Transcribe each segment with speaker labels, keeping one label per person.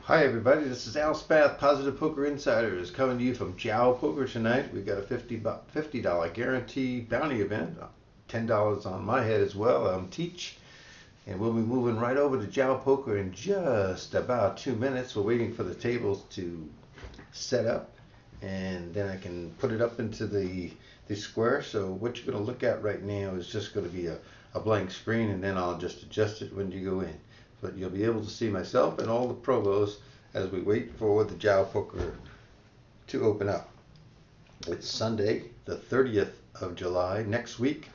Speaker 1: Hi everybody, this is Al Spath, Positive Poker Insiders, coming to you from JaoPoker tonight. We got a $50 guarantee bounty event, $10 on my head as well. I'm Teach, and we'll be moving right over to JaoPoker in just about 2 minutes. We're waiting for the tables to set up, and then I can put it up into the square. So what you're going to look at right now is just going to be a blank screen, and then I'll just adjust it when you go in. But you'll be able to see myself and all the provos as we wait for the JaoPoker to open up. It's Sunday, the 30th of July. Next week,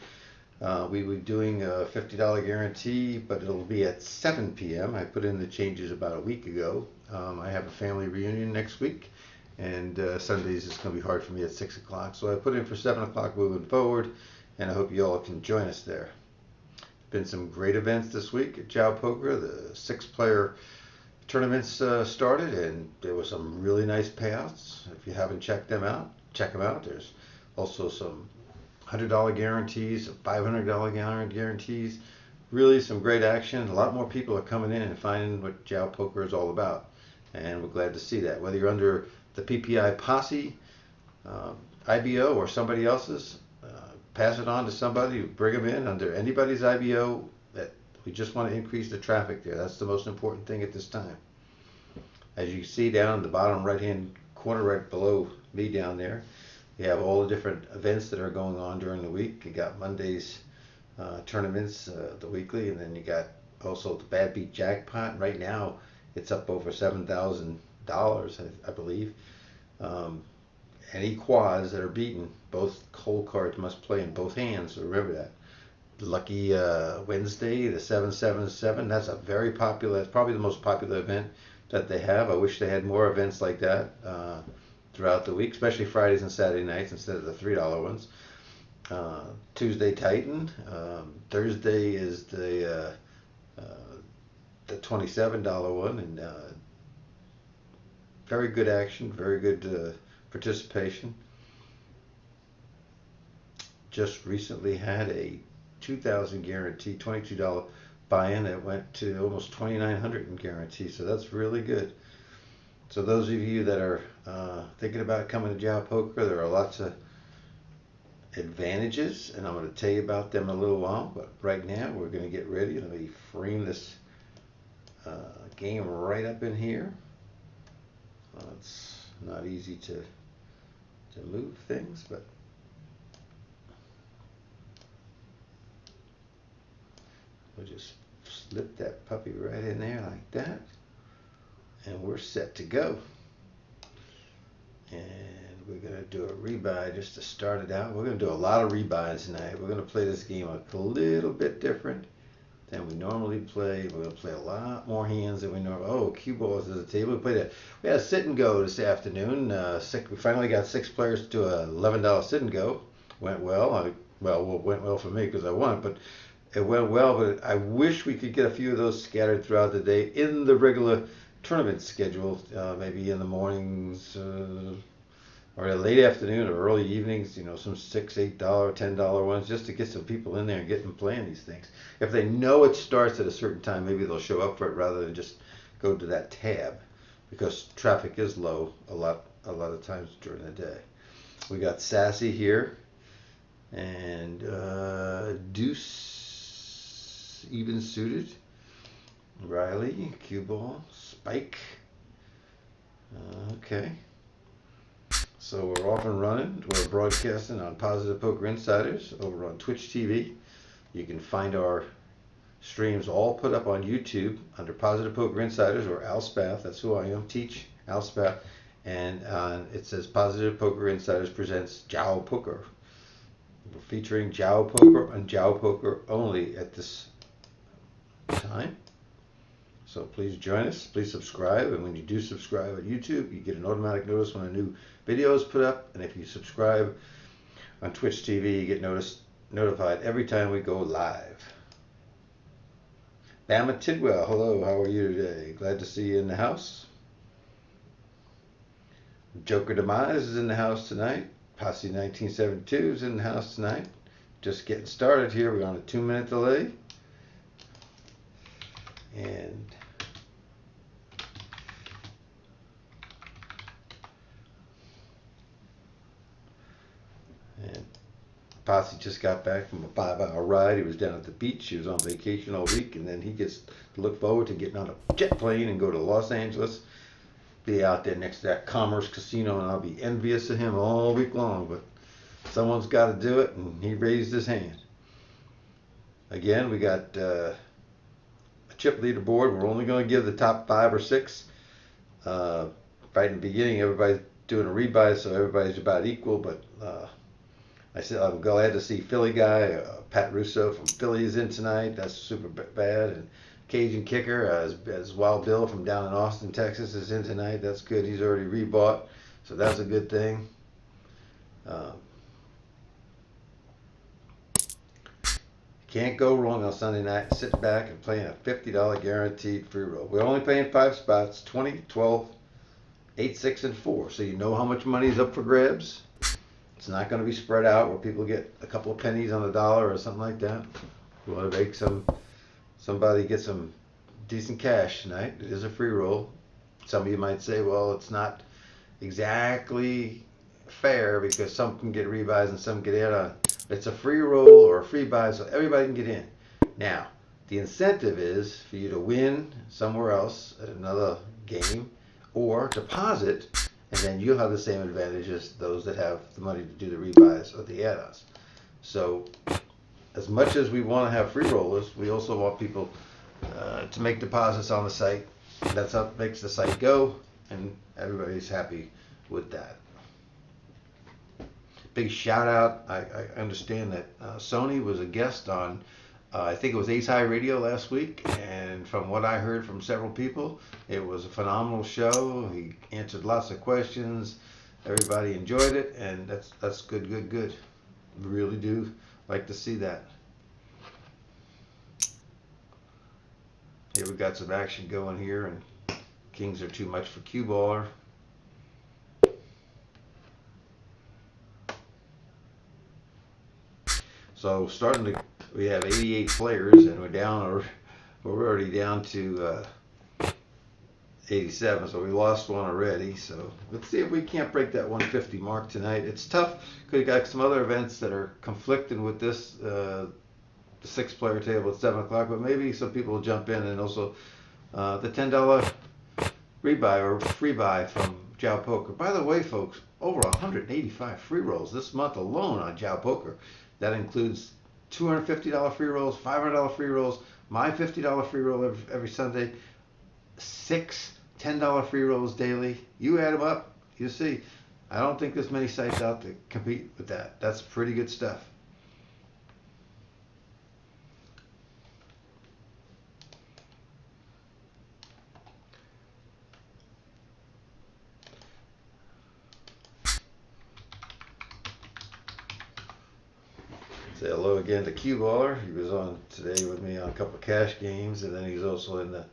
Speaker 1: we will be doing a $50 guarantee, but it'll be at 7 p.m. I put in the changes about a week ago. I have a family reunion next week, and Sundays it's going to be hard for me at 6 o'clock. So I put in for 7 o'clock moving forward, and I hope you all can join us there. Been some great events this week at JaoPoker. The 6-player tournaments started, and there were some really nice payouts. If you haven't checked them out, check them out. There's also some $100 guarantees, some $500 guarantees. Really some great action. A lot more people are coming in and finding what JaoPoker is all about, and we're glad to see that. Whether you're under the PPI Posse, IBO, or somebody else's, pass it on to somebody, bring them in under anybody's IBO. That we just want to increase the traffic there. That's the most important thing at this time. As you can see down in the bottom right hand corner right below me down there, you have all the different events that are going on during the week. You got Monday's tournaments, the weekly, and then you got also the Bad Beat Jackpot. Right now it's up over $7,000, I believe. Any quads that are beaten, both cold cards must play in both hands, so remember that. Lucky Wednesday, the 777, that's a very popular, that's probably the most popular event that they have. I wish they had more events like that throughout the week, especially Fridays and Saturday nights instead of the $3 ones. Tuesday Titan, Thursday is the $27 one, and very good action, very good participation. Just recently had a 2,000 guarantee, $22 buy-in that went to almost 2,900 in guarantee, so that's really good. So those of you that are thinking about coming to JaoPoker, there are lots of advantages, and I'm going to tell you about them in a little while. But right now, we're going to get ready. Let me frame this game right up in here. It's not easy to move things, but we'll just slip that puppy right in there like that, and we're set to go. And we're going to do a rebuy just to start it out. We're going to do a lot of rebuys tonight. We're going to play this game a little bit different than we normally play. We're going to play a lot more hands than we normally. Oh, cue balls at the table. We had a sit and go this afternoon. We finally got 6 players to a $11 sit and go. Went well. It went well for me because I won, but it went well. But I wish we could get a few of those scattered throughout the day in the regular tournament schedule, maybe in the mornings or the late afternoon or early evenings, some $6, $8, $10 ones, just to get some people in there and get them playing these things. If they know it starts at a certain time, maybe they'll show up for it rather than just go to that tab, because traffic is low a lot of times during the day. We got Sassy here, and Deuce even suited, Riley, cue ball, Spike. Okay. So we're off and running. We're broadcasting on Positive Poker Insiders over on Twitch TV. You can find our streams all put up on YouTube under Positive Poker Insiders or Al Spath. That's who I am, Teach Al Spath. And it says Positive Poker Insiders presents JaoPoker. We're featuring JaoPoker and JaoPoker only at this time. So please join us. Please subscribe. And when you do subscribe at YouTube, you get an automatic notice when a new video is put up. And if you subscribe on Twitch TV, you get notified every time we go live. Bama Tidwell, hello. How are you today? Glad to see you in the house. Joker Demise is in the house tonight. Posse 1972 is in the house tonight. Just getting started here. We're on a 2-minute delay. And Posse just got back from a 5-hour ride. He was down at the beach. He was on vacation all week, and then he gets to look forward to getting on a jet plane and go to Los Angeles, be out there next to that Commerce Casino, and I'll be envious of him all week long. But someone's got to do it, and he raised his hand. Again, we got a chip leaderboard. We're only going to give the top 5 or 6. Right in the beginning, everybody's doing a rebuy, so everybody's about equal, but I said I'm glad to see Philly guy, Pat Russo from Philly is in tonight. That's super bad. And Cajun kicker, as Wild Bill from down in Austin, Texas, is in tonight. That's good. He's already rebought, so that's a good thing. Can't go wrong on Sunday night. Sit back and playing a $50 guaranteed free roll. We're only playing 5 spots: 20, 12, 8, 6, and 4. So you know how much money is up for grabs. It's not going to be spread out where people get a couple of pennies on the dollar or something like that. We want to make somebody get some decent cash tonight. It is a free roll. Some of you might say, well, it's not exactly fair because some can get rebuys and some get add-on. It's a free roll or a free buy, so everybody can get in. Now, the incentive is for you to win somewhere else at another game or deposit, and then you'll have the same advantage as those that have the money to do the rebuys or the add-ons. So, as much as we want to have free rollers, we also want people to make deposits on the site. That's what makes the site go, and everybody's happy with that. Big shout out. I understand that Sony was a guest on, I think it was Ace High Radio last week, and from what I heard from several people, it was a phenomenal show. He answered lots of questions. Everybody enjoyed it, and that's good. Really do like to see that. Here we got some action going here, and kings are too much for cue baller. So we have 88 players, and we're already down to 87. So we lost one already. So let's see if we can't break that 150 mark tonight. It's tough because we got some other events that are conflicting with this. The 6-player table at 7 o'clock, but maybe some people will jump in, and also the $10 rebuy or free buy from JaoPoker. By the way, folks, over 185 free rolls this month alone on JaoPoker. That includes $250 free rolls, $500 free rolls, my $50 free roll every Sunday, 6 $10 free rolls daily. You add them up, you see. I don't think there's many sites out that compete with that. That's pretty good stuff. Say hello again to Cue Baller. He was on today with me on a couple of cash games, and then he's also in the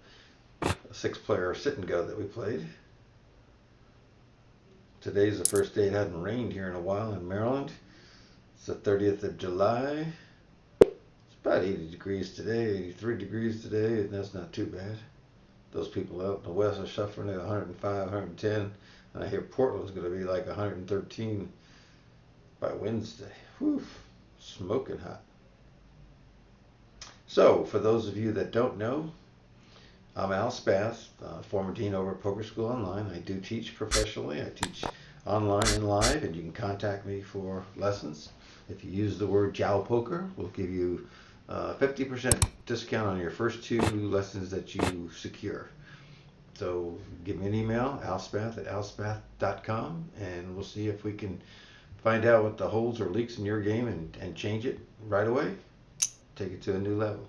Speaker 1: 6-player sit and go that we played. Today's the first day it hadn't rained here in a while in Maryland. It's the 30th of July. It's about 80 degrees today, 83 degrees today, and that's not too bad. Those people out in the west are suffering at 105, 110, and I hear Portland's going to be like 113 by Wednesday. Whew. Smoking hot. So, for those of you that don't know, I'm Al Spath, former dean over at Poker School Online. I do teach professionally. I teach online and live, and you can contact me for lessons. If you use the word JaoPoker, we'll give you 50% discount on your first 2 lessons that you secure. So, give me an email, alspath@alspath.com, and we'll see if we can find out what the holes or leaks in your game and change it right away. Take it to a new level.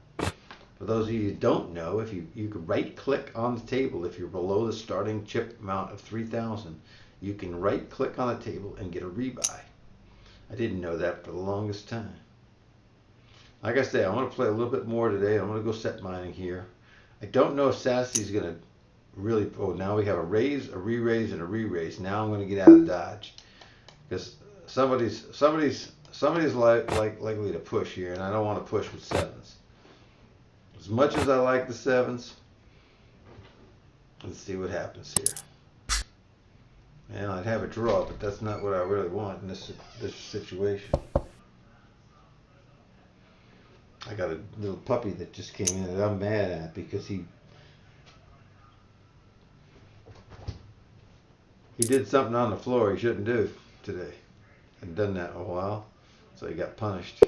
Speaker 1: For those of you who don't know, if you can right click on the table if you're below the starting chip amount of 3,000, you can right click on the table and get a rebuy. I didn't know that for the longest time. Like I say, I want to play a little bit more today. I'm going to go set mining here. I don't know if Sassy's going to really, now we have a raise, a re-raise, and a re-raise. Now I'm going to get out of Dodge. Because somebody's likely to push here, and I don't want to push with 7s. As much as I like the 7s, let's see what happens here. And I'd have a draw, but that's not what I really want in this situation. I got a little puppy that just came in that I'm mad at because he did something on the floor he shouldn't do today. Hadn't done that in a while, so he got punished.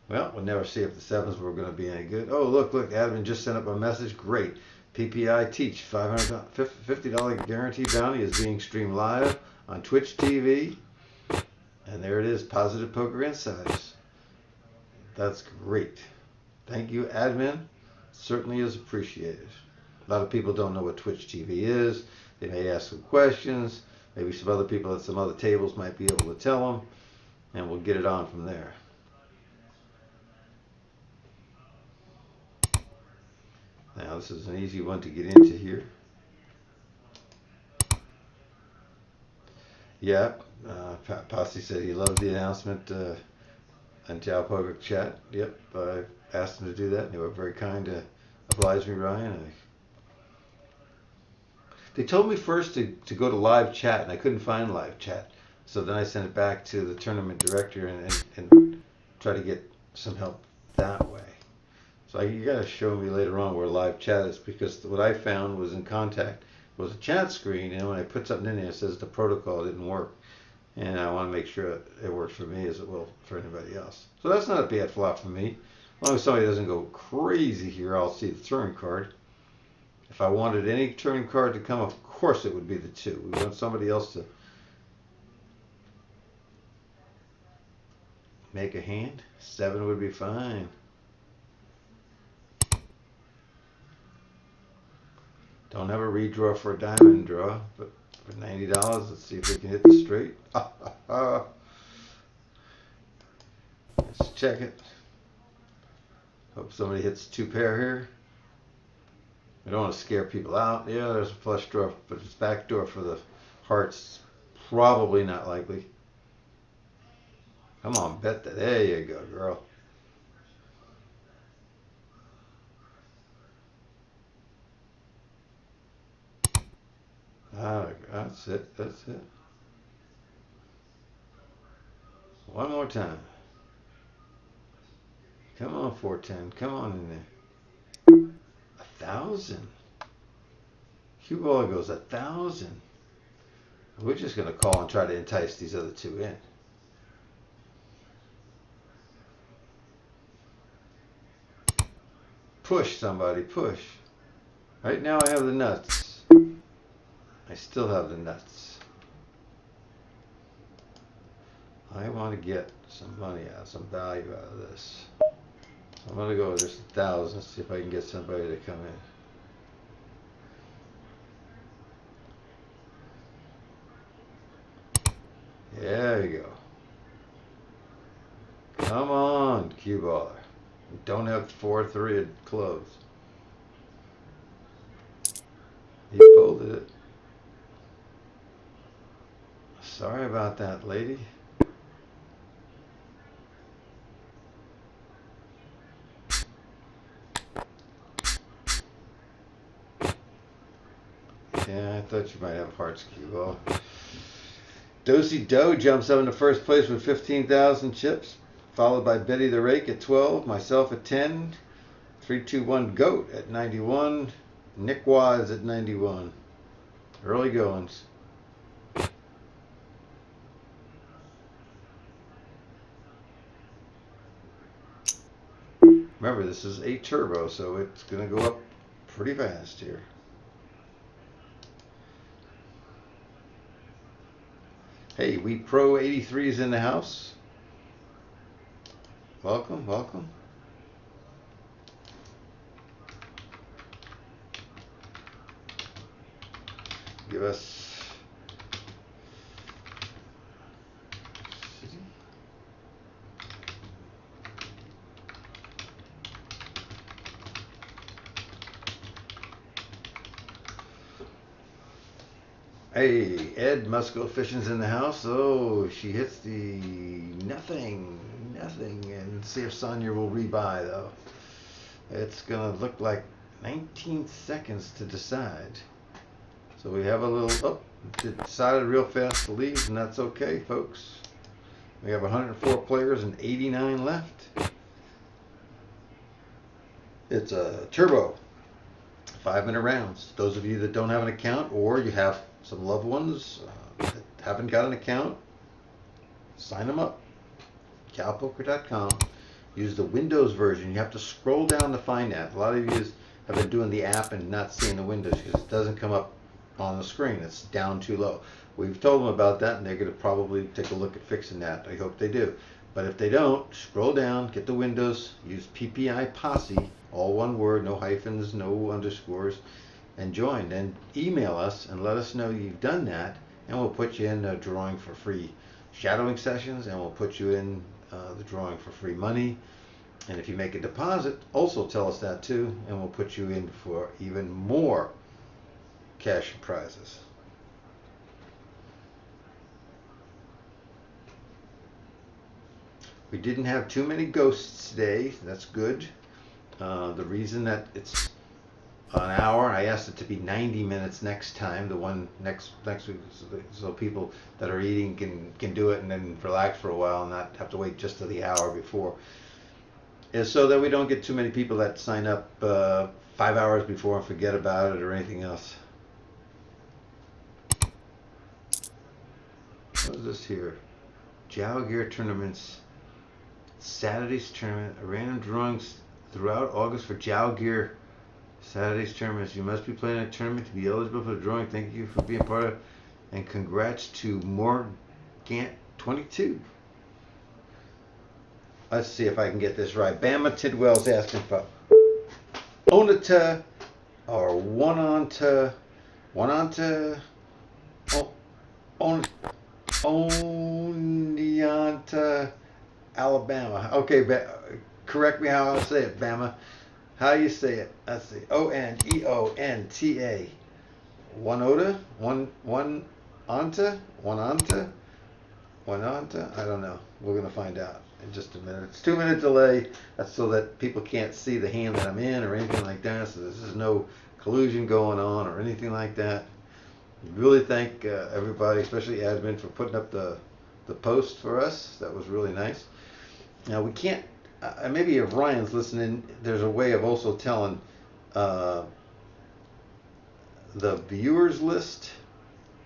Speaker 1: Well, we'll never see if the sevens were going to be any good. Oh, look, Admin just sent up a message. Great. PPI Teach, $50 guarantee bounty is being streamed live on Twitch TV. And there it is, Positive Poker Insiders. That's great. Thank you, Admin. Certainly is appreciated. A lot of people don't know what Twitch TV is. They may ask some questions. Maybe some other people at some other tables might be able to tell them. And we'll get it on from there. Now this is an easy one to get into here. Yeah, Posse said he loved the announcement on JaoPoker chat. Yep, I asked him to do that, and they were very kind to oblige me, Ryan. They told me first to go to live chat, and I couldn't find live chat. So then I sent it back to the tournament director and try to get some help that way. So you got to show me later on where live chat is, because what I found was in contact was a chat screen, and when I put something in there, it says the protocol didn't work. And I want to make sure it works for me as it will for anybody else. So that's not a bad flop for me. As long as somebody doesn't go crazy here, I'll see the turn card. If I wanted any turn card to come, of course it would be the 2. We want somebody else to make a hand. 7 would be fine. Don't have a redraw for a diamond draw, but for $90, let's see if we can hit the straight. Let's check it. Hope somebody hits 2 pair here. We don't want to scare people out. Yeah, there's a flush draw, but it's backdoor for the hearts. Probably not likely. Come on, bet that. There you go, girl. That's it. That's it. One more time. Come on, 410. Come on in there. 1,000. Cue ball goes 1,000. We're just going to call and try to entice these other 2 in. Push, somebody, push. Right now I have the nuts. I still have the nuts. I want to get some money out, some value out of this. So I'm going to go with just 1,000, see if I can get somebody to come in. There you go. Come on, cue baller. Don't have 4-3 at close. He folded it. Sorry about that, lady. Yeah, I thought you might have hearts cue ball. Dosey Doe jumps up into first place with 15,000 chips, followed by Betty the Rake at 12, myself at 10, 321 Goat at 91, Nick Waz at 91. Early goings. Remember, this is a turbo, so it's going to go up pretty fast here. Hey, we Pro 83 is in the house. Welcome, welcome. Give us Hey, Ed Musco Fishing's in the house. Oh, she hits the nothing, and see if Sonia will rebuy though. It's gonna look like 19 seconds to decide. So we have a little, decided real fast to leave, and that's okay, folks. We have 104 players and 89 left. It's a turbo, 5-minute rounds. Those of you that don't have an account, or you have some loved ones that haven't got an account, sign them up. JaoPoker.com. Use the Windows version. You have to scroll down to find that. A lot of you have been doing the app and not seeing the Windows because it doesn't come up on the screen. It's down too low. We've told them about that, and they're going to probably take a look at fixing that. I hope they do. But if they don't, scroll down, get the Windows, use PPI Posse, all one word, no hyphens, no underscores, and join. Then email us and let us know you've done that, and we'll put you in a drawing for free shadowing sessions, and we'll put you in the drawing for free money. And if you make a deposit, also tell us that too, and we'll put you in for even more cash and prizes. We didn't have too many ghosts today. That's good. The reason that it's an hour, I asked it to be 90 minutes next time, the one next week, so people that are eating can do it and then relax for a while and not have to wait just to the hour before. Is so that we don't get too many people that sign up 5 hours before and forget about it or anything else. What is this here? JaoGear tournaments. Saturday's tournament. Random drawings throughout August for JaoGear. Saturday's tournaments. You must be playing a tournament to be eligible for the drawing. Thank you for being part of it. And congrats to Morgant22. Let's see if I can get this right. Bama Tidwell's asking for Onata or Oneonta, Oneonta, Alabama. Okay, correct me how I say it, Bama. How you say it? Let's see. Oneonta. Oneonta? Oneonta? I don't know. We're going to find out in just a minute. It's 2-minute delay. That's so that people can't see the hand that I'm in or anything like that. So this is no collusion going on or anything like that. Really thank everybody, especially admin, for putting up the post for us. That was really nice. Now we can't, maybe if Ryan's listening, there's a way of also telling the viewers list.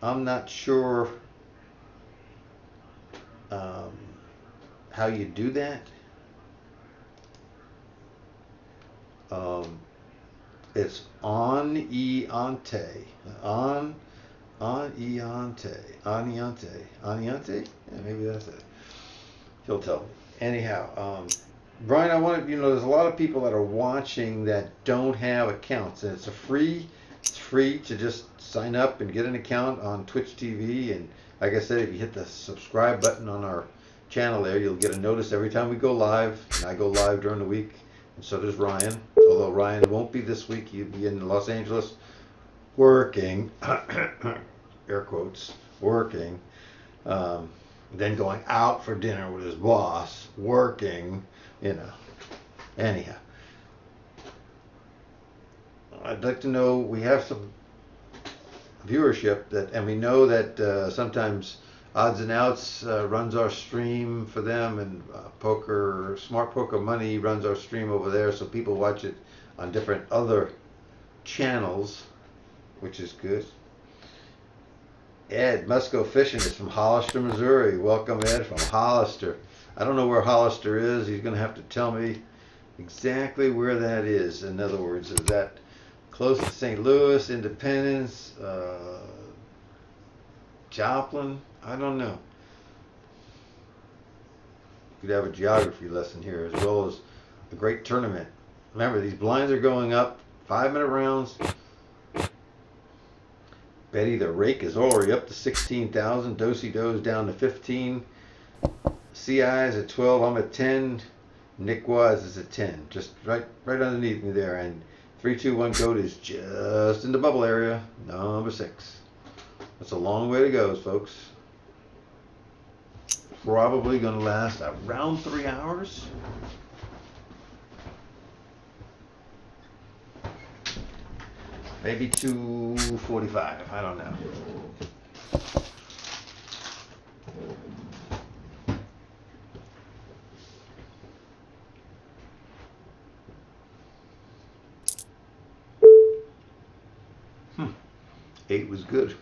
Speaker 1: I'm not sure how you do that. It's Aniante. Aniante? Yeah, maybe that's it. He'll tell me. Anyhow, Brian, I wanted, there's a lot of people that are watching that don't have accounts, and it's free to just sign up and get an account on Twitch TV. And like I said, if you hit the subscribe button on our channel there, you'll get a notice every time we go live. And I go live during the week, and so does Ryan. Although Ryan won't be this week, he'll be in Los Angeles working, air quotes, working. Then going out for dinner with his boss, working, Anyhow, I'd like to know, we have some viewership and we know that sometimes Odds and Outs runs our stream for them, and Smart Poker Money runs our stream over there, so people watch it on different other channels, which is good. Ed Must Go Fishing is from Hollister, Missouri. Welcome, Ed, from Hollister. I don't know where Hollister is. He's going to have to tell me exactly where that is. In other words, is that close to St. Louis, Independence, Joplin? I don't know. You could have a geography lesson here, as well as a great tournament. Remember, these blinds are going up. 5-minute rounds. Betty the Rake is already up to 16,000. Dosey Do's down to 15. CI is at 12. I'm at 10. Nick Wise is at 10. Just right underneath me there. And 321 Goat is just in the bubble area. Number 6. That's a long way to go, folks. Probably going to last around 3 hours. Maybe 2:45. I don't know. 8 was good.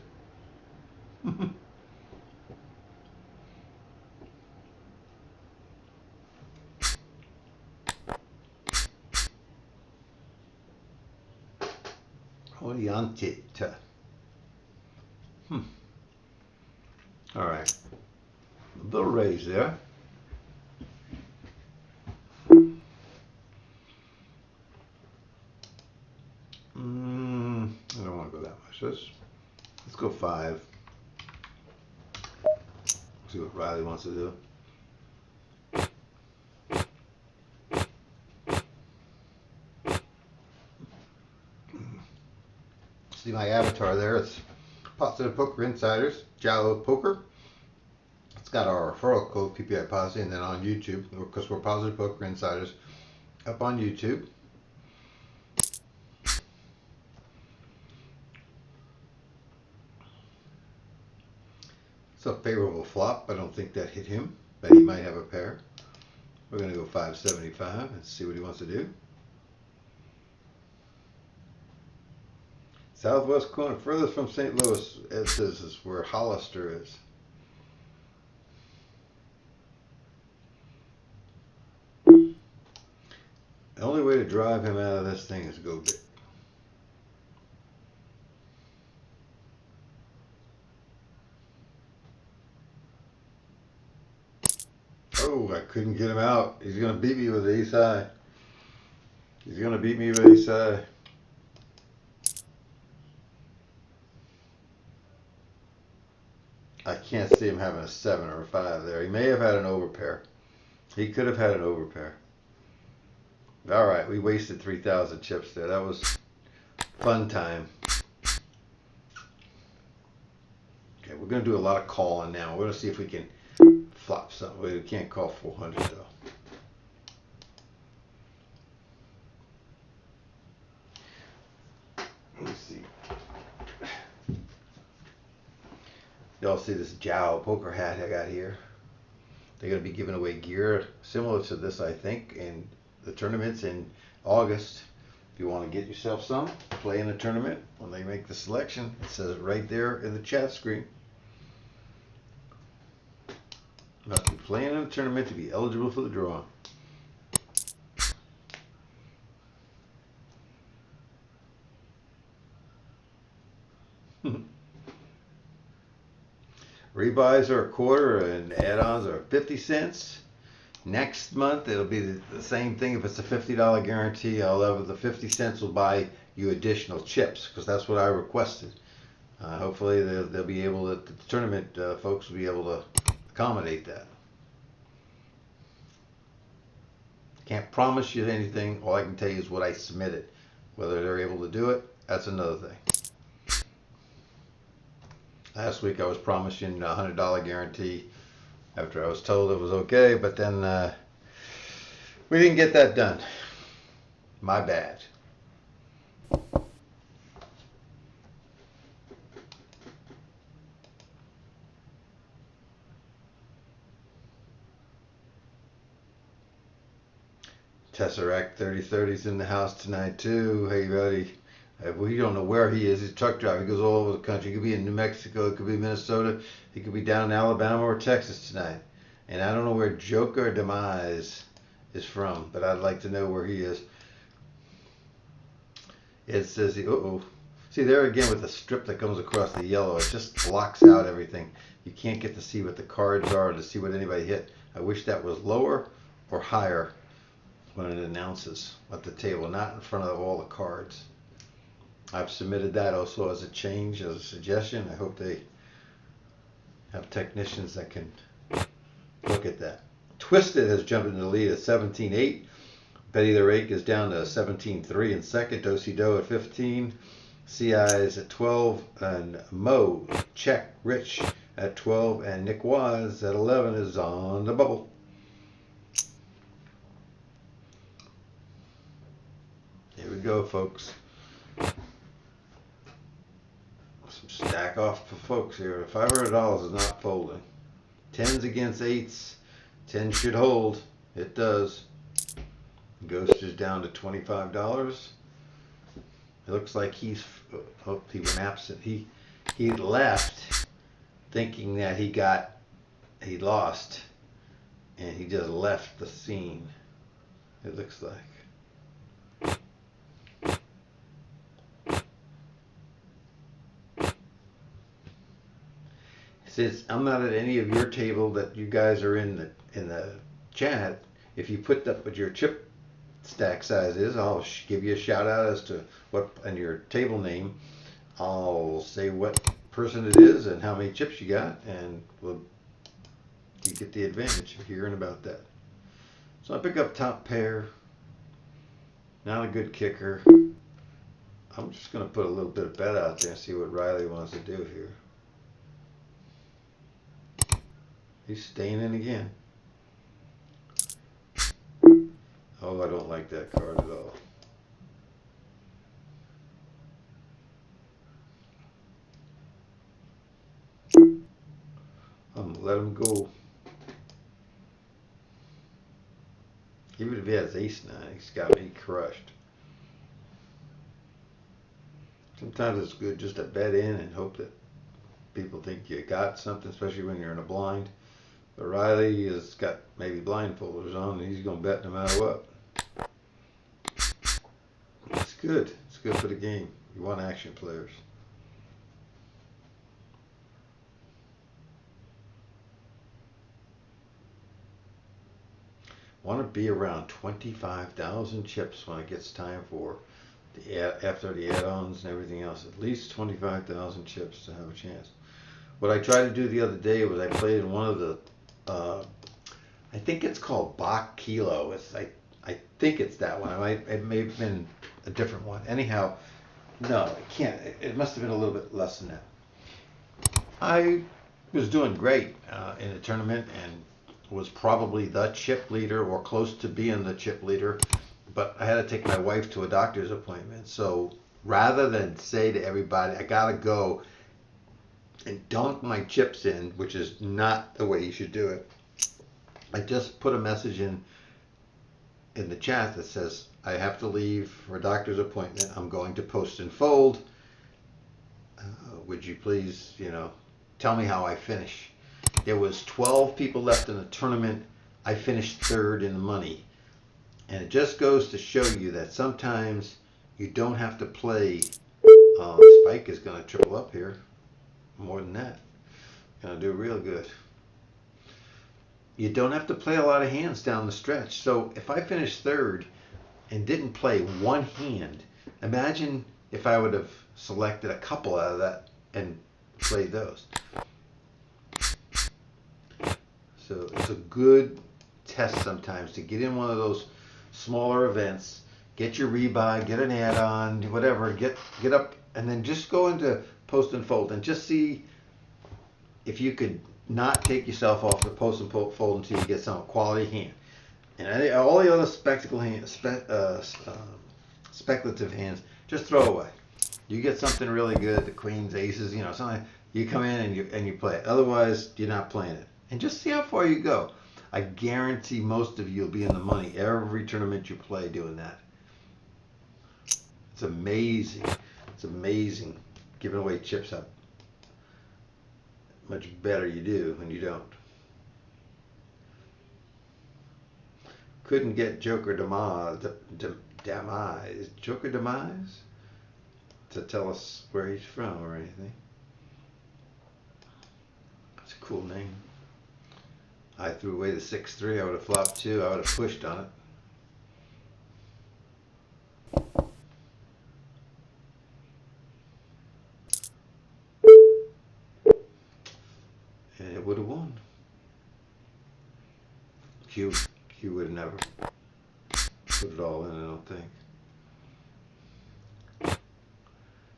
Speaker 1: Oriented. All right. A little raise there. I don't want to go that much. Let's go 5. See what Riley wants to do. See my avatar there. It's Positive Poker Insiders, JaoPoker. It's got our referral code, PPI Posse, and then on YouTube, because we're Positive Poker Insiders, up on YouTube. It's a favorable flop. I don't think that hit him, but he might have a pair. We're going to go 575 and see what he wants to do. Southwest corner, furthest from St. Louis, it says, is where Hollister is. The only way to drive him out of this thing is to go big. Oh, I couldn't get him out. He's going to beat me with ace high. He's going to beat me with ace high. I can't see him having a 7 or a 5 there. He may have had an overpair. He could have had an overpair. All right, we wasted 3,000 chips there. That was fun time. Okay, we're going to do a lot of calling now. We're going to see if we can flop something. We can't call 400 though. Let me see. Y'all see this JaoPoker hat I got here? They're going to be giving away gear similar to this, I think, in the tournaments in August. If you want to get yourself some, play in a tournament. When they make the selection, it says it right there in the chat screen. You must be playing in a tournament to be eligible for the draw. Rebuys are a quarter and add-ons are 50 cents. Next month it'll be the same thing. If it's a $50 guarantee, I'll have the 50 cents will buy you additional chips because that's what I requested. Hopefully they'll be able to, the tournament folks will be able to accommodate that. Can't promise you anything. All I can tell you is what I submitted. Whether they're able to do it, that's another thing. Last week I was promising a $100 guarantee after I was told it was okay, but then we didn't get that done. My bad. Tesseract 3030's in the house tonight too. Hey buddy. We don't know where he is. He's a truck driver. He goes all over the country. He could be in New Mexico. It could be Minnesota. He could be down in Alabama or Texas tonight. And I don't know where Joker Demise is from, but I'd like to know where he is. It says, see there again with the strip that comes across the yellow. It just blocks out everything. You can't get to see what the cards are or to see what anybody hit. I wish that was lower or higher when it announces at the table, not in front of all the cards. I've submitted that also as a change, as a suggestion. I hope they have technicians that can look at that. Twisted has jumped into the lead at 17-8. Betty the Rake is down to 17-3 in second. Dosey Doe at 15. CI is at 12. And Mo, Check, Rich at 12. And Nick Waz at 11 is on the bubble. Here we go, folks. Some stack off for folks here. $500 is not folding. 10s against 8s. 10 should hold. It does. Ghost is down to $25. It looks like he went absent. He left thinking that he lost, and he just left the scene. It looks like. Since I'm not at any of your table that you guys are in the chat, if you put up what your chip stack size is, I'll give you a shout out as to what and your table name. I'll say what person it is and how many chips you got, and you get the advantage of hearing about that. So I pick up top pair. Not a good kicker. I'm just going to put a little bit of bet out there and see what Riley wants to do here. He's staying in again. Oh, I don't like that card at all. I'm going to let him go. Even if he has ace-9, he's got me crushed. Sometimes it's good just to bet in and hope that people think you got something, especially when you're in a blind. But Riley has got maybe blindfolders on, and he's going to bet no matter what. It's good. It's good for the game. You want action players. Want to be around 25,000 chips when it gets time for after the add-ons and everything else. At least 25,000 chips to have a chance. What I tried to do the other day was I played in one of the I think it's called Bach Kilo. I think it's that one. It may have been a different one. Anyhow, no, it can't. It must have been a little bit less than that. I was doing great in the tournament and was probably the chip leader or close to being the chip leader, but I had to take my wife to a doctor's appointment. So rather than say to everybody, I gotta go and dunk my chips in, which is not the way you should do it, I just put a message in the chat that says, I have to leave for a doctor's appointment. I'm going to post and fold. Would you please, tell me how I finish? There was 12 people left in the tournament. I finished third in the money. And it just goes to show you that sometimes you don't have to play. Spike is going to triple up here. More than that. Going to do real good. You don't have to play a lot of hands down the stretch. So if I finished third and didn't play one hand, imagine if I would have selected a couple out of that and played those. So it's a good test sometimes to get in one of those smaller events, get your rebuy, get an add-on, whatever, get up, and then just go into post and fold and just see if you could not take yourself off the post and fold until you get some quality hand. And all the other speculative hands, just throw away. You get something really good, the queens, aces, something. You come in and you play it. Otherwise, you're not playing it. And just see how far you go. I guarantee most of you will be in the money every tournament you play doing that. It's amazing. It's amazing giving away chips up. Much better you do when you don't. Couldn't get Joker Demise to tell us where he's from or anything. It's a cool name. I threw away the 6-3. I would have flopped 2. I would have pushed on it. And it would have won. Q would have never put it all in, I don't think.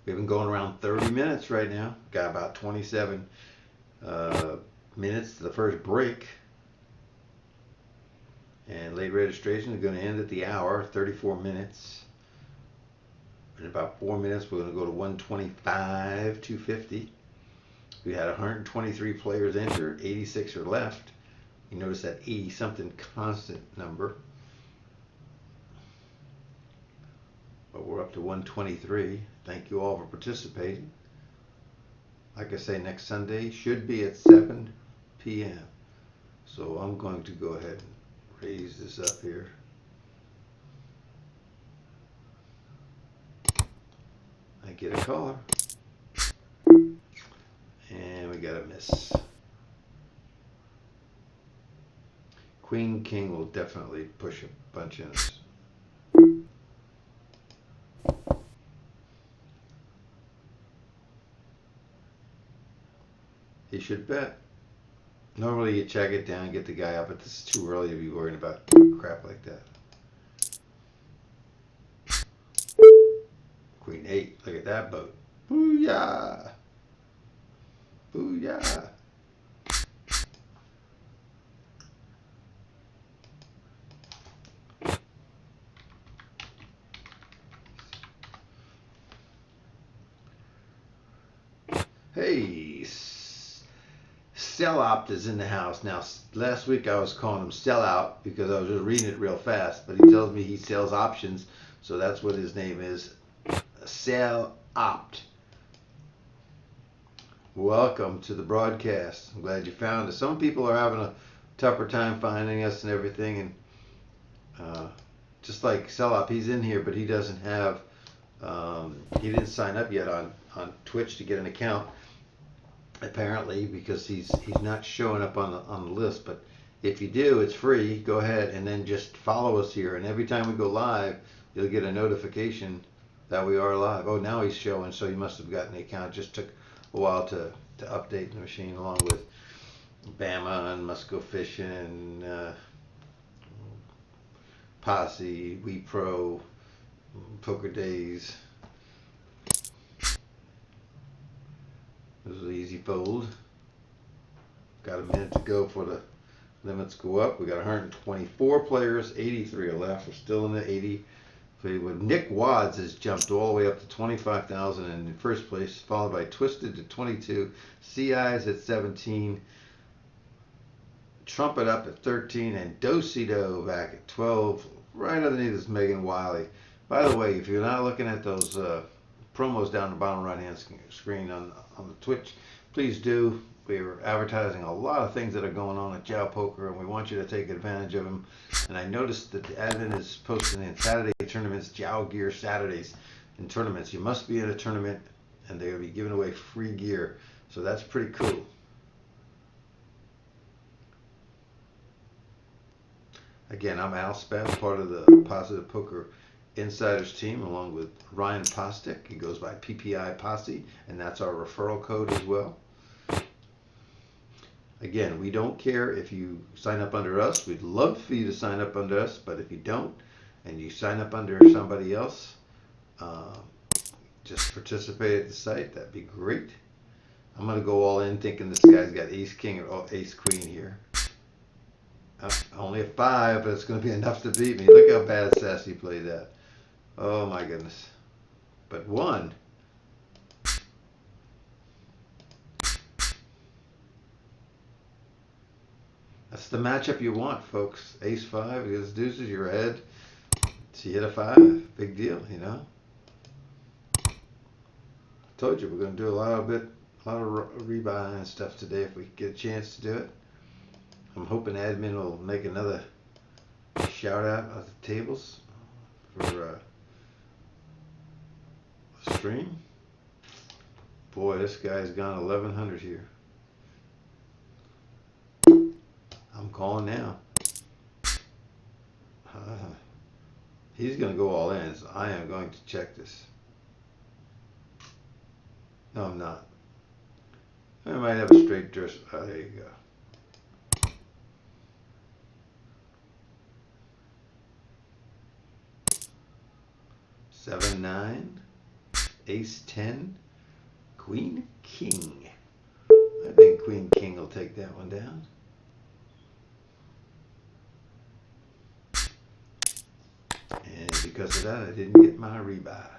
Speaker 1: We've been going around 30 minutes right now. Got about 27 minutes to the first break. And late registration is going to end at the hour, 34 minutes. In about 4 minutes, we're going to go to 125, 250. We had 123 players enter, 86 are left. You notice that 80-something constant number. But we're up to 123. Thank you all for participating. Like I say, next Sunday should be at 7 p.m. So I'm going to go ahead and raise this up here. I get a caller. And we got a miss. Queen King will definitely push a bunch in us. He should bet. Normally you check it down, get the guy up, but this is too early to be worrying about crap like that. Queen 8, look at that boat. Booyah! Booyah! Hey, Sell-Opt is in the house. Now, last week I was calling him Sell-Out because I was just reading it real fast, but he tells me he sells options, so that's what his name is. Sell-Opt. Welcome to the broadcast. I'm glad you found us. Some people are having a tougher time finding us and everything, and just like Sell-Opt, he's in here, but he doesn't have, he didn't sign up yet on Twitch to get an account, apparently, because he's not showing up on the list. But if you do, it's free. Go ahead and then just follow us here, and every time we go live, you'll get a notification that we are live. Oh, now he's showing, so he must have gotten the account. It just took a while to update the machine, along with Bama and Must Go Fishing and Posse, We Pro, Poker Days. This is an easy fold. Got a minute to go before the limits go up. We got 124 players, 83 are left. We're still in the 80. With Nick Wads has jumped all the way up to 25,000 in first place, followed by Twisted to 22, CI's at 17, Trumpet up at 13, and Dosido back at 12. Right underneath is Megan Wiley. By the way, if you're not looking at those promos down the bottom right hand screen on the Twitch, please do. We're advertising a lot of things that are going on at JaoPoker, and we want you to take advantage of them. And I noticed that the admin is posting in Saturday tournaments, Jao Gear Saturdays in tournaments. You must be in a tournament, and they're going to be giving away free gear. So that's pretty cool. Again, I'm Al Spath, part of the Positive Poker Insiders team, along with Ryan Postic. He goes by PPI Posse, and that's our referral code as well. Again, we don't care if you sign up under us. We'd love for you to sign up under us, but if you don't, and you sign up under somebody else, just participate at the site. That'd be great. I'm going to go all in thinking this guy's got Ace King or Ace Queen here. Only a 5, but it's going to be enough to beat me. Look how bad Sassy played that. Oh my goodness. But 1. That's the matchup you want, folks. Ace 5 against deuces, you're ahead. So you hit a 5, big deal, you know. Told you we're going to do a lot of rebuy and stuff today if we get a chance to do it. I'm hoping admin will make another shout out at the tables for stream. Boy, this guy's gone 1100 here. I'm calling now. He's going to go all in, so I am going to check this. No, I'm not. I might have a straight dress. Oh, there you go. Seven, 9, Ace 10, Queen King. I think Queen King will take that one down. And because of that, I didn't get my rebuy.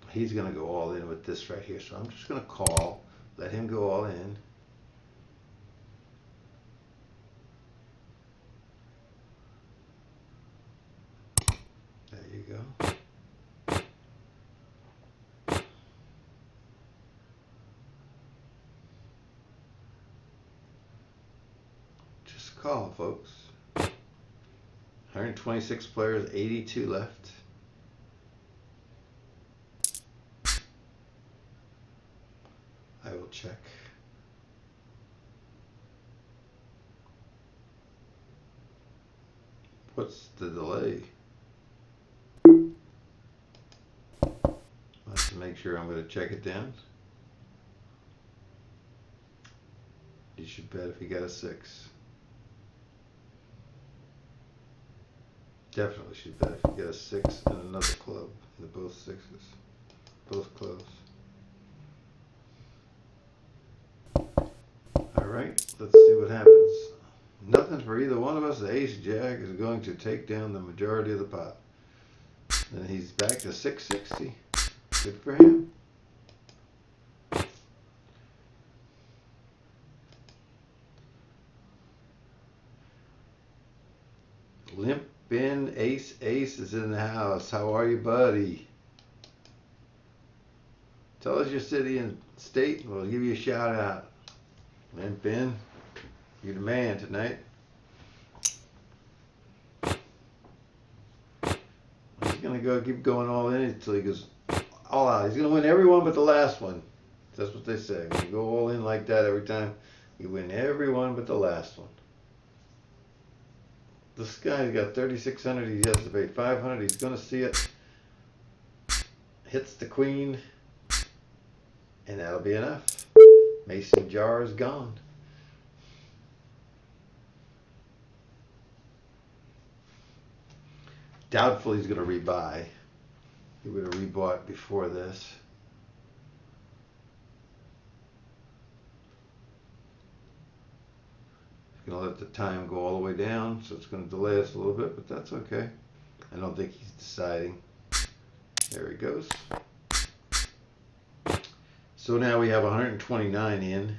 Speaker 1: He's going to go all in with this right here, so I'm just going to call, let him go all in. call, folks. 126 players, 82 left. I will check. What's the delay? Let's make sure I'm going to check it down. You should bet if you got a 6. Definitely should bet if you get a 6 and another club. They're both 6s. Both close. Alright, let's see what happens. Nothing for either one of us. The ace jack is going to take down the majority of the pot. And he's back to 660. Good for him. Limp in ace is in the house. How are you, buddy? Tell us your city and state and we'll give you a shout out. Limp in, you're the man tonight. He's gonna keep going all in until he goes all out. He's gonna win every one but the last one. That's what they say. When you go all in like that every time, you win every one but the last one. This guy's got 3,600. He has to pay 500. He's gonna see it. Hits the queen, and that'll be enough. Mason jar is gone. Doubtful he's gonna rebuy. He would have rebought before this. He's gonna let the time go all the way down, so it's gonna delay us a little bit, but that's okay. I don't think he's deciding. There he goes. So now we have 129 in.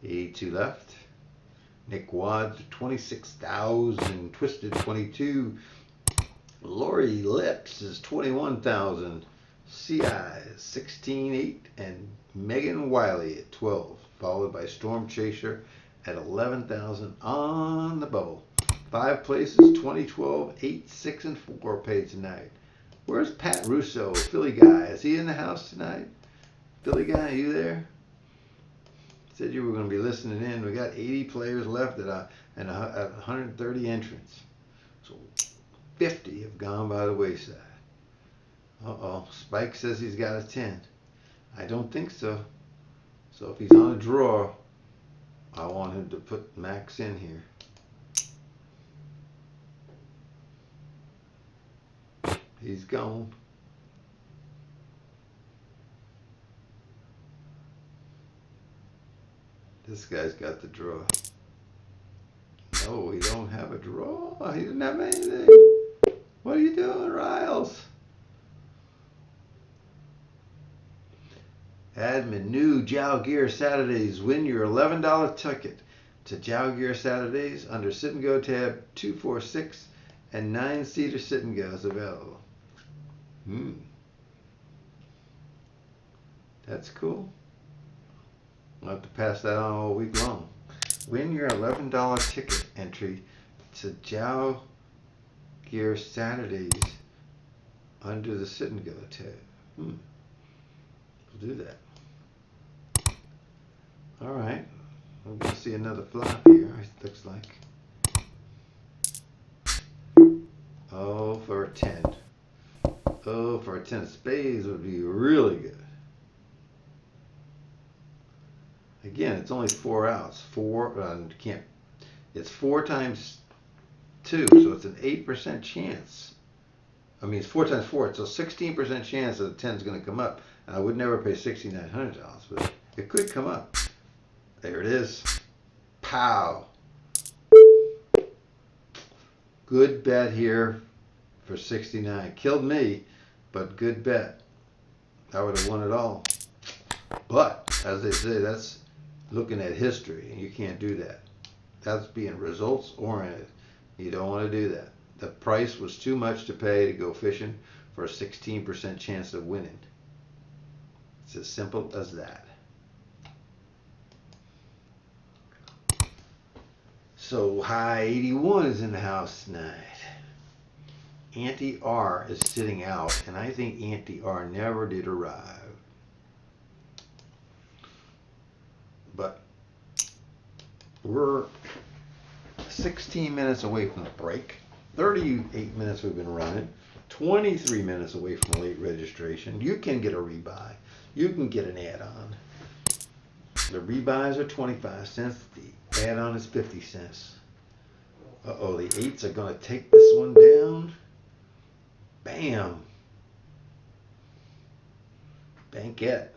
Speaker 1: 82 left. Nick Wads, 26,000. Twisted, 22. Lori Lips is 21,000. CI is 16,800. And Megan Wiley at 12. Followed by Storm Chaser at 11,000 on the bubble. 5 places, 20, 12, 8, 6, and 4 paid tonight. Where's Pat Russo, Philly guy? Is he in the house tonight? Philly guy, are you there? Said you were going to be listening in. We got 80 players left at 130 entrants. So 50 have gone by the wayside. Uh-oh. Spike says he's got a 10. I don't think so. So if he's on a draw, I want him to put Max in here. He's gone. This guy's got the draw. No, he don't have a draw. He didn't have anything. What are you doing, Riles? Admin, new Jow Gear Saturdays. Win your $11 ticket to Jow Gear Saturdays under Sit and Go tab 246 and 9-seater Sit and Go is available. That's cool. I'll have to pass that on all week long. Win your $11 ticket entry to Jow Gear Saturdays under the Sit and Go tab. We'll do that. All right. We're going to see another flop here, it looks like. Oh, for a 10. Oh, for a 10 of spades would be really good. Again, it's only 4 outs. It's 4 times 2, so it's an 8% chance. I mean, it's 4 times 4, it's a 16% chance that the 10 is going to come up. And I would never pay $6,900, but it could come up. There it is. Pow. Good bet here for 69. Killed me, but good bet. I would have won it all. But, as they say, that's looking at history, and you can't do that. That's being results oriented. You don't want to do that. The price was too much to pay to go fishing for a 16% chance of winning. It's as simple as that. So high 81 is in the house tonight. Auntie R is sitting out, and I think Auntie R never did arrive. But we're 16 minutes away from the break. 38 minutes we've been running. 23 minutes away from a late registration. You can get a rebuy. You can get an add-on. The rebuys are 25 cents. The add-on is 50 cents. Uh-oh, the 8s are going to take this one down. Bam. Bankette.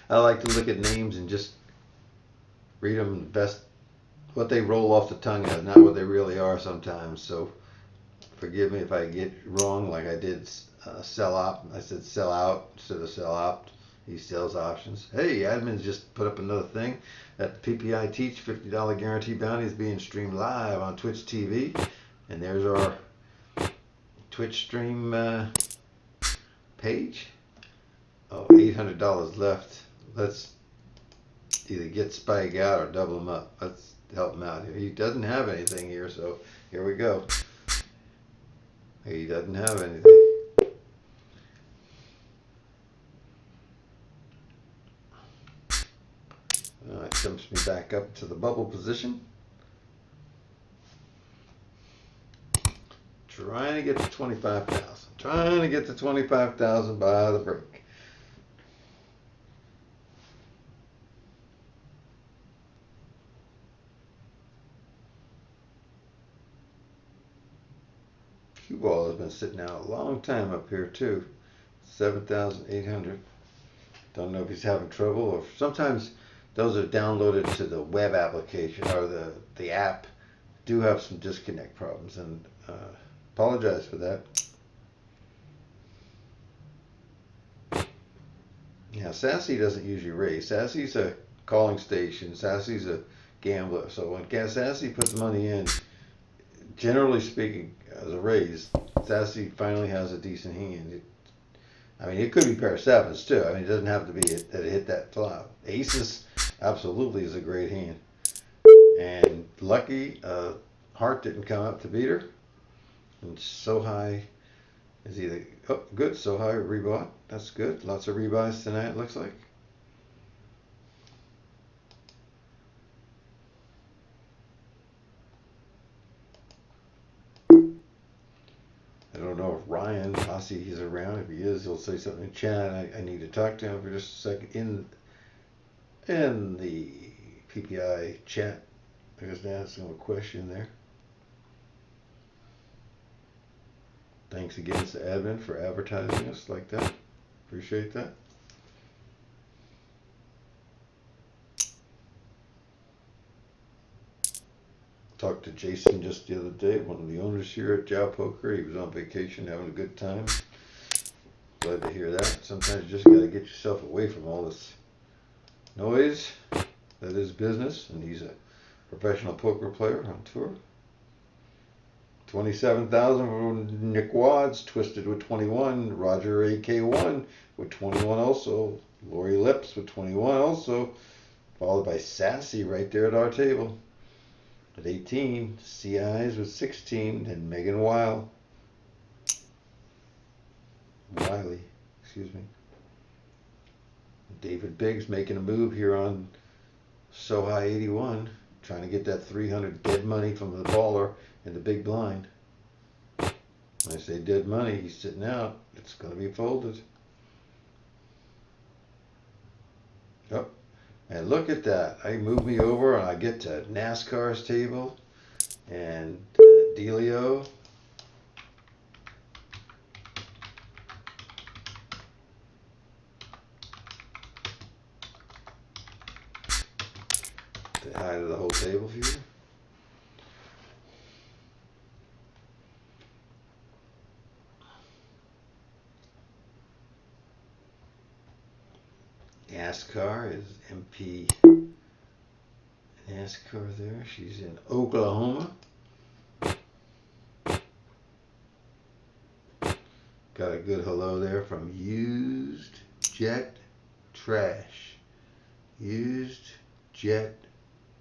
Speaker 1: I like to look at names and just read them best what they roll off the tongue as, not what they really are sometimes. So forgive me if I get wrong, like I did sell op. I said sell out instead of sell opt. He sells options. Hey, admins just put up another thing that the PPI Teach $50 guarantee bounty is being streamed live on Twitch TV. And there's our Twitch stream page. Oh, $800 left. Let's either get Spike out or double him up. Let's help him out here. He doesn't have anything here, so here we go. He doesn't have anything. It jumps me back up to the bubble position. Trying to get to 25,000. Trying to get to 25,000 by the break. Cue ball has been sitting out a long time up here too. 7,800. Don't know if he's having trouble, or sometimes those are downloaded to the web application or the app do have some disconnect problems, and apologize for that. Yeah, Sassy doesn't usually raise. Sassy's a calling station. Sassy's a gambler. So when Sassy puts money in, generally speaking, as a raise, Sassy finally has a decent hand. I mean, it could be pair of sevens too. I mean, it doesn't have to be that it hit that flop. Aces absolutely is a great hand. And lucky, heart didn't come up to beat her. And so high is either, oh, good, so high rebought. That's good. Lots of rebuys tonight, looks like. I don't know if Ryan Posse is around. If he is, he'll say something in chat. I need to talk to him for just a second in the PPI chat. I was asking him a question there. Thanks again to admin for advertising us like that. Appreciate that. Talked to Jason just the other day, one of the owners here at JaoPoker. He was on vacation having a good time. Glad to hear that. Sometimes you just got to get yourself away from all this noise that is business. And he's a professional poker player on tour. 27,000 for Nick Wads, Twisted with 21, Roger AK1 with 21 also, Lori Lips with 21 also, followed by Sassy right there at our table at 18, CIs with 16, and Megan Wiley, excuse me. David Biggs making a move here on So High 81, trying to get that 300 dead money from the baller in the big blind. When I say dead money, he's sitting out. It's going to be folded. Oh, and look at that. I move me over and I get to NASCAR's table and Delio. Say hi to the whole table viewer. NASCAR is MP NASCAR there. She's in Oklahoma. Got a good hello there from Used Jet Trash. Used jet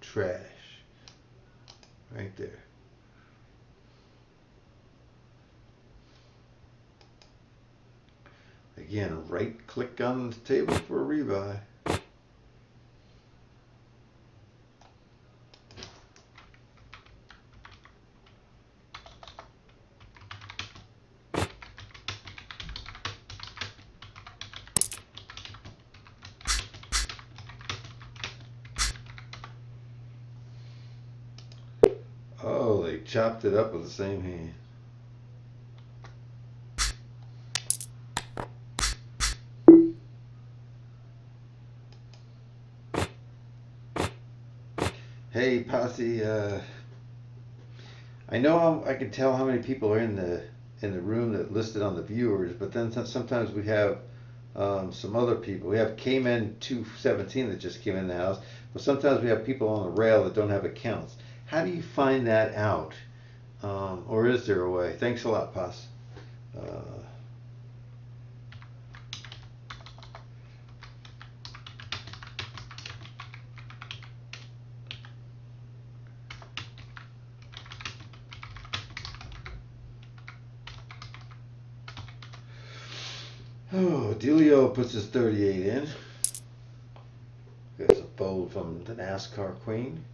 Speaker 1: trash. Right there. Again, right click on the table for a rebuy. Oh, they chopped it up with the same hand. Hey, Posse. I know I can tell how many people are in the room that listed on the viewers, but then sometimes we have some other people. We have K-Men 217 that just came in the house, but sometimes we have people on the rail that don't have accounts. How do you find that out? Or is there a way? Thanks a lot, Pos. Oh, Delio puts his 38 in. There's a fold from the NASCAR Queen.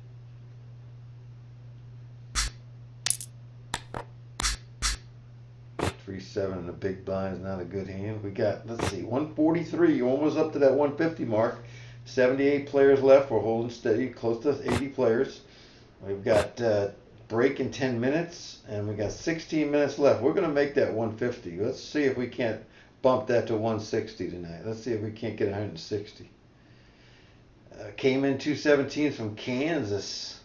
Speaker 1: Three seven in the big blind is not a good hand. We got, let's see, 143, almost up to that 150 mark. 78 players left. We're holding steady, close to 80 players. We've got break in 10 minutes, and we got 16 minutes left. We're going to make that 150. Let's see if we can't bump that to 160 tonight. Let's see if we can't get 160. Came in 217 from Kansas.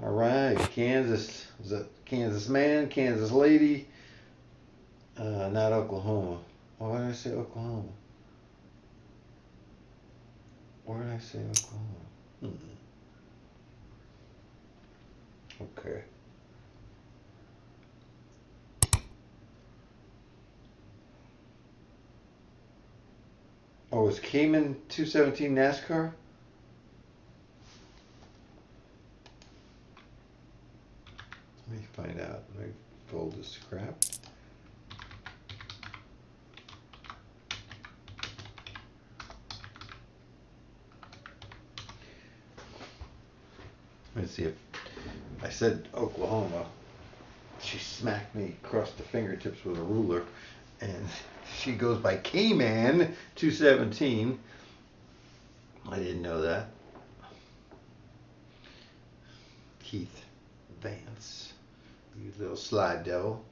Speaker 1: All right, Kansas. Is that Kansas man, Kansas lady? Not Oklahoma. Why did I say Oklahoma? Where did I say Oklahoma? Okay. Oh, is Cayman 217 NASCAR? Let me find out. Let me fold this crap. Let's see if I said Oklahoma. She smacked me across the fingertips with a ruler, and she goes by K-Man 217. I didn't know that. Keith Vance, you little slide devil.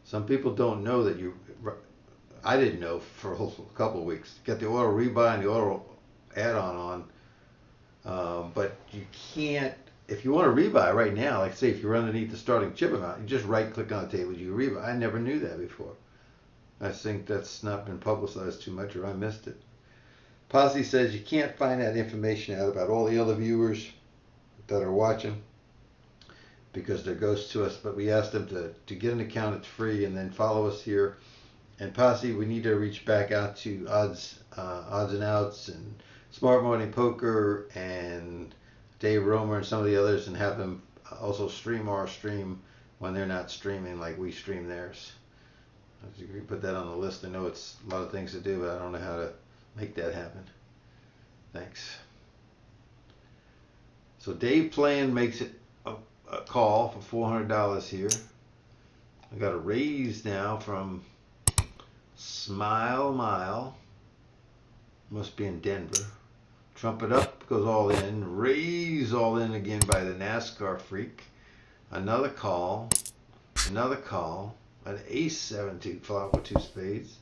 Speaker 1: Some people don't know that you. I didn't know for a couple of weeks. Get the auto rebuy and the auto add-on on, but you can't. If you want to rebuy right now, like say if you're underneath the starting chip amount, you just right-click on the table. You rebuy. I never knew that before. I think that's not been publicized too much, or I missed it. Posse says you can't find that information out about all the other viewers that are watching because they're ghosts to us. But we asked them to get an account. It's free, and then follow us here. And Posse, we need to reach back out to odds and outs and Smart Money Poker and Dave Romer and some of the others, and have them also stream our stream when they're not streaming like we stream theirs. You can put that on the list. I know it's a lot of things to do, but I don't know how to make that happen. Thanks. So Dave playing makes it a call for $400 here. I got a raise now from Smile Mile. Must be in Denver. Trumpet up, goes all in. Raise all in again by the NASCAR freak. Another call. Another call. An ace 7-2 flop with two spades.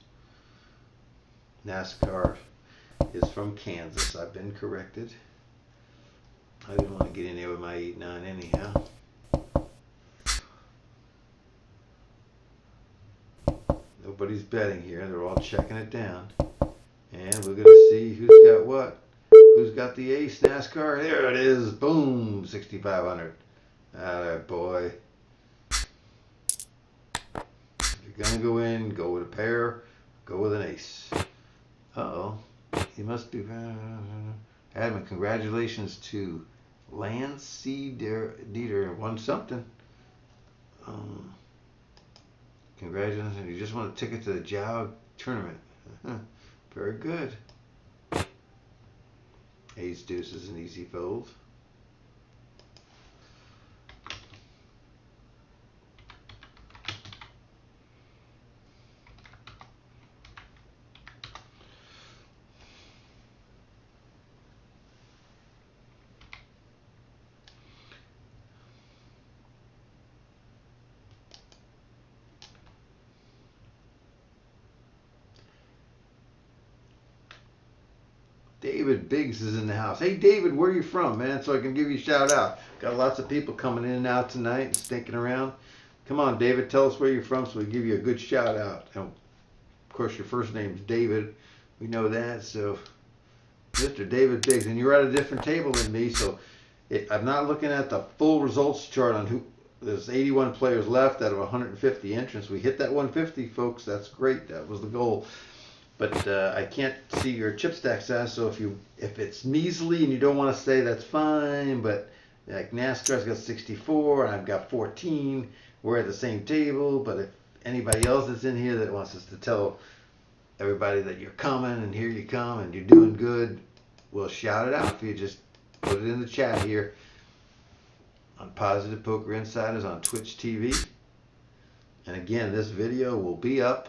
Speaker 1: NASCAR is from Kansas. I've been corrected. I didn't want to get in there with my 8-9 anyhow. Nobody's betting here. They're all checking it down. And we're going to see who's got what. Who's got the ace, NASCAR? There it is. Boom. 6,500. Atta boy. If you're going to go in, go with a pair. Go with an ace. Uh-oh. He must be... Adam, congratulations to Lance Dieter. Won something. Congratulations. You just won a ticket to the Jao tournament. Very good. Ace deuce is an easy fold. David Biggs is in the house. Hey, David, where are you from, man? So I can give you a shout out. Got lots of people coming in and out tonight and stinking around. Come on, David, tell us where you're from so we give you a good shout out. And of course, your first name's David. We know that. So, Mr. David Biggs, and you're at a different table than me. So, I'm not looking at the full results chart on who. There's 81 players left out of 150 entrants. We hit that 150, folks. That's great. That was the goal. But I can't see your chip stack size, so if it's measly and you don't want to stay, that's fine. But like NASCAR's got 64 and I've got 14. We're at the same table. But if anybody else is in here that wants us to tell everybody that you're coming and here you come and you're doing good, we'll shout it out for you. Just put it in the chat here on Positive Poker Insiders on Twitch TV. And again, this video will be up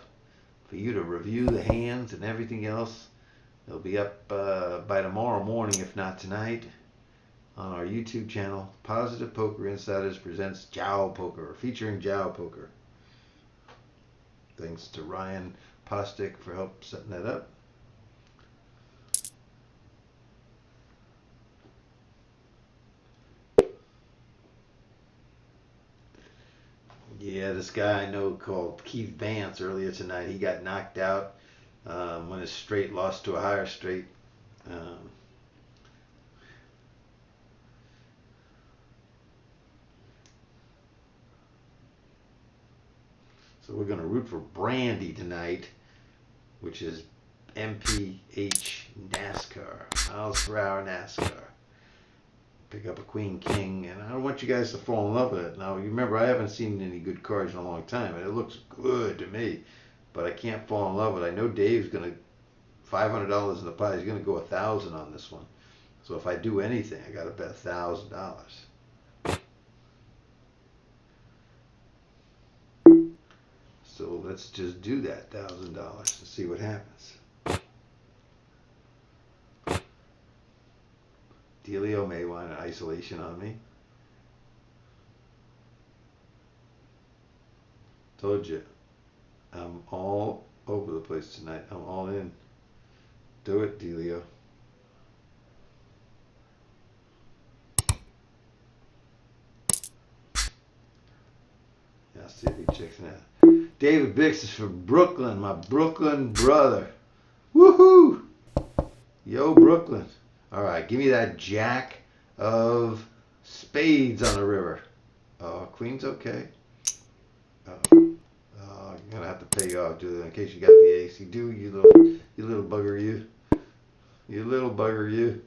Speaker 1: for you to review the hands and everything else. It'll be up by tomorrow morning, if not tonight, on our YouTube channel. Positive Poker Insiders presents JaoPoker, featuring JaoPoker. Thanks to Ryan Postic for help setting that up. Yeah, this guy I know called Keith Vance earlier tonight, he got knocked out when his straight lost to a higher straight. So we're going to root for Brandy tonight, which is MPH NASCAR, miles per hour NASCAR. Pick up a queen king, and I don't want you guys to fall in love with it. Now, you remember, I haven't seen any good cards in a long time, and it looks good to me, but I can't fall in love with it. I know Dave's going to, $500 in the pot, he's going to go 1,000 on this one. So if I do anything, I got to bet $1,000. So let's just do that $1,000 and see what happens. Delio may want an isolation on me. Told you, I'm all over the place tonight. I'm all in. Do it, Delio. Yeah, see if he checks it out. David Bix is from Brooklyn, my Brooklyn brother. Woohoo! Yo, Brooklyn. All right, give me that jack of spades on the river. Oh, queen's okay. I'm gonna have to pay you off, Julia, in case you got the ace. You do, you little bugger, you. You little bugger, you.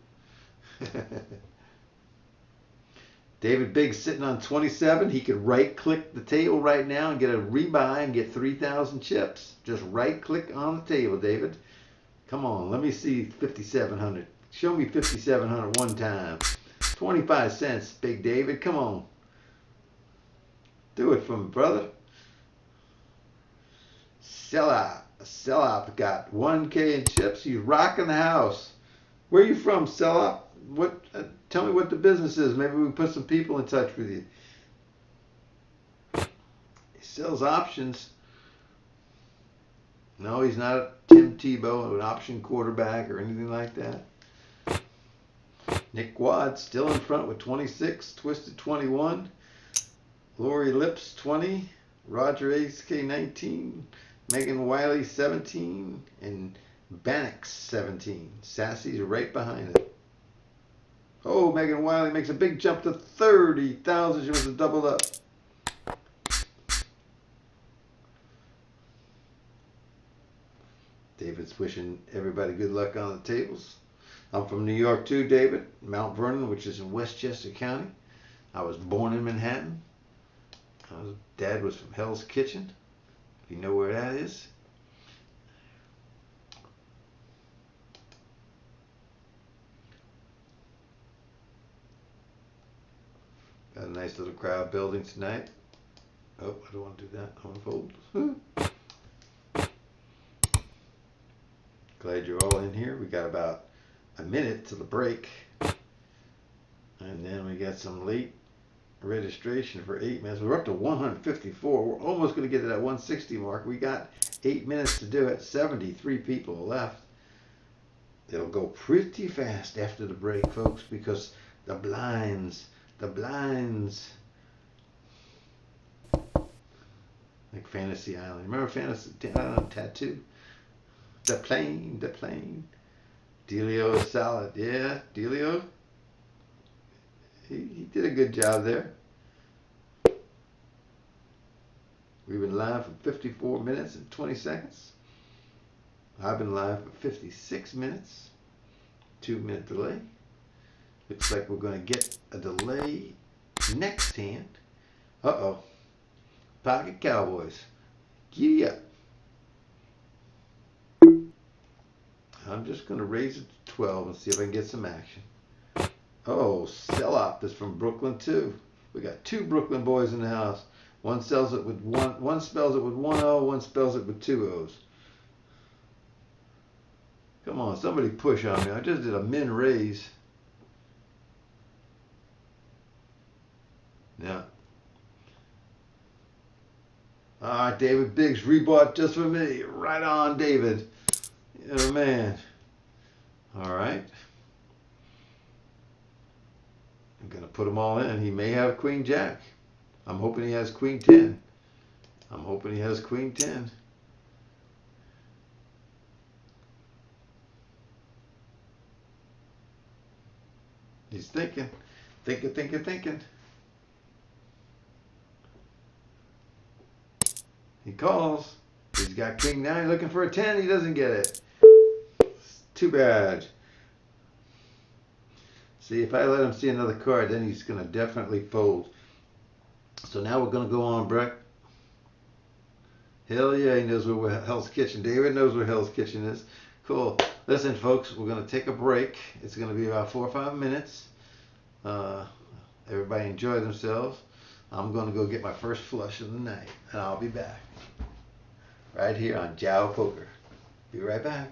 Speaker 1: David Biggs sitting on 27. He could right-click the table right now and get a rebuy and get 3,000 chips. Just right-click on the table, David. Come on, let me see 5,700. Show me 5,700 one time. 25 cents, Big David. Come on. Do it for me, brother. Sellout. Sellout got 1K in chips. He's rocking the house. Where are you from, Sellout? What? Tell me what the business is. Maybe we can put some people in touch with you. He sells options. No, he's not Tim Tebow, an option quarterback or anything like that. Nick Wad still in front with 26. Twisted 21. Lori Lips 20. Roger Ace K 19. Megan Wiley 17. And Bannock 17. Sassy's right behind it. Oh, Megan Wiley makes a big jump to 30,000. She wants to double up. David's Just wishing everybody good luck on the tables. I'm from New York too, David. Mount Vernon, which is in Westchester County. I was born in Manhattan. Dad was from Hell's Kitchen, if you know where that is. Got a nice little crowd building tonight. Oh, I don't want to do that. I want to fold. Glad you're all in here. We got about a minute to the break. And then we got some late registration for 8 minutes. We're up to 154. We're almost going to get to that 160 mark. We got 8 minutes to do it. 73 people left. It'll go pretty fast after the break, folks, because the blinds, like Fantasy Island. Remember Fantasy Island Tattoo? The plane. Delio is solid. Yeah, Delio. He did a good job there. We've been live for 54 minutes and 20 seconds. I've been live for 56 minutes. 2-minute delay. Looks like we're going to get a delay next hand. Uh-oh. Pocket Cowboys. Giddy up. I'm just going to raise it to 12 and see if I can get some action. Oh, Sell-Op is from Brooklyn too. We got 2 Brooklyn boys in the house. One sells it with one spells it with 1 O, one spells it with 2 O's. Come on, somebody push on me. I just did a min raise. Yeah. All right, David Biggs rebought just for me. Right on, David. You're a man. All right. I'm going to put them all in. He may have Queen Jack. I'm hoping he has Queen 10. He's thinking. He calls. He's got King 9 looking for a 10. He doesn't get it. It's too bad. See, if I let him see another card, then he's going to definitely fold. So now we're going to go on, Breck. Hell yeah, he knows where Hell's Kitchen. David knows where Hell's Kitchen is. Cool. Listen, folks, we're going to take a break. It's going to be about 4 or 5 minutes. Everybody enjoy themselves. I'm going to go get my first flush of the night, and I'll be back. Right here on JaoPoker. Be right back.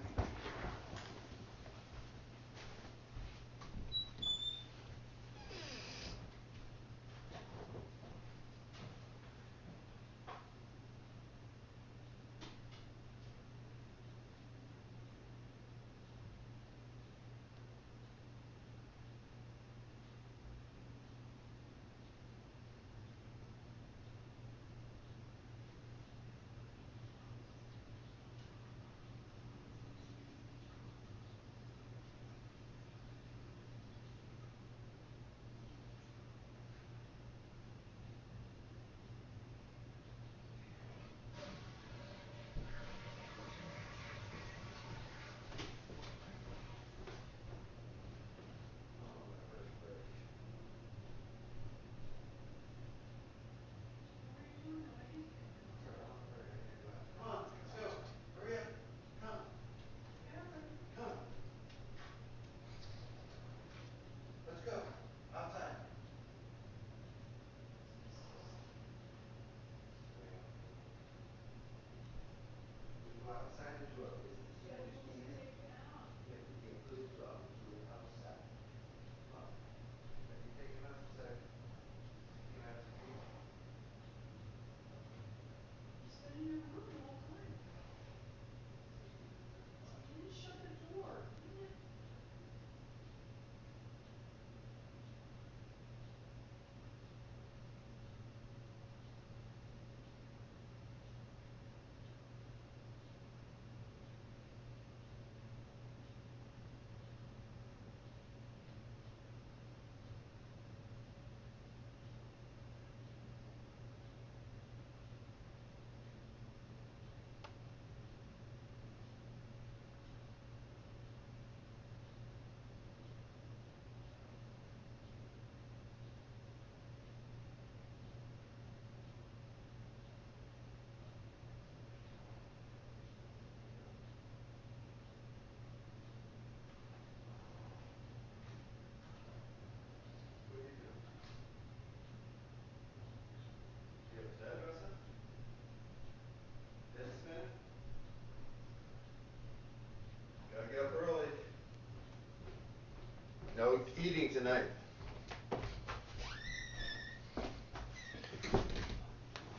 Speaker 1: night.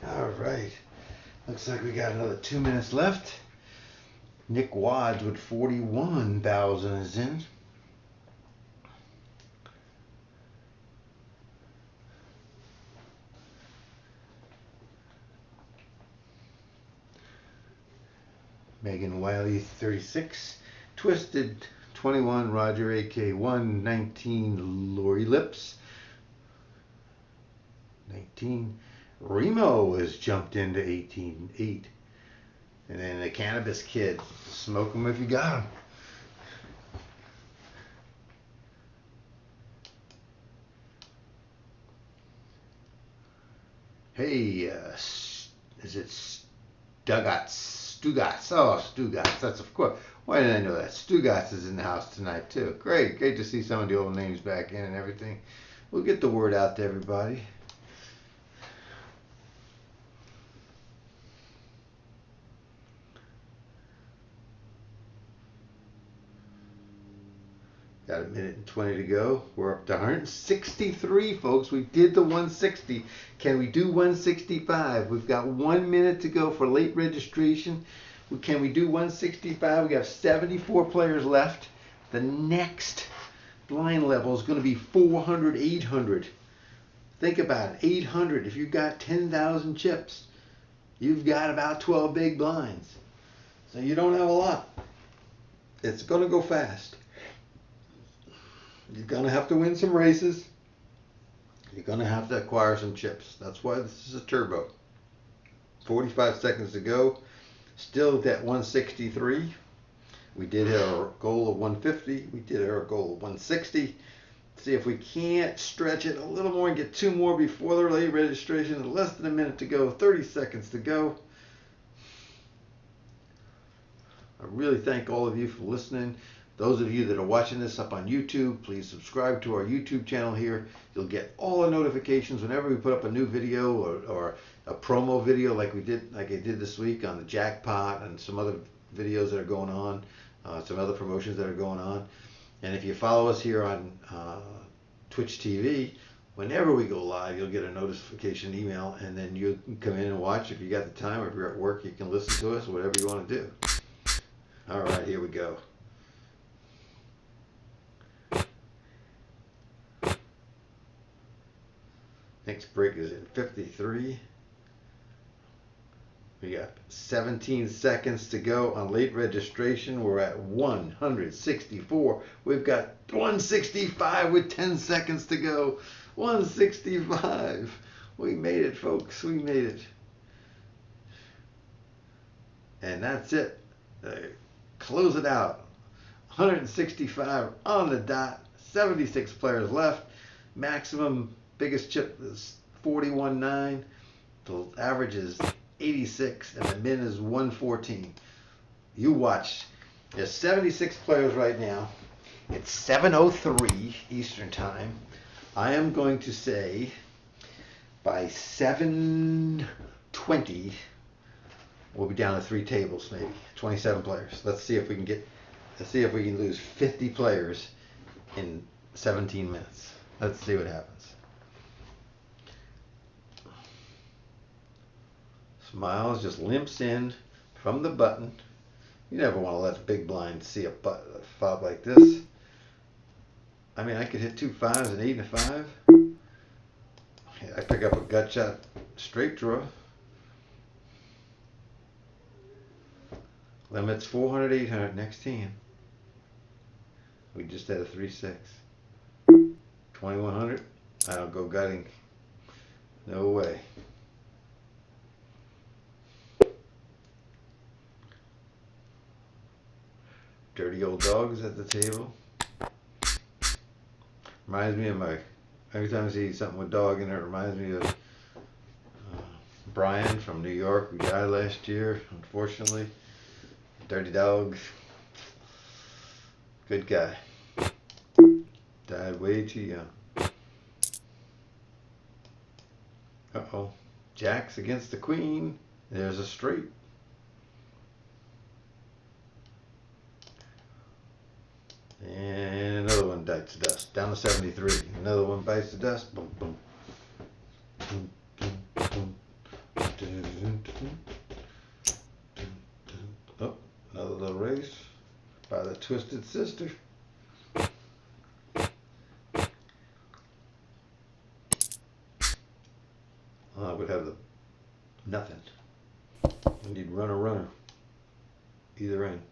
Speaker 1: All right. Looks like we got another 2 minutes left. Nick Wads with 41,000 is in. Megan Wiley 36. Twisted 21. Roger AK1 19. Lori Lips 19. Remo has jumped into 18.8. And then the Cannabis Kid, smoke them if you got them. Hey, is it Stugotz? Oh, Stugotz. That's of course. Why didn't I know that? Stugotz is in the house tonight too. Great to see some of the old names back in and everything. We'll get the word out to everybody. Got a minute and 20 to go. We're up to 163, folks. We did the 160. Can we do 165? We've got 1 minute to go for late registration. Can we do 165? We have 74 players left. The next blind level is going to be 400, 800. Think about it. 800. If you've got 10,000 chips, you've got about 12 big blinds. So you don't have a lot. It's going to go fast. You're going to have to win some races. You're going to have to acquire some chips. That's why this is a turbo. 45 seconds to go. Still at 163. We did hit our goal of 150. We did our goal of 160. See if we can't stretch it a little more and get 2 more before the late registration. Less than a minute to go. 30 seconds to go. I really thank all of you for listening. Those of you that are watching this up on YouTube, please subscribe to our YouTube channel here. You'll get all the notifications whenever we put up a new video or a promo video like I did this week on the jackpot and some other videos that are going on, some other promotions that are going on. And if you follow us here on Twitch TV, whenever we go live, you'll get a notification email, and then you can come in and watch. If you got the time, or if you're at work, you can listen to us, whatever you want to do. All right, here we go. Next break is at 53. We got 17 seconds to go on late registration. We're at 164. We've got 165 with 10 seconds to go. 165. We made it, folks. We made it. And that's it. Close it out. 165 on the dot. 76 players left. Maximum biggest chip is 41.9. The average is 86, and the min is 114. You watch. There's 76 players right now. It's 7:03 Eastern Time. I am going to say by 7:20 we'll be down to 3 tables, maybe 27 players. Let's see if we can lose 50 players in 17 minutes. Let's see what happens. Smiles just limps in from the button. You never want to let the big blind see a fob like this. I mean, I could hit 2 5s, an 8 and a 5. I pick up a gut shot straight draw. Limits 400, 800 next hand. We just had a 3-6. 2100. I don't go gutting. No way. Dirty old dogs at the table. Reminds me of every time I see something with dog in it, reminds me of Brian from New York, who died last year, unfortunately. Dirty dog. Good guy. Died way too young. Uh-oh. Jacks against the queen. There's a straight. And another one died. bites the dust. Down to 73. Another one bites the dust. Boom, boom. Boom, boom, boom. Oh, another little raise by the Twisted Sister. I would have the nothing. And you'd run a runner either end.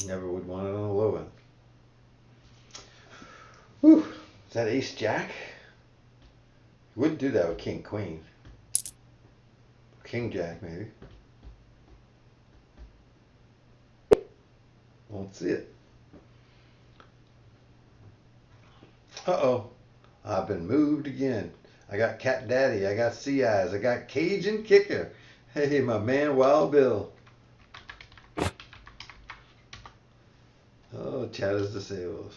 Speaker 1: Never would want it on the low end. Whew. Is that ace jack? You wouldn't do that with king queen. King jack maybe. Won't see it. Uh-oh. I've been moved again. I got Cat Daddy. I got Sea Eyes. I got Cajun Kicker. Hey, my man, Wild Bill. Oh, chat is disabled.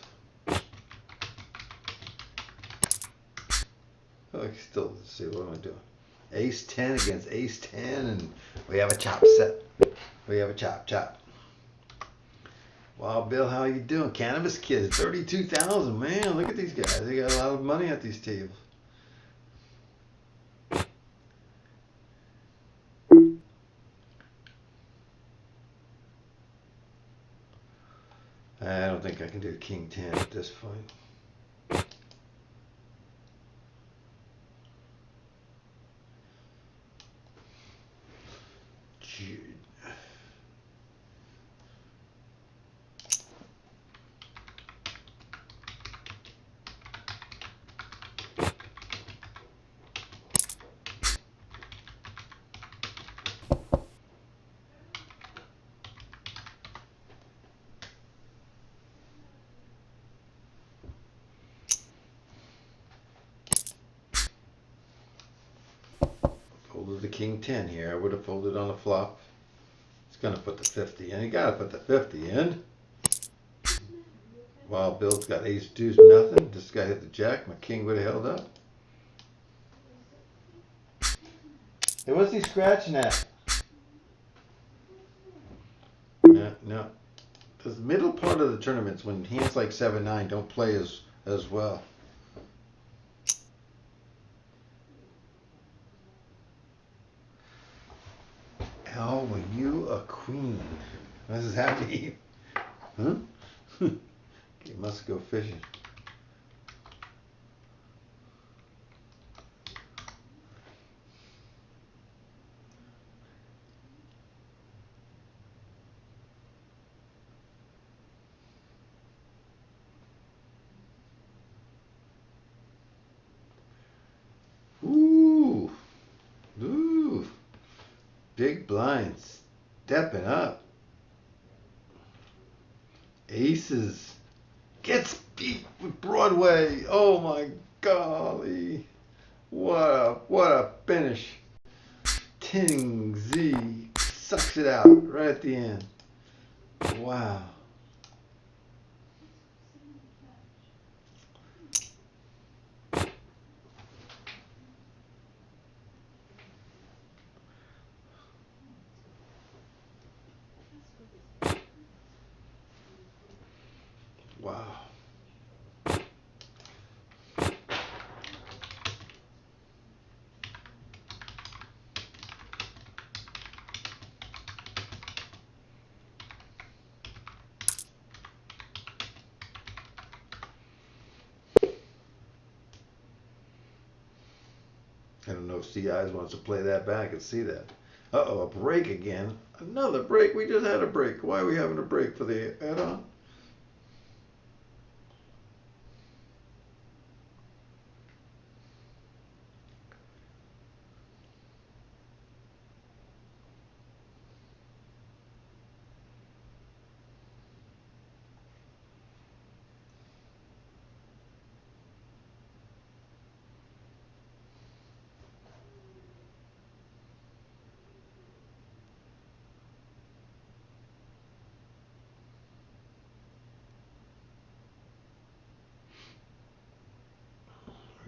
Speaker 1: Oh, he's still disabled. What am I doing? Ace 10 against Ace 10, and we have a chop set. We have a chop. Wild Bill, how you doing? Cannabis Kid, 32,000. Man, look at these guys. They got a lot of money at these tables. I don't think I can do King 10 at this point. Jude. Folded the King 10 here. I would have folded on the flop. It's going to put the 50 in. You got to put the 50 in. Wild Bill's got ace deuce nothing. This guy hit the jack. My king would have held up. Hey, what's he scratching at? No. The middle part of the tournaments, when hands like 7-9 don't play as well. How were you a queen? This is happy. Huh? You must go fishing. Ooh. Big blinds. Stepping up. Aces. Gets beat with Broadway. Oh my golly. What a finish. Ting Z sucks it out right at the end. Wow. Wow. I don't know if Sea Eyes wants to play that back and see that. Uh-oh, a break again. Another break. We just had a break. Why are we having a break for the add-on?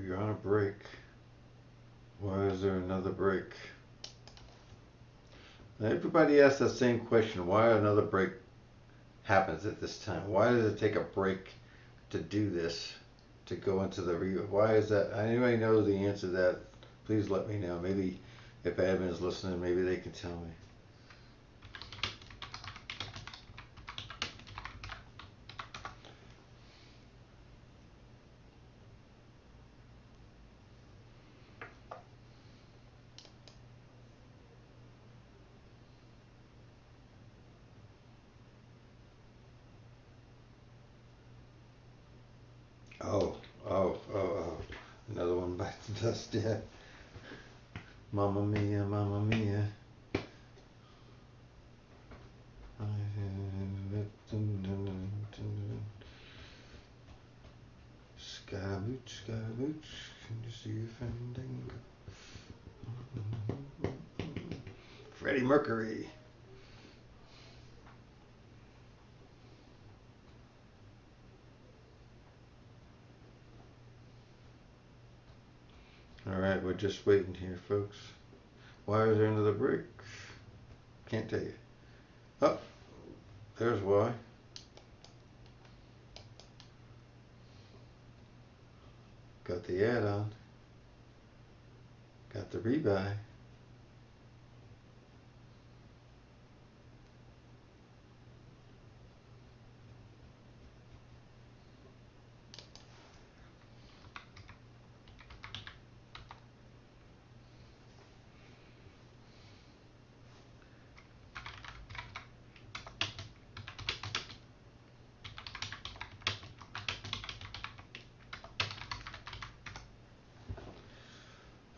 Speaker 1: You're on a break. Why is there another break? Everybody asks that same question. Why another break happens at this time? Why does it take a break to do this, to go into the why is that? Anybody knows the answer to that? Please let me know. Maybe if admin is listening, maybe they can tell me. Oh. Another one bites the dust, yeah. Mamma mia, mamma mia. Scaramouche, Scaramouche, can you see your fandango? Freddie Mercury. Alright, we're just waiting here, folks. Why is there another break? Can't tell you. Oh, there's why. Got the add-on. Got the rebuy.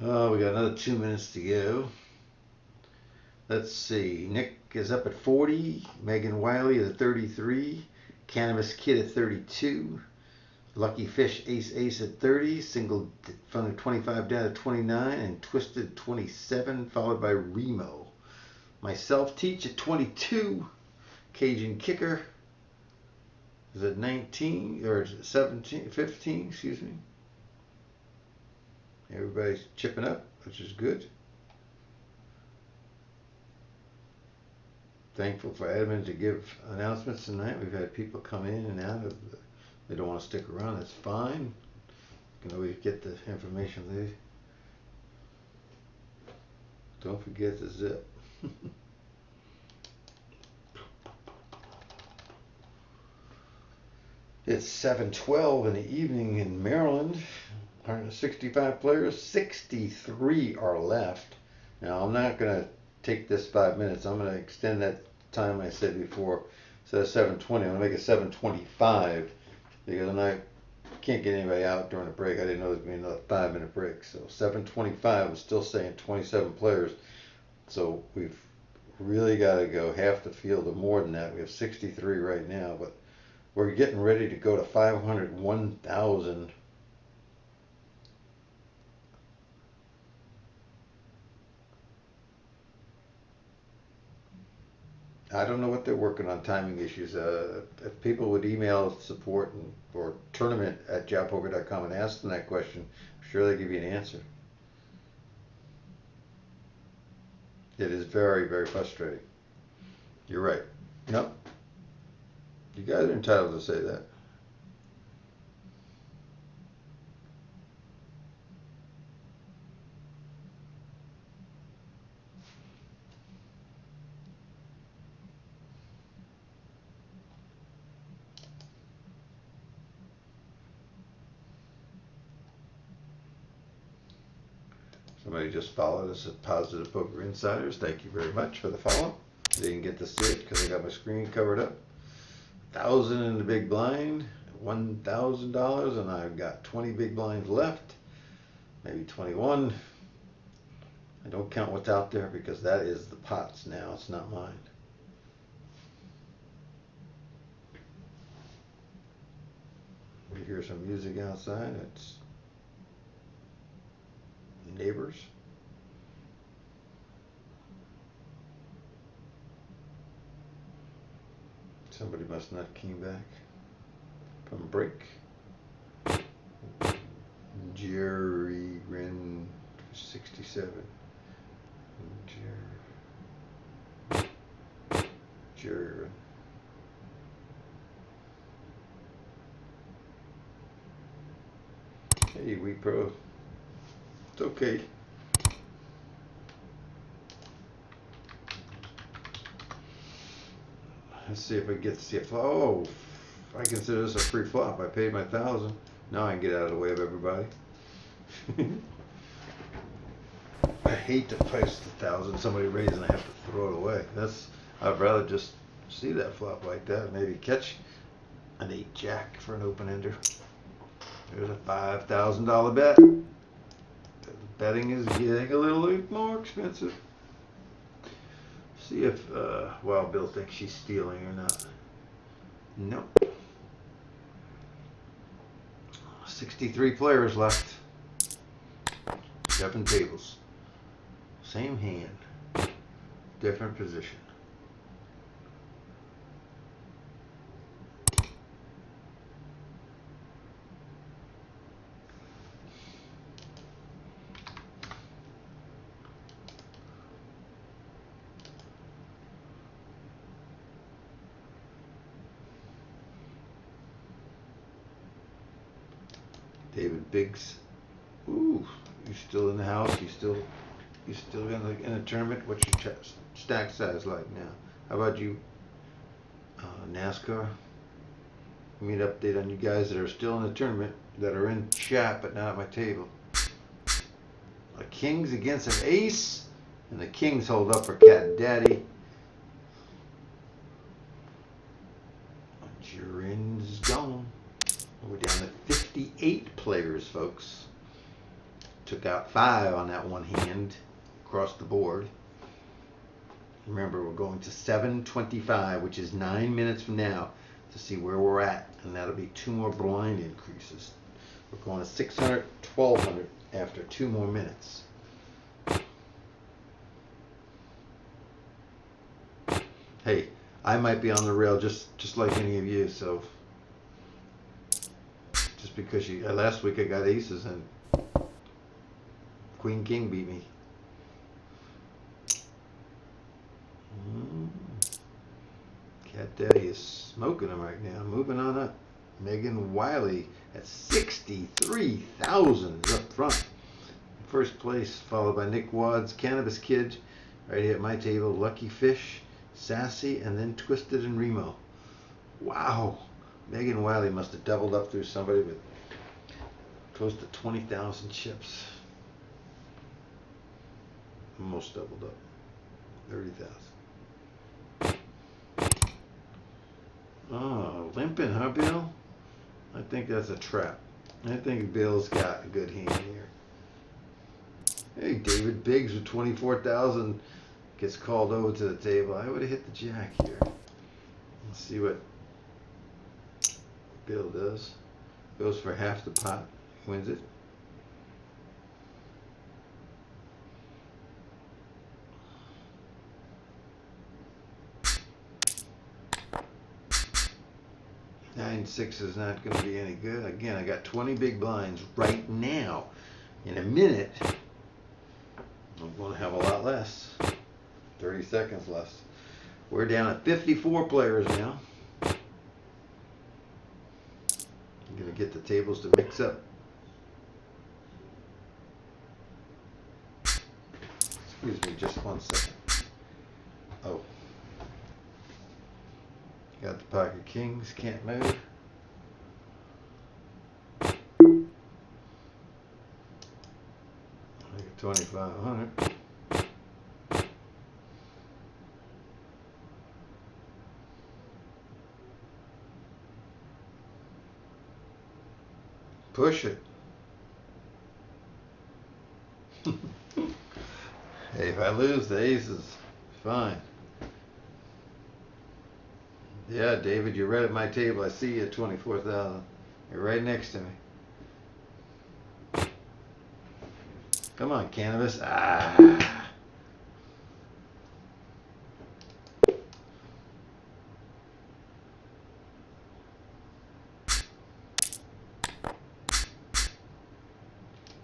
Speaker 1: Oh, we got another 2 minutes to go. Let's see. Nick is up at 40. Megan Wiley is at 33. Cannabis Kid at 32. Lucky Fish Ace at 30. Single Fun 25 down to 29. And Twisted 27, followed by Remo. Myself Teach at 22. Cajun Kicker is at 19, or 17, 15, excuse me. Everybody's chipping up, which is good. Thankful for admin to give announcements tonight. We've had people come in and out of they don't want to stick around. That's fine. You can always get the information there. Don't forget the zip. It's 7:12 in the evening in Maryland. 165 players, 63 are left. Now I'm not going to take this 5 minutes. I'm going to extend that time I said before. Instead of 7:20, I'm going to make it 7:25 because I can't get anybody out during the break. I didn't know there was going to be another 5-minute break. So 7:25 was still saying 27 players. So we've really got to go half the field or more than that. We have 63 right now, but we're getting ready to go to 501,000. I don't know what they're working on timing issues. If people would email support or tournament at JaoPoker.com and ask them that question, I'm sure they'll give you an answer. It is very, very frustrating. You're right. Nope. You guys are entitled to say that. Somebody just followed us at Positive Poker Insiders. Thank you very much for the follow. They didn't get to see it because I got my screen covered up. 1,000 in the big blind, $1,000, and I've got 20 big blinds left, maybe 21. I don't count what's out there because that is the pot's now. It's not mine. We hear some music outside. It's neighbors. Somebody must not came back from break. Jerry Ren 67. Jerry Ren. Hey, we pro. It's okay. Let's see if I get to see a flop. Oh, I consider this a free flop. I paid my 1,000. Now I can get out of the way of everybody. I hate to place the 1,000 somebody raises and I have to throw it away. I'd rather just see that flop like that. Maybe catch an 8-jack for an open ender. There's a $5,000 bet. Betting is getting a little more expensive. See if Wild Bill thinks she's stealing or not. Nope. 63 players left. 7 tables. Same hand. Different position. David Biggs. Ooh, you still in the house? You still in a tournament? What's your stack size like now? How about you, NASCAR? Give me an update on you guys that are still in the tournament, that are in chat but not at my table. A kings against an ace, and the kings hold up for Cat Daddy. Jurin's gone. We're down to 58 players, folks. Took out 5 on that one hand across the board. Remember, we're going to 7:25, which is 9 minutes from now, to see where we're at, and that'll be 2 more blind increases. We're going to 600, 1,200 after 2 more minutes. Hey, I might be on the rail just like any of you, so just because last week I got aces and Queen King beat me. Cat Daddy is smoking them right now. Moving on up. Megan Wiley at 63,000 is up front. First place, followed by Nick Wad's Cannabis Kid. Right here at my table, Lucky Fish, Sassy, and then Twisted and Remo. Wow. Megan Wiley must have doubled up through somebody with close to 20,000 chips. Almost doubled up. 30,000. Oh, limping, huh, Bill? I think that's a trap. I think Bill's got a good hand here. Hey, David Biggs with 24,000 gets called over to the table. I would have hit the jack here. Let's see what Bill does. Goes for half the pot. Wins it. Nine six is not going to be any good. Again, I got 20 big blinds right now. In a minute, I'm going to have a lot less. 30 seconds left. We're down at 54 players now. I'm going to get the tables to mix up. Excuse me, just 1 second. Oh. Got the pocket kings, can't move. I get 2,500. Push it. Hey, if I lose the aces, fine. Yeah, David, you're right at my table. I see you at 24,000. You're right next to me. Come on, Cannabis. Ah.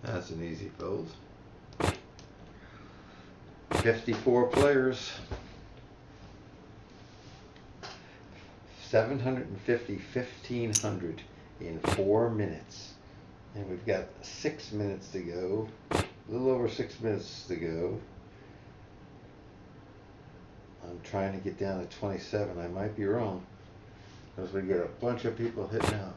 Speaker 1: That's an easy fold. 54 players. 750, 1,500 in 4 minutes. And we've got 6 minutes to go. A little over 6 minutes to go. I'm trying to get down to 27. I might be wrong, because we got a bunch of people hitting out.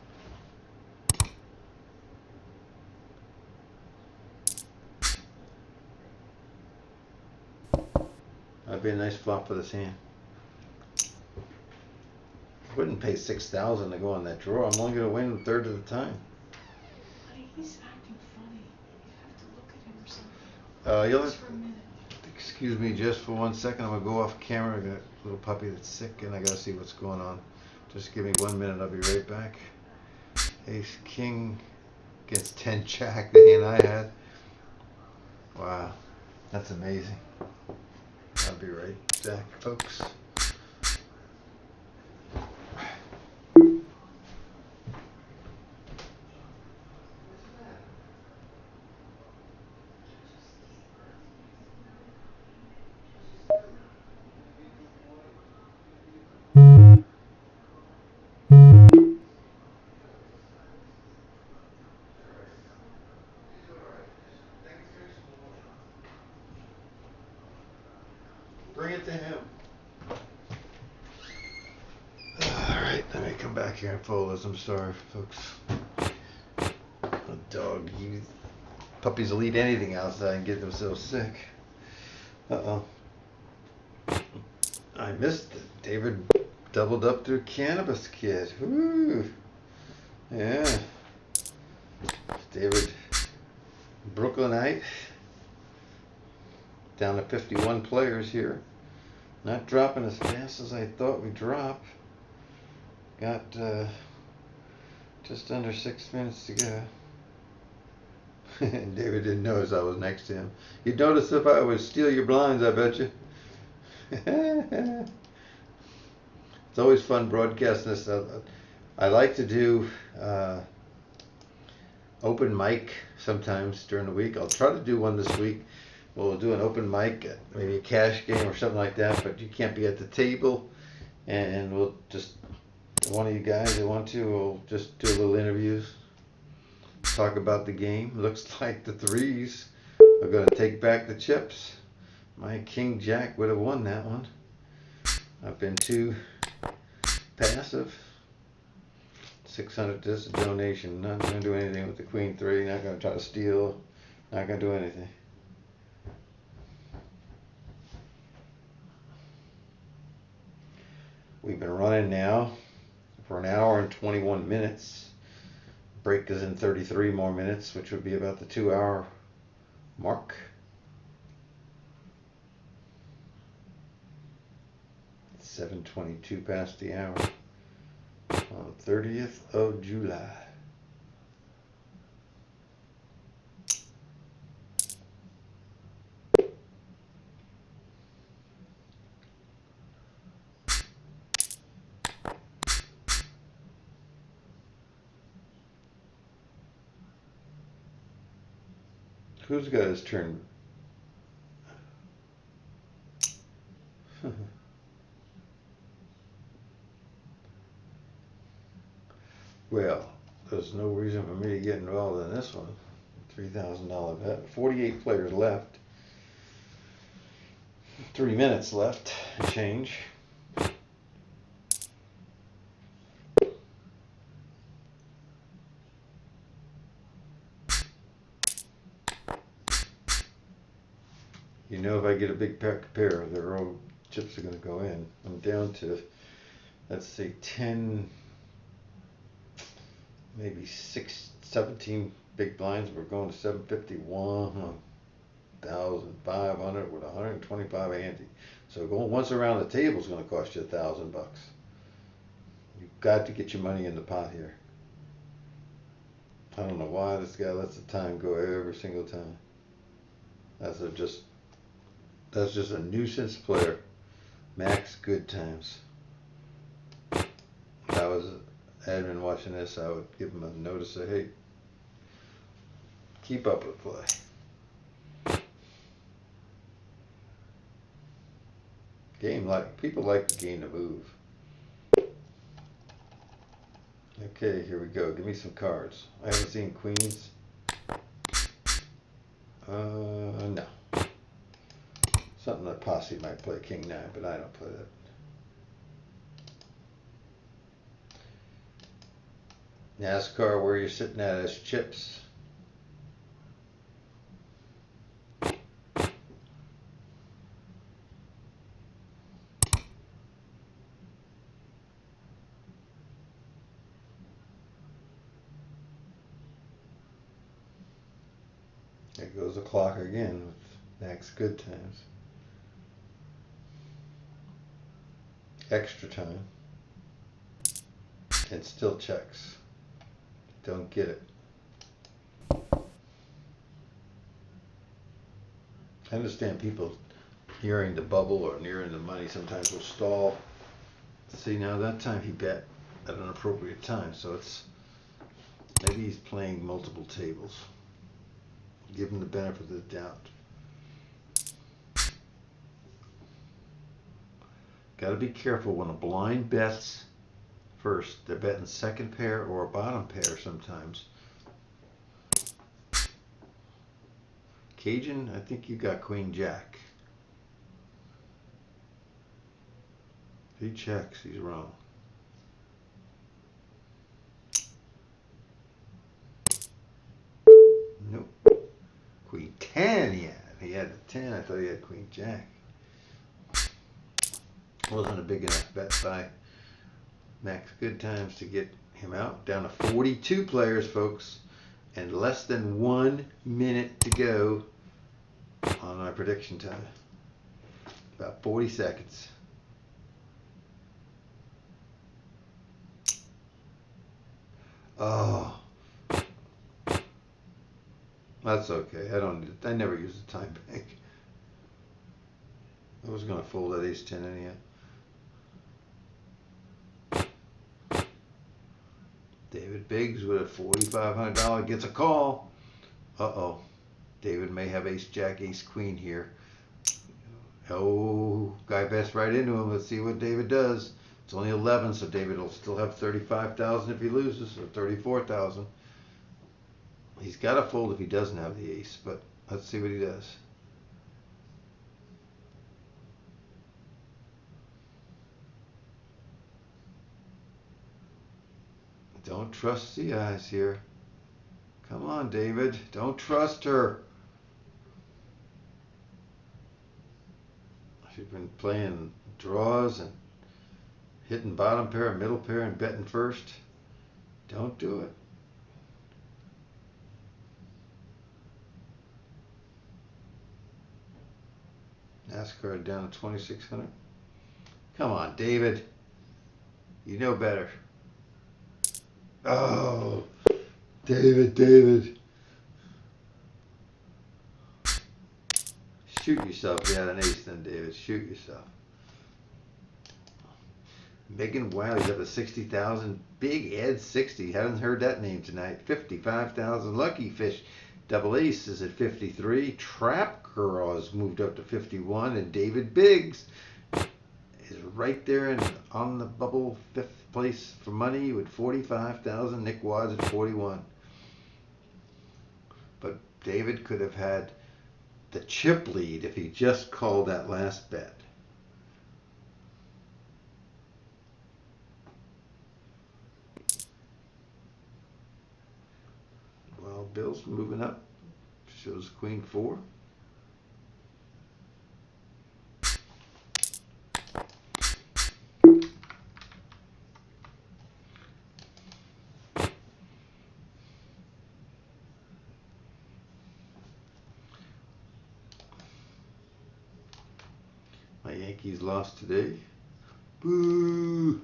Speaker 1: That'd be a nice flop for this hand. Wouldn't pay 6,000 to go on that draw. I'm only going to win a third of the time.
Speaker 2: Honey, he's acting funny. You have to look at him or something.
Speaker 1: You'll
Speaker 2: Just for a minute.
Speaker 1: excuse me just for 1 second. I'm going to go off camera. I got a little puppy that's sick, and I got to see what's going on. Just give me 1 minute. I'll be right back. Ace King against 10 Jack, the hand I had. Wow, that's amazing. I'll be right back, folks. Bring it to him. Alright, let me come back here and fold this. I'm sorry, folks. A dog, puppies will eat anything outside and get themselves sick. Uh-oh. I missed it. David doubled up to a Cannabis Kid. Woo! Yeah. David, Brooklynite. Down to 51 players here. Not dropping as fast as I thought we'd drop. Got just under 6 minutes to go. And David didn't notice I was next to him. You'd notice if I would steal your blinds, I bet you. It's always fun broadcasting this. I like to do open mic sometimes during the week. I'll try to do one this week. We'll do an open mic, maybe a cash game or something like that, but you can't be at the table, and we'll just, one of you guys that want to, will just do a little interviews, talk about the game. Looks like the threes are going to take back the chips. My King Jack would have won that one. I've been too passive. 600 just a donation. Not going to do anything with the Queen 3. Not going to try to steal. Not going to do anything. We've been running now for an hour and 21 minutes. Break is in 33 more minutes, which would be about the 2-hour mark. It's 7:22 past the hour on the 30th of July. Who's got his turn? Well, there's no reason for me to get involved in this one. $3,000 bet. 48 players left. 3 minutes left and change. You know, if I get a big pair, the all chips are going to go in. I'm down to, let's say, 10, maybe 17 big blinds. We're going to 751,500 with 125 ante. So going once around the table is going to cost you $1,000. You've got to get your money in the pot here. I don't know why this guy lets the time go every single time. That's just a nuisance player. Max good times. If I was admin watching this, I would give him a notice of, hey, keep up with play. People like the game to move. Okay, here we go. Give me some cards. I haven't seen queens. No. Something that Posse might play king 9, but I don't play that. NASCAR, where you're sitting at as chips. There goes the clock again with Max Good Times. Extra time. And still checks. Don't get it. I understand people nearing the bubble or nearing the money sometimes will stall. See, now that time he bet at an appropriate time, so it's maybe he's playing multiple tables. Give him the benefit of the doubt. Got to be careful when a blind bets first. They're betting second pair or a bottom pair sometimes. Cajun, I think you got Queen Jack. If he checks, he's wrong. Nope. Queen 10 he had. He had the 10. I thought he had Queen Jack. Wasn't a big enough bet by Max Good Times to get him out. Down to 42 players, folks. And less than 1 minute to go on my prediction time. About 40 seconds. Oh. That's okay. I never use the time bank. I was gonna fold that ace 10 anyhow. David Biggs with a $4,500 gets a call. Uh-oh. David may have ace jack, ace queen here. Oh, guy bets right into him. Let's see what David does. It's only 11, so David will still have 35,000 if he loses, or 34,000. He's got to fold if he doesn't have the ace, but let's see what he does. Don't trust the eyes here. Come on, David. Don't trust her. She's been playing draws and hitting bottom pair, middle pair, and betting first. Don't do it. NASCAR down to 2,600. Come on, David. You know better. Oh, David. Shoot yourself. You had an ace then, David. Shoot yourself. Megan Wiley's up to 60,000. Big Ed 60. Haven't heard that name tonight. 55,000. Lucky Fish Double Ace is at 53. Trap Girl has moved up to 51. And David Biggs is right there and on the bubble, 5th place for money with 45,000. Nick Wad's at 41. But David could have had the chip lead if he just called that last bet. Well, Bill's moving up. Shows Queen 4. My Yankees lost today. Boo!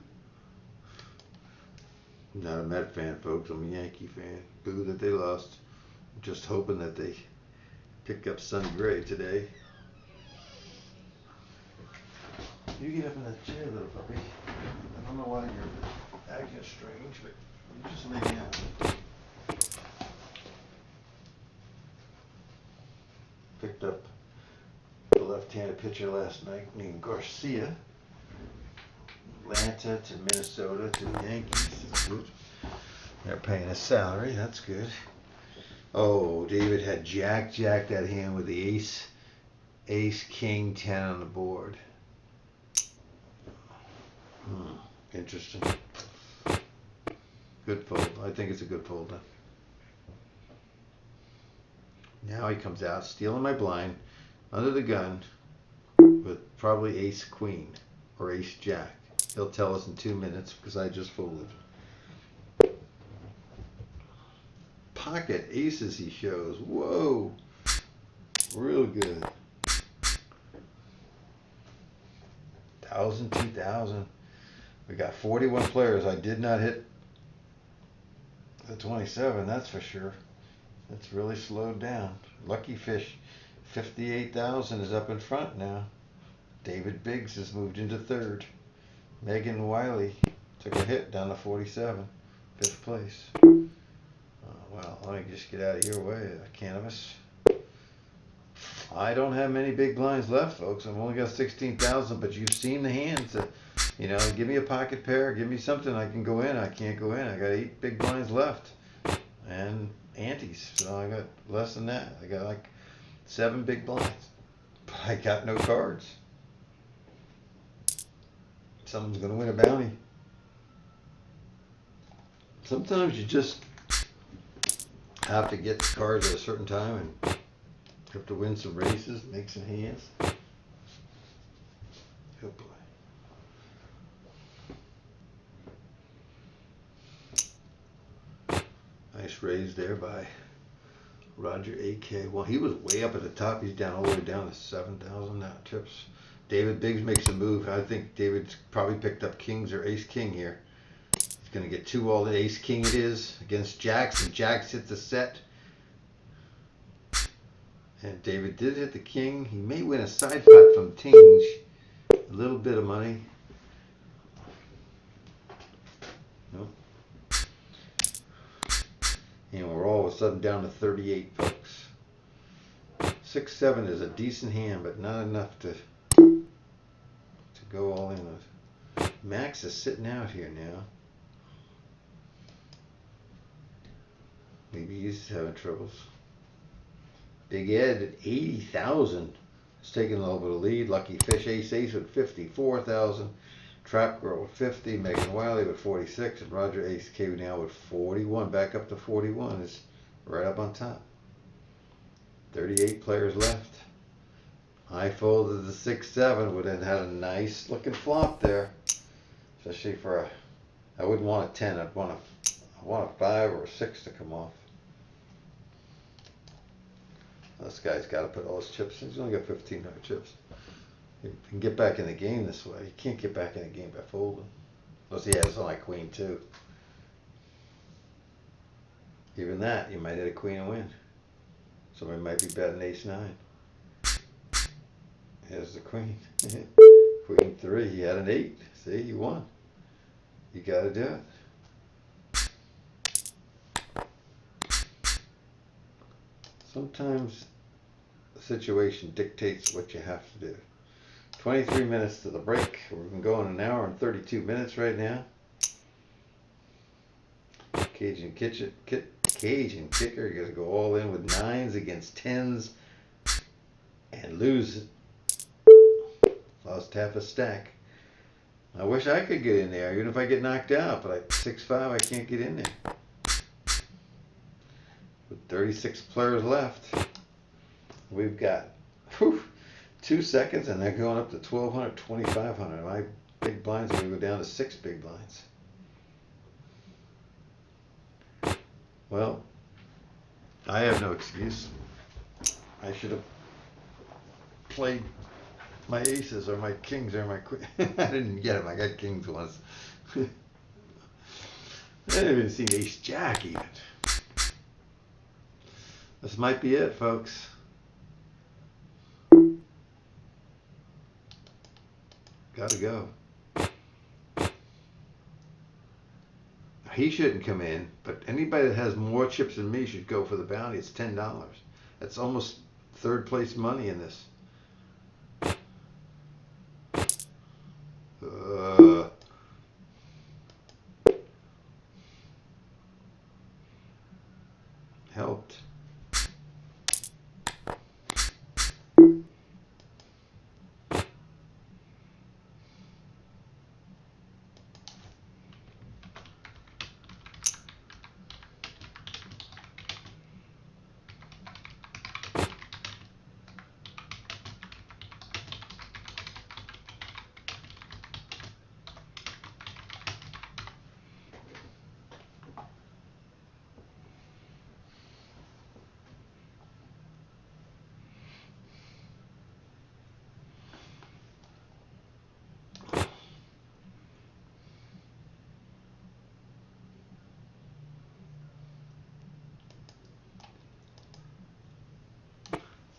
Speaker 1: I'm not a Met fan, folks. I'm a Yankee fan. Boo that they lost. I'm just hoping that they pick up Sonny Gray today. You get up in that chair, little puppy. I don't know why you're acting strange, but you just lay down. Picked up the left-handed pitcher last night named Garcia. Atlanta to Minnesota to the Yankees. Oops. They're paying his salary. That's good. Oh, David had jack that hand with the ace, king, 10 on the board. Interesting. Good fold. I think it's a good fold. Now he comes out, stealing my blind, under the gun, with probably ace queen or ace jack. He'll tell us in 2 minutes because I just folded. Pocket aces he shows. Whoa. Real good. 1,000, 2,000. We got 41 players. I did not hit the 27, that's for sure. It's really slowed down. Lucky Fish, 58,000 is up in front now. David Biggs has moved into third. Megan Wiley took a hit down to 47, 5th place. Well, let me just get out of your way, Cannabis. I don't have many big blinds left, folks. I've only got 16,000, but you've seen the hands. You know, give me a pocket pair, give me something I can go in. I can't go in. I got 8 big blinds left. And antes, so I got less than that. I got like 7 big blinds, but I got no cards. Someone's gonna win a bounty. Sometimes you just have to get the cards at a certain time and have to win some races, make some hands. Oh boy. Nice raise there by Roger AK. Well, he was way up at the top. He's down all the way down to 7,000 now chips. David Biggs makes a move. I think David's probably picked up kings or ace king here. He's going to get 2 all in. Ace king it is against jacks, and jacks hit the set. And David did hit the king. He may win a side pot from Tinge. A little bit of money. Nope. And we're all of a sudden down to 38, folks. 6-7 is a decent hand, but not enough to go all in with. Max is sitting out here now. Maybe he's having troubles. Big Ed at 80,000 is taking a little bit of lead. Lucky Fish ace with 54,000. Trap Girl with 50. Megan Wiley with 46. And Roger Ace K now with 41. Back up to 41 is right up on top. 38 players left. I folded the 6-7. Would have had a nice looking flop there. Especially for a, I wouldn't want a 10. I want a 5 or a 6 to come off. This guy's got to put all his chips in. He's only got 1,500 chips. He can get back in the game this way. He can't get back in the game by folding. Unless he has like queen 2. Even that, you might hit a queen and win. Somebody might be betting ace-9. Here's the queen. Queen 3, he had an 8. See, you won. You got to do it. Sometimes the situation dictates what you have to do. 23 minutes to the break. We're going to go in 1 hour and 32 minutes right now. Cajun Kicker, you're going to go all in with 9s against 10s and lose it. Lost half a stack. I wish I could get in there, even if I get knocked out, but at 6-5 I can't get in there. With 36 players left, we've got 2 seconds, and they're going up to 1,200, 2,500. My big blinds are going to go down to 6 big blinds. Well, I have no excuse. I should have played my aces or my kings or my queen. I didn't get them. I got kings once. I didn't even see ace jack even. This might be it, folks. Gotta go. He shouldn't come in, but anybody that has more chips than me should go for the bounty. It's $10. That's almost 3rd place money in this.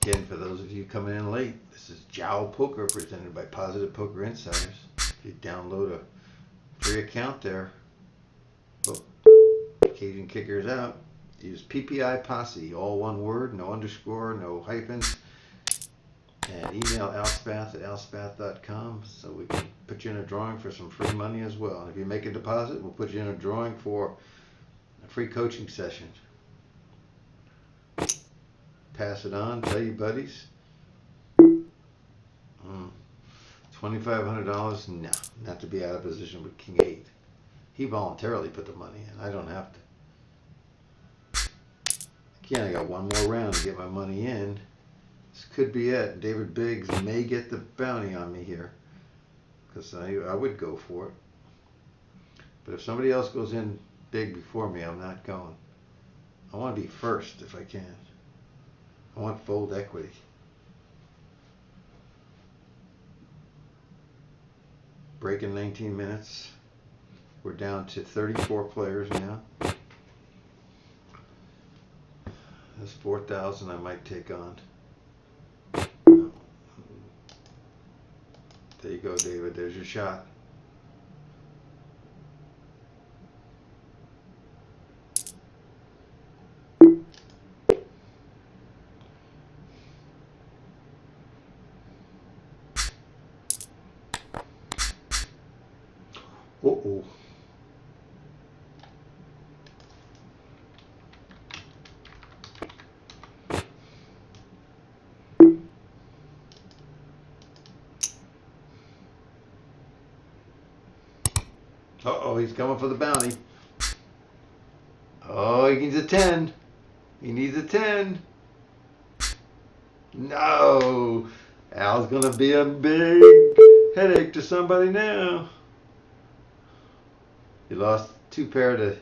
Speaker 1: Again, for those of you coming in late, this is JaoPoker presented by Positive Poker Insiders. If you download a free account there, Cajun Kickers out. Use PPI Posse, all one word, no underscore, no hyphens. And email alspath@alspath.com so we can put you in a drawing for some free money as well. And if you make a deposit, we'll put you in a drawing for a free coaching session. Pass it on, tell your buddies. $2,500? No, not to be out of position with King 8. He voluntarily put the money in. I don't have to. Again, I got one more round to get my money in. This could be it. David Biggs may get the bounty on me here, because I would go for it. But if somebody else goes in big before me, I'm not going. I want to be first if I can. I want fold equity. Break in 19 minutes. We're down to 34 players now. This 4,000 I might take on. There you go, David. There's your shot. Uh-oh. Uh-oh, he's coming for the bounty. Oh, he needs a 10. He needs a 10. No. Al's going to be a big headache to somebody now. He lost 2 pair to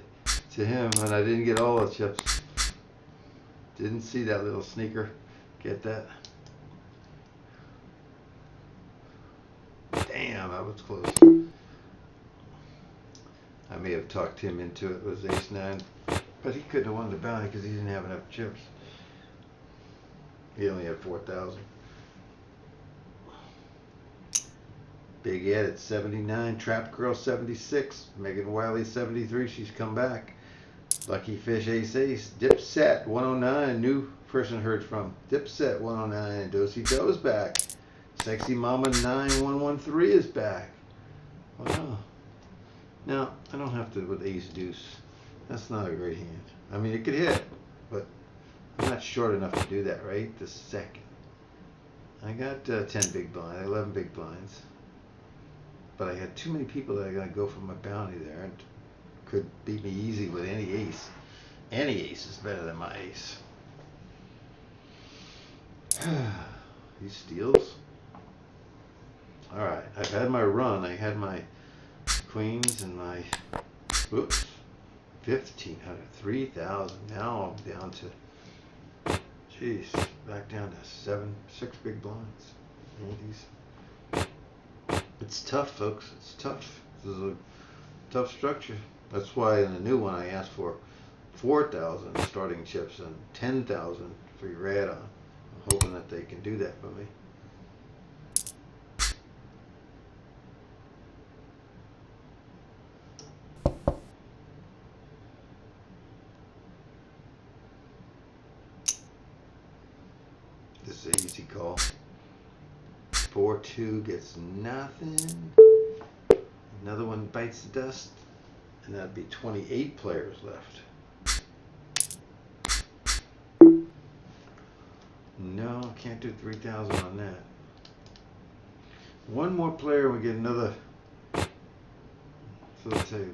Speaker 1: him, and I didn't get all the chips. Didn't see that little sneaker. Get that? Damn, that was close. I may have talked him into it. It was ace-9, but he couldn't have won the bounty because he didn't have enough chips. He only had 4,000. Big Ed at 79, Trap Girl 76, Megan Wiley 73. She's come back. Lucky Fish Ace, Dipset 109. New person heard from Dipset 109. Dosey Doe's back. Sexy Mama 9113 is back. Wow. Now, I don't have to with ace deuce. That's not a great hand. I mean, it could hit, but I'm not short enough to do that right this second. I got 10 big blinds, 11 big blinds. But I had too many people that I got to go for my bounty there. And could beat me easy with any ace. Any ace is better than my ace. He steals. Alright, I've had my run. I had my queens and my, whoops, 1,500, 3,000. Now I'm down to, jeez, back down to 6 big blinds. Andes. It's tough, folks. It's tough. This is a tough structure. That's why in the new one I asked for 4,000 starting chips and 10,000 for your add-on. I'm hoping that they can do that for me. This is an easy call. 4-2 gets nothing. Another one bites the dust. And that'd be 28 players left. No, can't do 3,000 on that. One more player, we get another. So let's say.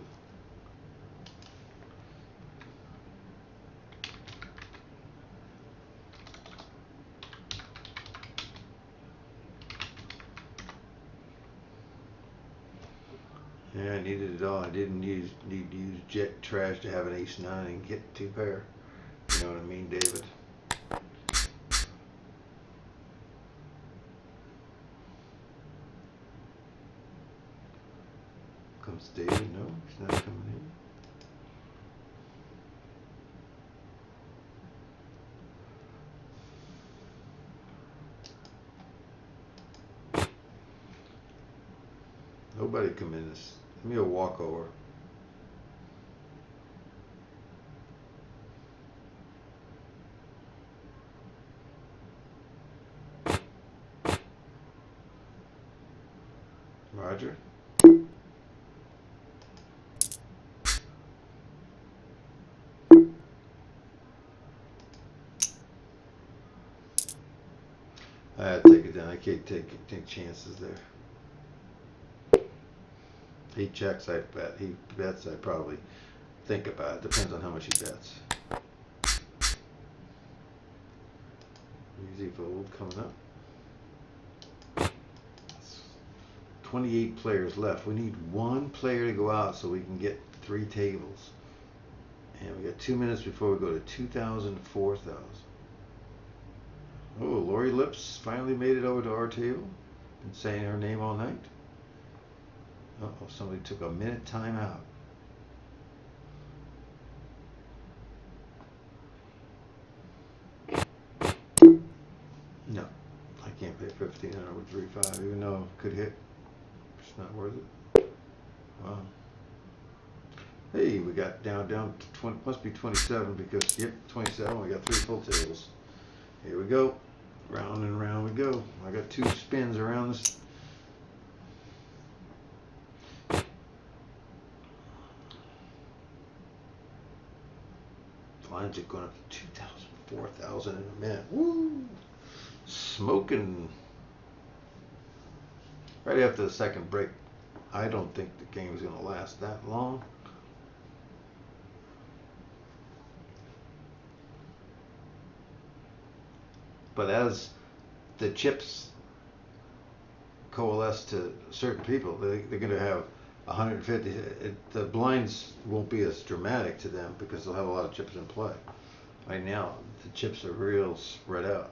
Speaker 1: Yeah, I needed it all. I didn't need to use jet trash to have an ace-9 and get 2 pair. You know what I mean, David? Comes David? No, he's not coming in. Nobody come in this. Give me a walkover. Roger. I take it down. I can't take chances there. He checks, I bet. He bets, I probably think about it. Depends on how much he bets. Easy fold coming up. 28 players left. We need one player to go out so we can get 3 tables. And we got 2 minutes before we go to 2,000, 4,000. Oh, Lori Lips finally made it over to our table. Been saying her name all night. Uh-oh, somebody took a minute time out. No, I can't pay 1,500 with 3-5, even though it could hit. It's not worth it. Wow. Hey, we got down to 20, must be 27 because, yep, 27. We got 3 full tables. Here we go. Round and round we go. I got 2 spins around this. Lines are going up to 2,000, 4,000 in a minute. Woo! Smoking. Right after the second break. I don't think the game is going to last that long. But as the chips coalesce to certain people, they're going to have 150. The blinds won't be as dramatic to them because they'll have a lot of chips in play. Right now, the chips are real spread out.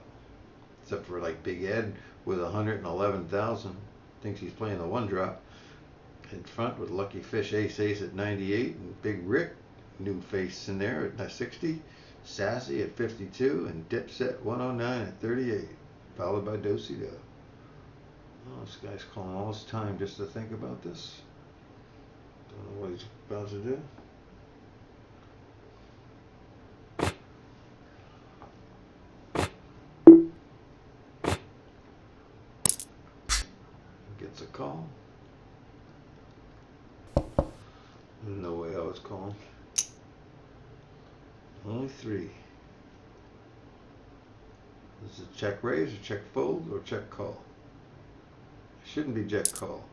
Speaker 1: Except for like Big Ed with 111,000. Thinks he's playing the 1-drop. In front with Lucky Fish Ace at 98. And Big Rick, new face in there at 60. Sassy at 52 and Dipset 109 at 38, followed by Dosey Do. Oh, this guy's calling all his time just to think about this. Don't know what he's about to do. Gets a call. There's no way I was calling. Only 3. This is check raise or check fold or check call. It shouldn't be check call.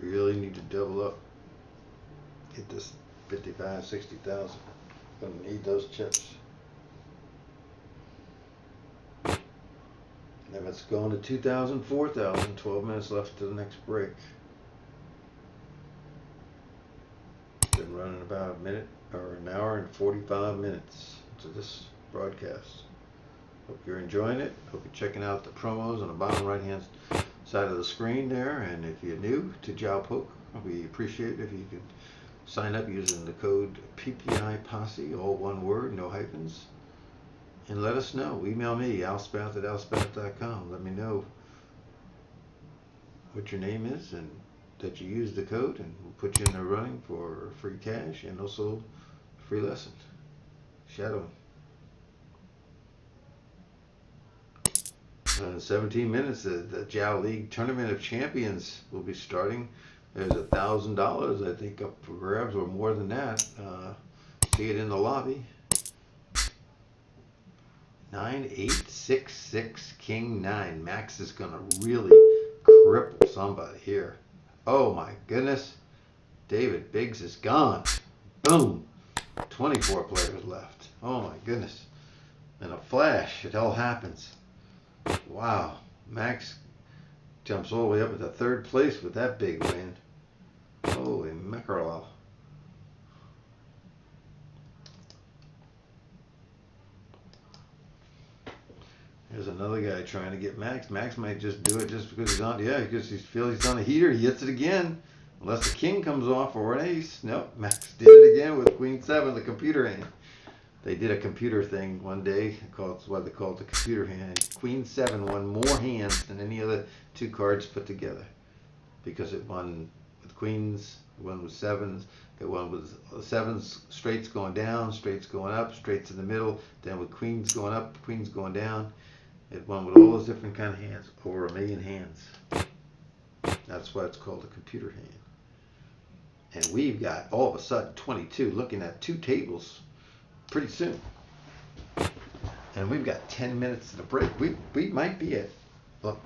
Speaker 1: Really need to double up. Get this 55, 60,000. Gonna need those chips. If it's going to 2,000, 4,000, 12 minutes left to the next break. Been running about a minute or an hour and 45 minutes to this broadcast. Hope you're enjoying it. Hope you're checking out the promos on the bottom right hand side of the screen there. And if you're new to JaoPoker, we appreciate it if you could sign up using the code PPI Posse, all one word, no hyphens. And let us know. Email me, alspath@alspath.com. Let me know what your name is and that you use the code, and we'll put you in the running for free cash and also free lesson. Shadow. In 17 minutes, the Jiao League Tournament of Champions will be starting. There's $1,000, I think, up for grabs, or more than that. See it in the lobby. 9, 8, 6, 6, King 9. Max is going to really cripple somebody here. Oh my goodness. David Biggs is gone. Boom. 24 players left. Oh my goodness. In a flash, it all happens. Wow. Max jumps all the way up into 3rd place with that big win. Holy mackerel. There's another guy trying to get Max. Max might just do it just because he's on. Yeah, because he feels he's on a heater. He hits it again. Unless the king comes off or an ace. Nope, Max did it again with Queen 7, the computer hand. They did a computer thing one day, it's what they call it the computer hand. Queen 7 won more hands than any other two cards put together. Because it won with queens, it won with sevens, it won with sevens, straights going down, straights going up, straights in the middle, then with queens going up, queens going down. It won with all those different kind of hands, over 1 million hands. That's why it's called a computer hand. And we've got, all of a sudden, 22, looking at 2 tables pretty soon. And we've got 10 minutes to the break. We might be at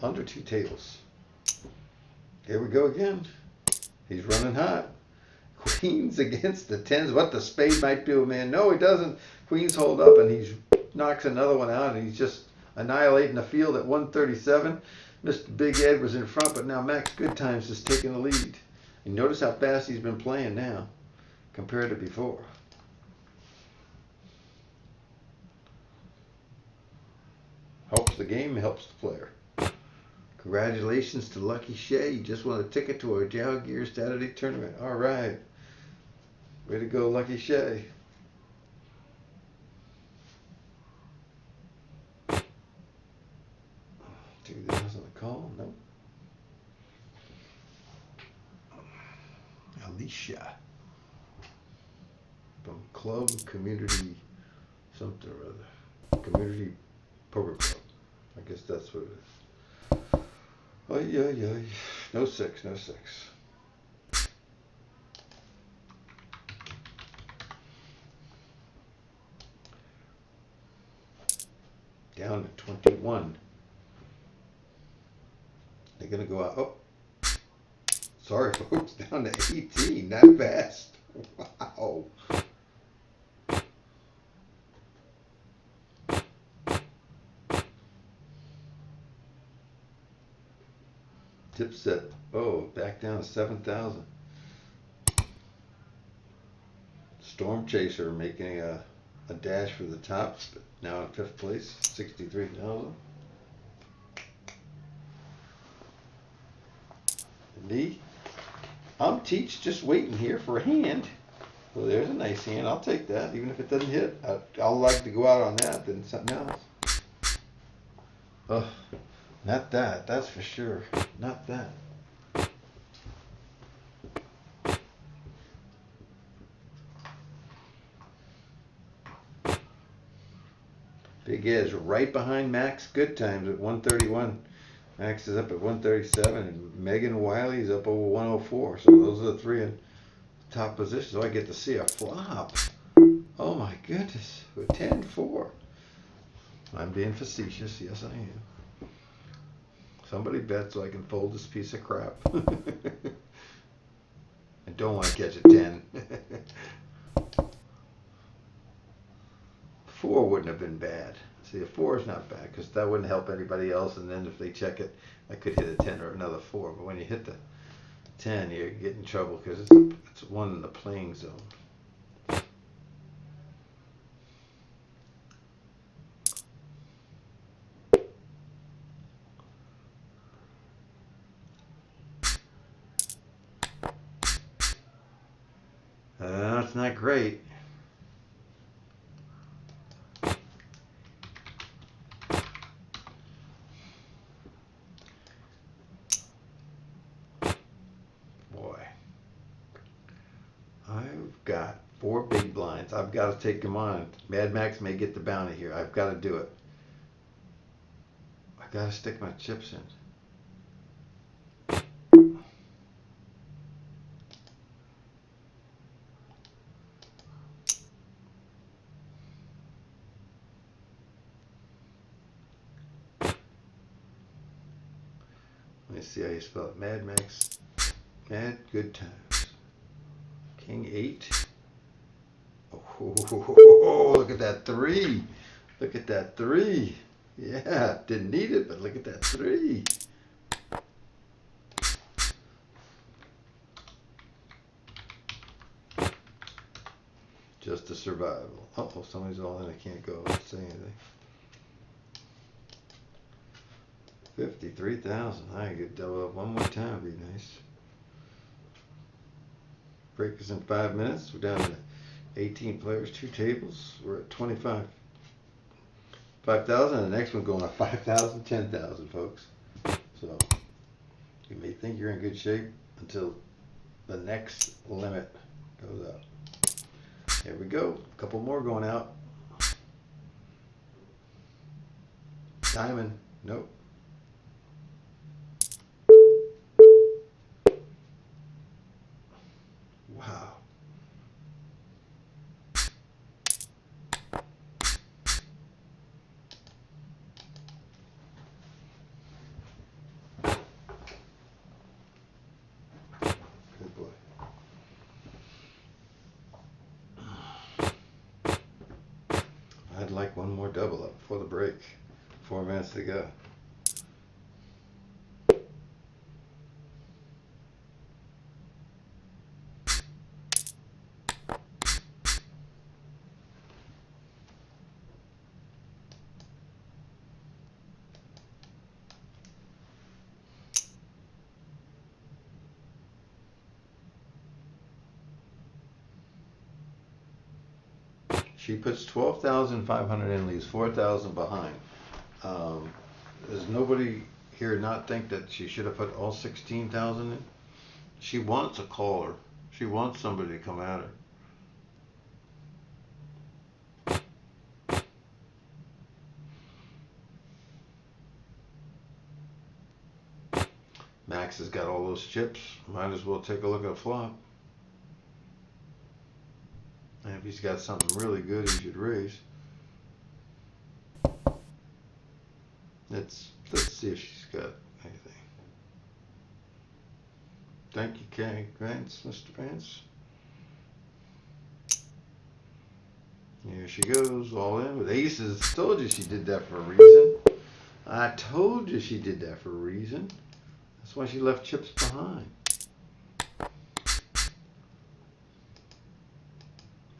Speaker 1: under 2 tables. Here we go again. He's running hot. Queens against the 10s. What the spade might do, man. No, he doesn't. Queens hold up and he knocks another one out and he's just annihilating the field at 137. Mr. Big Ed was in front, but now Max Goodtimes is taking the lead. And notice how fast he's been playing now compared to before. Helps the game, helps the player. Congratulations to Lucky Shay. You just won a ticket to our Jao Gear Saturday tournament. All right. Way to go, Lucky Shay. $2,000 on the call? Nope. Alicia. From Club Community something or other. Community Poker Club. I guess that's what it is. Oh, yeah. No 6, no 6. Down to 21. They're going to go out. Oh, sorry, folks. Down to 18. Not fast. Wow. Tip set. Oh, back down to 7,000. Storm Chaser making a dash for the top. Now in 5th place, 63,000. Me, I'm Teach, just waiting here for a hand. Well, there's a nice hand. I'll take that, even if it doesn't hit. I'll like to go out on that than something else. Oh, not that. That's for sure. Not that. Big Ed's right behind Max Goodtimes at 131. Max is up at 137, and Megan Wiley's up over 104. So those are the 3 in top position. So I get to see a flop. Oh my goodness, with 10-4. I'm being facetious. Yes, I am. Somebody bet so I can fold this piece of crap. I don't want to catch a 10. 4 wouldn't have been bad. See, a 4 is not bad because that wouldn't help anybody else. And then if they check it, I could hit a 10 or another 4. But when you hit the 10, you get in trouble because it's 1 in the playing zone. That's not great. Boy. I've got 4 big blinds. I've got to take them on. Mad Max may get the bounty here. I've got to do it. I've got to stick my chips in. Let me see how you spell it. Mad Max. Mad Goodtimes. King 8. Oh, look at that 3. Look at that 3. Yeah, didn't need it, but look at that 3. Just a survival. Uh-oh, somebody's all in. I can't go. I don't say anything. 53,000. I could double up one more time. Be nice. Break is in 5 minutes. We're down to 18 players, 2 tables. We're at 25. 5,000, and the next one going up 5,000, 10,000, folks. So you may think you're in good shape until the next limit goes up. Here we go. A couple more going out. Diamond. Nope. Wow. Good boy. I'd like one more double up before the break. 4 minutes to go. She puts 12,500 in, leaves 4,000 behind. Does nobody here not think that she should have put all 16,000 in? She wants a caller. She wants somebody to come at her. Max has got all those chips. Might as well take a look at a flop. And if he's got something really good, he should raise. Let's see if she's got anything. Thank you, Vance, Mr. Vance. Here she goes, all in with aces. Told you she did that for a reason. I told you she did that for a reason. That's why she left chips behind.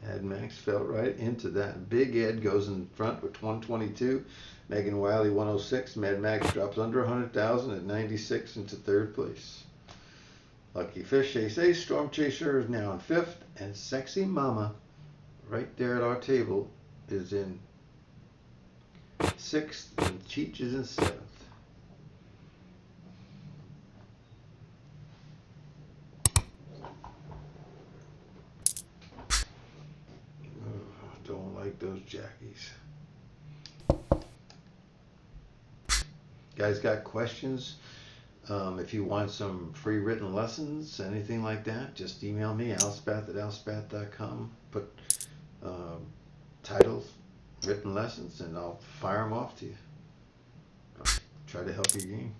Speaker 1: Ed Max fell right into that. Big Ed goes in front with 122. Megan Wiley 106. Mad Max drops under 100,000 at 96 into third place. Lucky Fish Ace Ace. Storm Chaser is now in fifth. And Sexy Mama, right there at our table, is in sixth. And Cheech is in seventh. Don't like those jackies. Guys got questions? If you want some free written lessons, anything like that, just email me, alspath@alspath.com. Put titles, written lessons, and I'll fire them off to you. I'll try to help your game.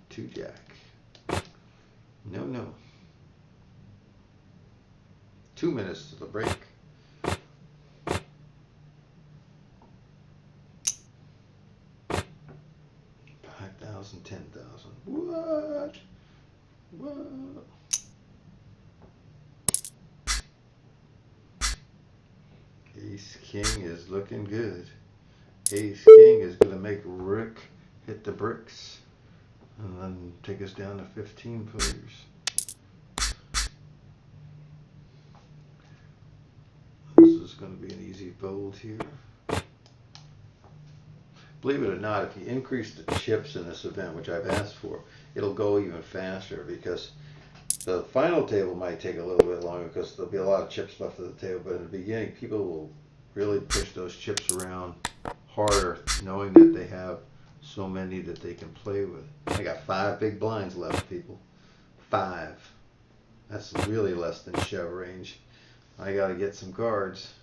Speaker 1: 2 jack. No. 2 minutes to the break. 5,000, 10,000. What? Ace King is looking good. Ace King is going to make Rick hit the bricks and then take us down to 15 players. This is going to be an easy fold here. Believe it or not, if you increase the chips in this event, which I've asked for, it'll go even faster, because the final table might take a little bit longer because there'll be a lot of chips left at the table. But in the beginning, people will really push those chips around harder, knowing that they have so many that they can play with. I got 5 big blinds left, people. 5. That's really less than shove range. I got to get some cards.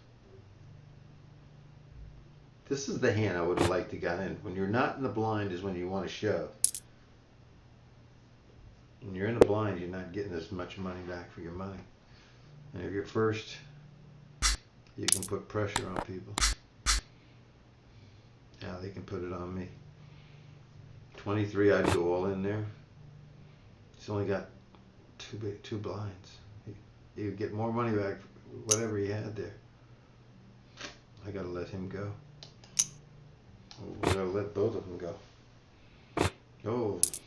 Speaker 1: This is the hand I would have liked to get in. When you're not in the blind is when you want to shove. When you're in the blind, you're not getting as much money back for your money. And if you're first, you can put pressure on people. Now they can put it on me. 23, I'd go all in there. He's only got 2 blinds. You get more money back for whatever he had there. I gotta let him go. We gotta let both of them go. Oh, let's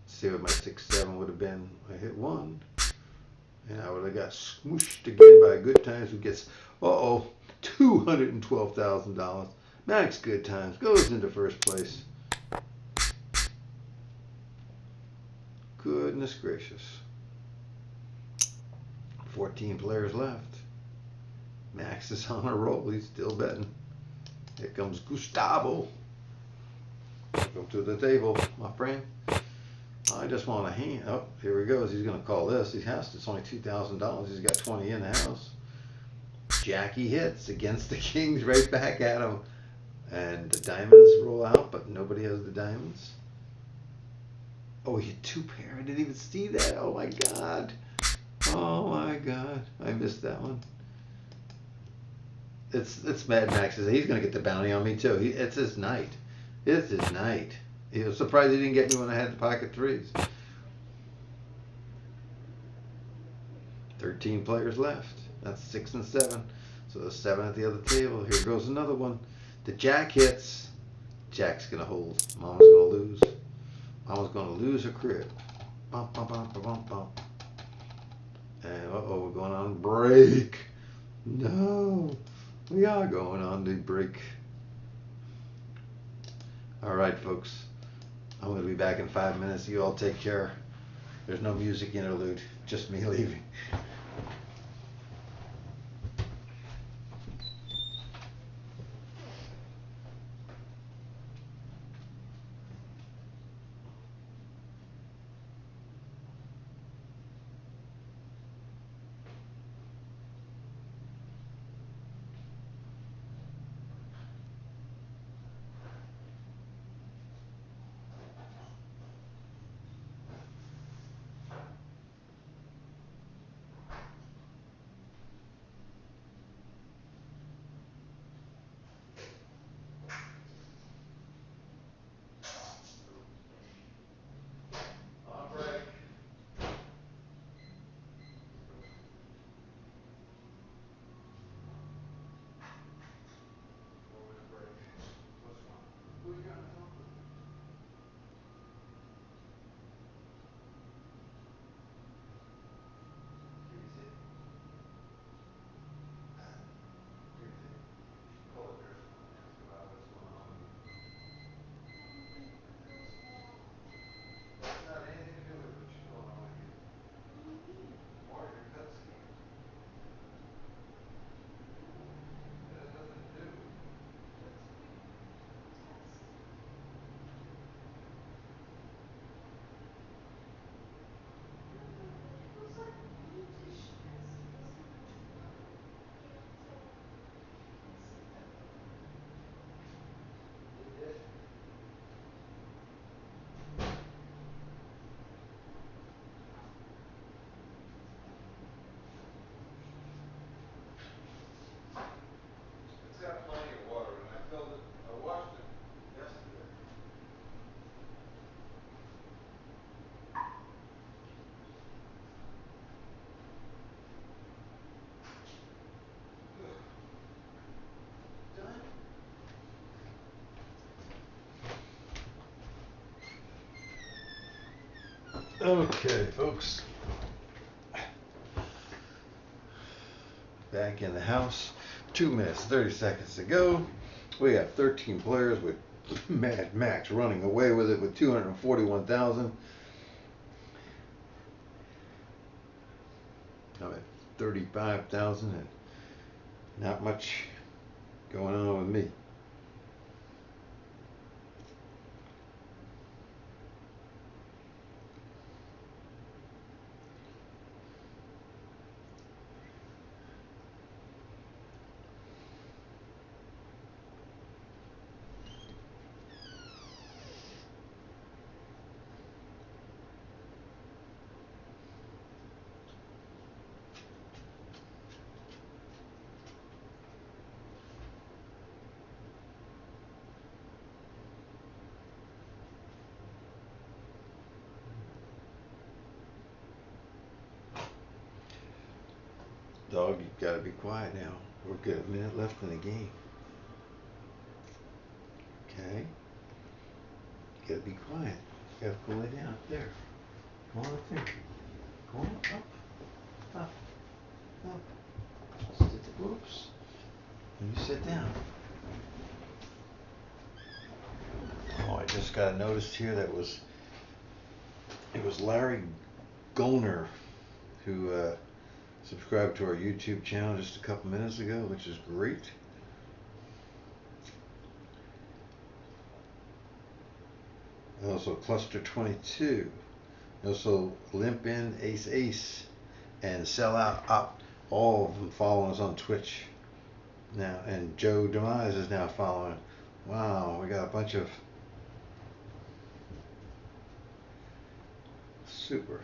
Speaker 1: see what my 6-7 would have been. I hit 1. And I would have got smooshed again by Good Times, who gets, $212,000. Max Good Times goes into first place. Goodness gracious. 14 players left. Max is on a roll. He's still betting. Here comes Gustavo. Welcome to the table, my friend. I just want a hand. Oh, here he goes. He's going to call this. He has to. It's only $2,000. He's got 20 in the house. Jackie hits against the kings right back at him. And the diamonds roll out, but nobody has the diamonds. Oh, he hit two pair. I didn't even see that. Oh, my God. Oh, my God. I missed that one. It's Mad Max. He's going to get the bounty on me, too. It's his night. It's his night. He was surprised he didn't get me when I had the pocket threes. 13 players left. That's 6 and 7. So there's 7 at the other table. Here goes another one. The jack hits. Jack's going to hold. Mama's going to lose. Mama's going to lose her crib. Bump, bump, bump, bump, bump. And we're going on break. No, we are going on the break. All right, folks. I'm going to be back in 5 minutes. You all take care. There's no music interlude, just me leaving. It's got plenty of water and I filled it. I washed it yesterday. Okay, folks. Back in the house. 2 minutes, 30 seconds to go. We got 13 players with Mad Max running away with it with 241,000. I'm at 35,000 and not much going on with me. Dog, you've got to be quiet now. We're good. A minute left in the game. Okay. You got to be quiet. You got to pull it down up there. Come on up there. Come on up. Up. Up. Whoops. You sit down. Oh, I just got a notice here that it was Larry Golner who subscribed to our YouTube channel just a couple minutes ago, which is great. And also Cluster 22. Also Limp In Ace Ace and Sell Out Up. All of them following us on Twitch now, and Joe Demise is now following. Wow, we got a bunch of super.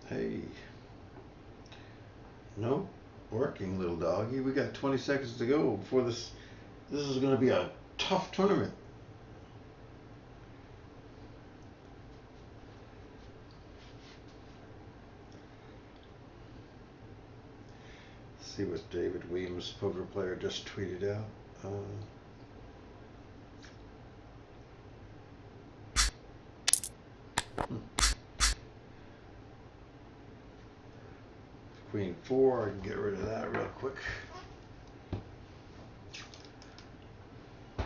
Speaker 1: Hey. Nope. Working, little doggy. We got 20 seconds to go before this. This is going to be a tough tournament. Let's see what David Weems, poker player, just tweeted out. Queen 4, I can get rid of that real quick.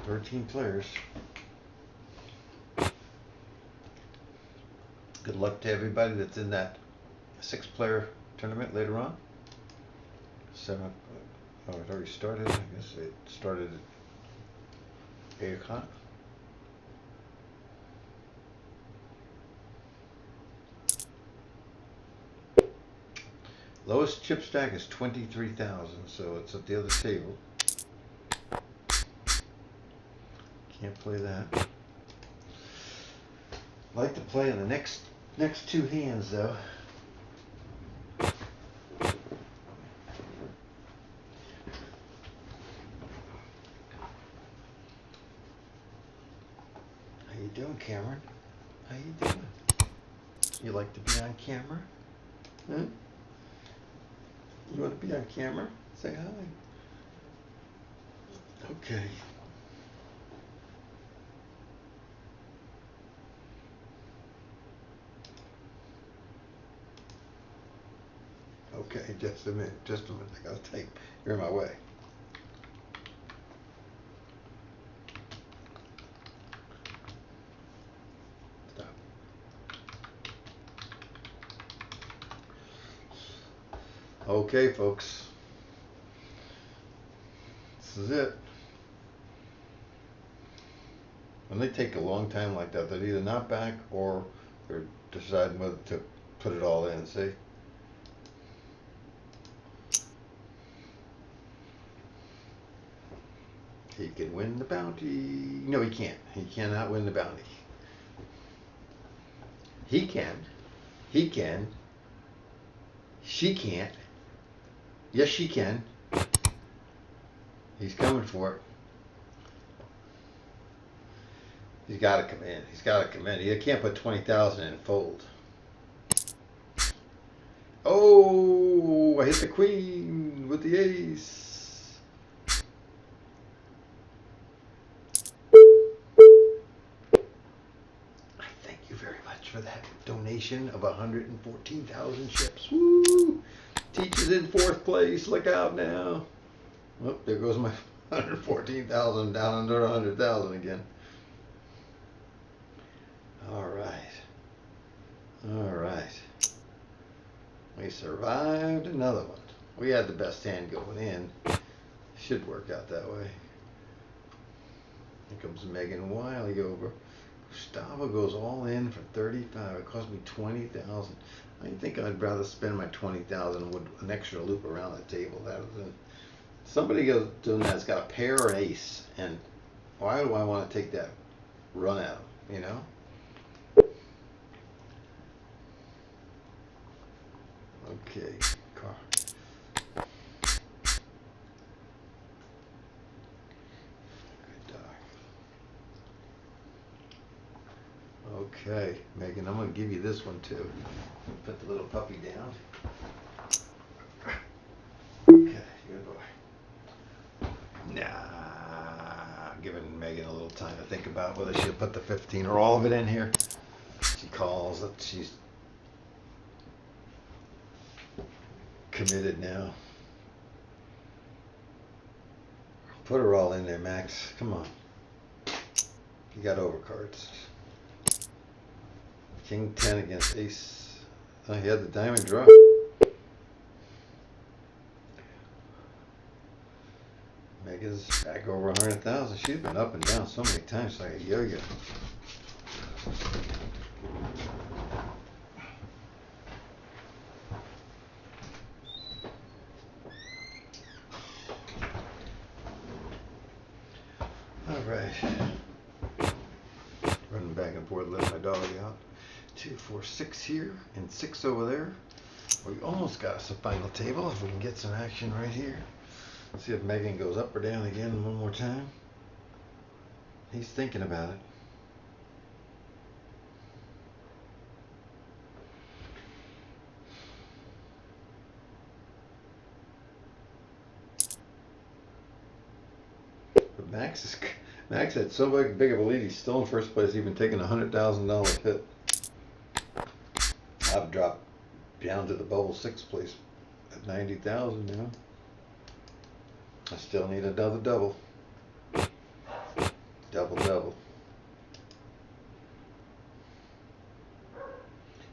Speaker 1: 13 players. Good luck to everybody that's in that 6-player tournament later on. 7. Oh, it already started. I guess it started at 8 o'clock. Lowest chip stack is 23,000, so it's at the other table. Can't play that. Like to play in the next 2 hands though. How you doing, Cameron? How you doing? You like to be on camera? Huh? You want to be on camera? Say hi. Okay. Okay, just a minute. I gotta take. You're in my way. Stop. Okay, folks. This is it. When they take a long time like that, they're either not back or they're deciding whether to put it all in. See? He can win the bounty. No, he can't. He cannot win the bounty. He can. He can. She can't. Yes, she can. He's coming for it. He's got to come in. He's got to come in. He can't put 20,000 in and fold. Oh, I hit the queen with the ace. Thank you very much for that donation of 114,000 chips. Woo! Teacher's in 4th place. Look out now. Oh, there goes my 114,000 down under 100,000 again. All right. All right. We survived another one. We had the best hand going in. Should work out that way. Here comes Megan Wiley over. Gustavo goes all in for 35. It cost me 20,000. I think I'd rather spend my 20,000 with an extra loop around the table rather than somebody goes doing that's got a pair or an ace. And why do I want to take that run at him? You know. Okay, car. Good dog. Okay, Megan, I'm going to give you this one too. Put the little puppy down. Okay, good boy. Now, giving Megan a little time to think about whether she'll put the 15 or all of it in here. She calls that she's committed now. Put her all in there, Max. Come on. You got overcards. King 10 against ace. Oh, he had the diamond draw. Megan's back over 100,000. She's been up and down so many times like a yo-yo. All right. Running back and forth, letting my dog out. 2, 4, 6 here and 6 over there. We almost got us a final table if we can get some action right here. See if Megan goes up or down again one more time. He's thinking about it. But Max had so big of a lead. He's still in first place, even taking $100,000 hit. I've dropped down to the bubble 6th place at 90,000 now. I still need another double. Double.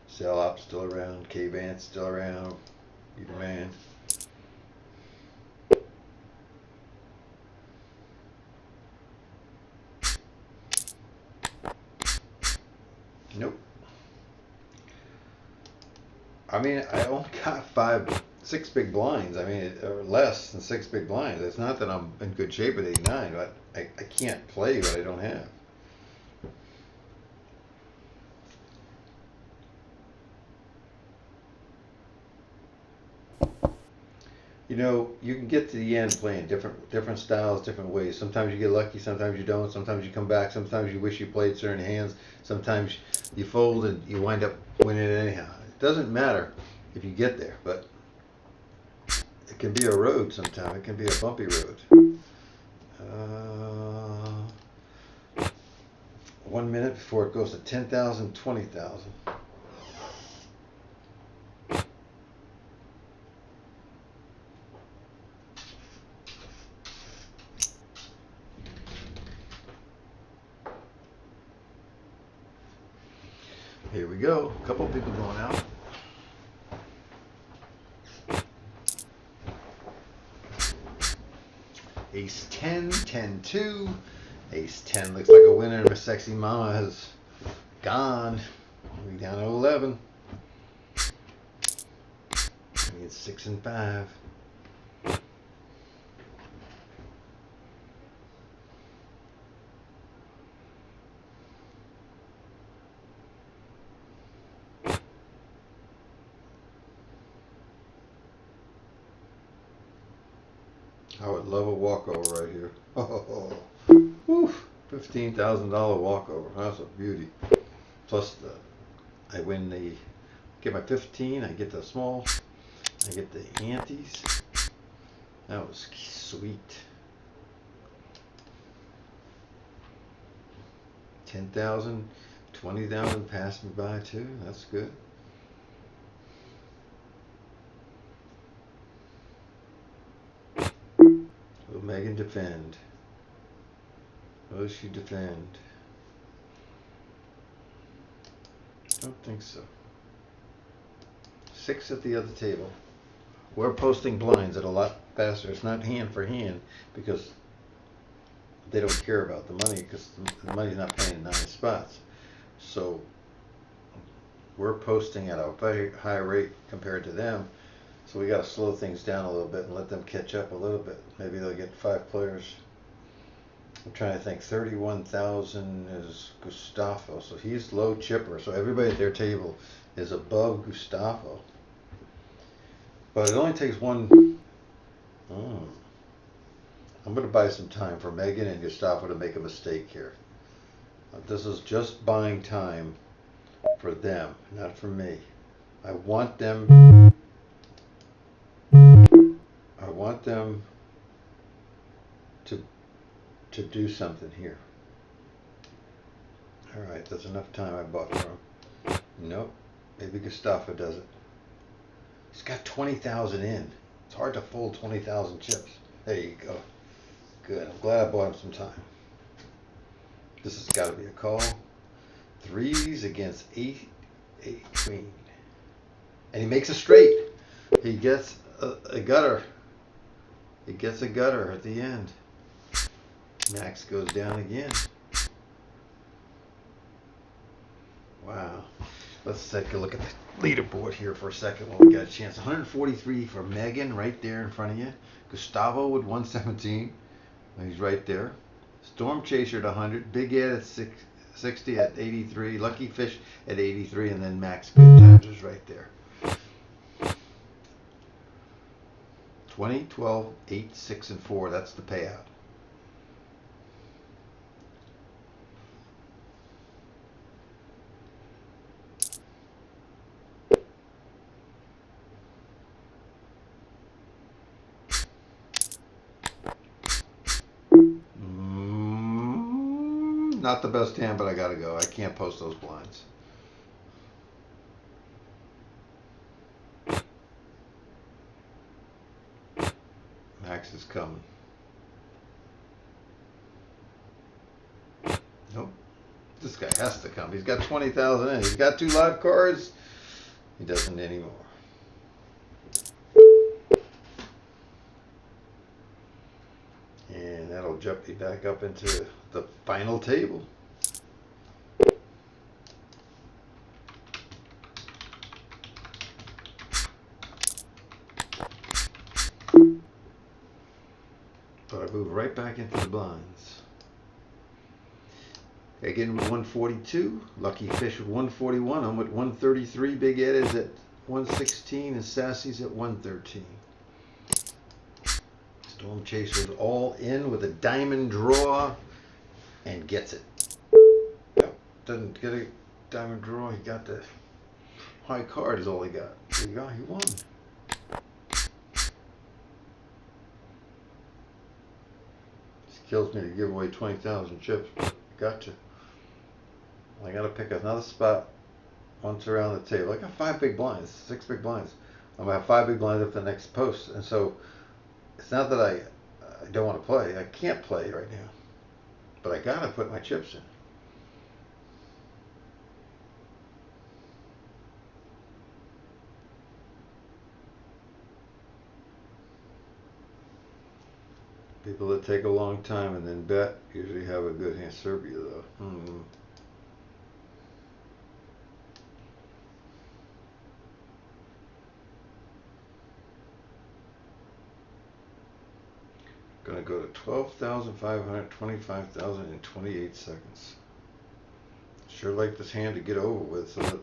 Speaker 1: Sell op still around. K-Band still around. Either man. Nope. I mean, I only got 6 big blinds. I mean, or less than 6 big blinds. It's not that I'm in good shape at 89, but I can't play what I don't have. You know, you can get to the end playing different styles, different ways. Sometimes you get lucky, sometimes you don't. Sometimes you come back. Sometimes you wish you played certain hands. Sometimes you fold and you wind up winning it anyhow. It doesn't matter if you get there, but it can be a road sometimes. It can be a bumpy road. 1 minute before it goes to 10,000, 20,000. Here we go. A couple people going out. Ace 10, 10, 2. Ace 10 looks like a winner. My sexy mama has gone. We're down to 11. I need 6 and 5. I would love a walkover right here. Oh, $15,000 walkover. That's a beauty. Plus I win get my 15. I get the small. I get the antes. That was sweet. 10,000, 20,000 passed me by too. That's good. Will Megan defend? Will she defend? Don't think so. 6 at the other table. We're posting blinds at a lot faster. It's not hand for hand because they don't care about the money because the money's not paying 9 spots. So we're posting at a very high rate compared to them. So we got to slow things down a little bit and let them catch up a little bit. Maybe they'll get 5 players. I'm trying to think. 31,000 is Gustavo, so he's low chipper. So everybody at their table is above Gustavo. But it only takes one. I'm going to buy some time for Megan and Gustavo to make a mistake here. This is just buying time for them, not for me. I want them to to do something here. All right, that's enough time I bought for him. Nope, maybe Gustavo does it. He's got 20,000 in. It's hard to fold 20,000 chips. There you go. Good. I'm glad I bought him some time. This has got to be a call. Threes against eight queen. And he makes a straight. He gets a gutter. He gets a gutter at the end. Max goes down again. Wow. Let's take a look at the leaderboard here for a second while we got a chance. 143 for Megan right there in front of you. Gustavo with 117. He's right there. Storm Chaser at 100. Big Ed at 60 at 83. Lucky Fish at 83. And then Max Good Times is right there. 20, 12, 8, 6, and 4. That's the payout. Not the best hand, but I gotta go. I can't post those blinds. Max is coming. Nope. This guy has to come. He's got 20,000 in. He's got 2 live cards. He doesn't anymore. And that'll jump you back up into the final table. But I move right back into the blinds. Again with 142. Lucky Fish with 141. I'm with 133. Big Ed is at 116 and Sassy's at 113. Storm Chaser's all in with a diamond draw and gets it. Yep, doesn't get a diamond draw. He got the high card is all he got. There you go, he won. This kills me to give away 20,000 chips. Gotcha. I gotta pick another spot once around the table. I got 5 big blinds, 6 big blinds. I'm gonna have 5 big blinds up the next post, and so it's not that I don't want to play. I can't play right now, but I gotta put my chips in. People that take a long time and then bet usually have a good hand. Serbia though. Gonna go to 12,500, 25,000 in 28 seconds. Sure like this hand to get over with so that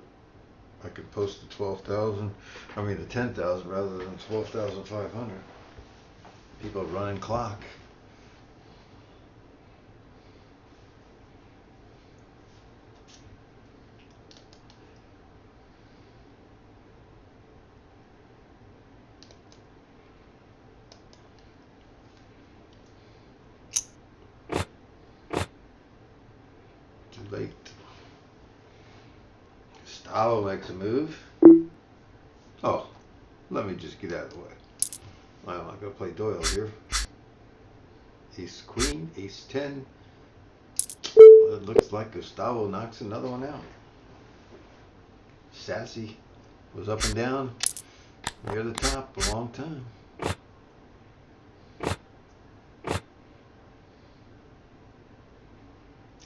Speaker 1: I can post the 12,000, I mean the 10,000 rather than 12,500. People running clock. Too late. Gustavo makes a move. Oh, let me just get out of the way. I'm not going to play Doyle here. Ace Queen, Ace 10. Well, it looks like Gustavo knocks another one out. Sassy was up and down near the top a long time.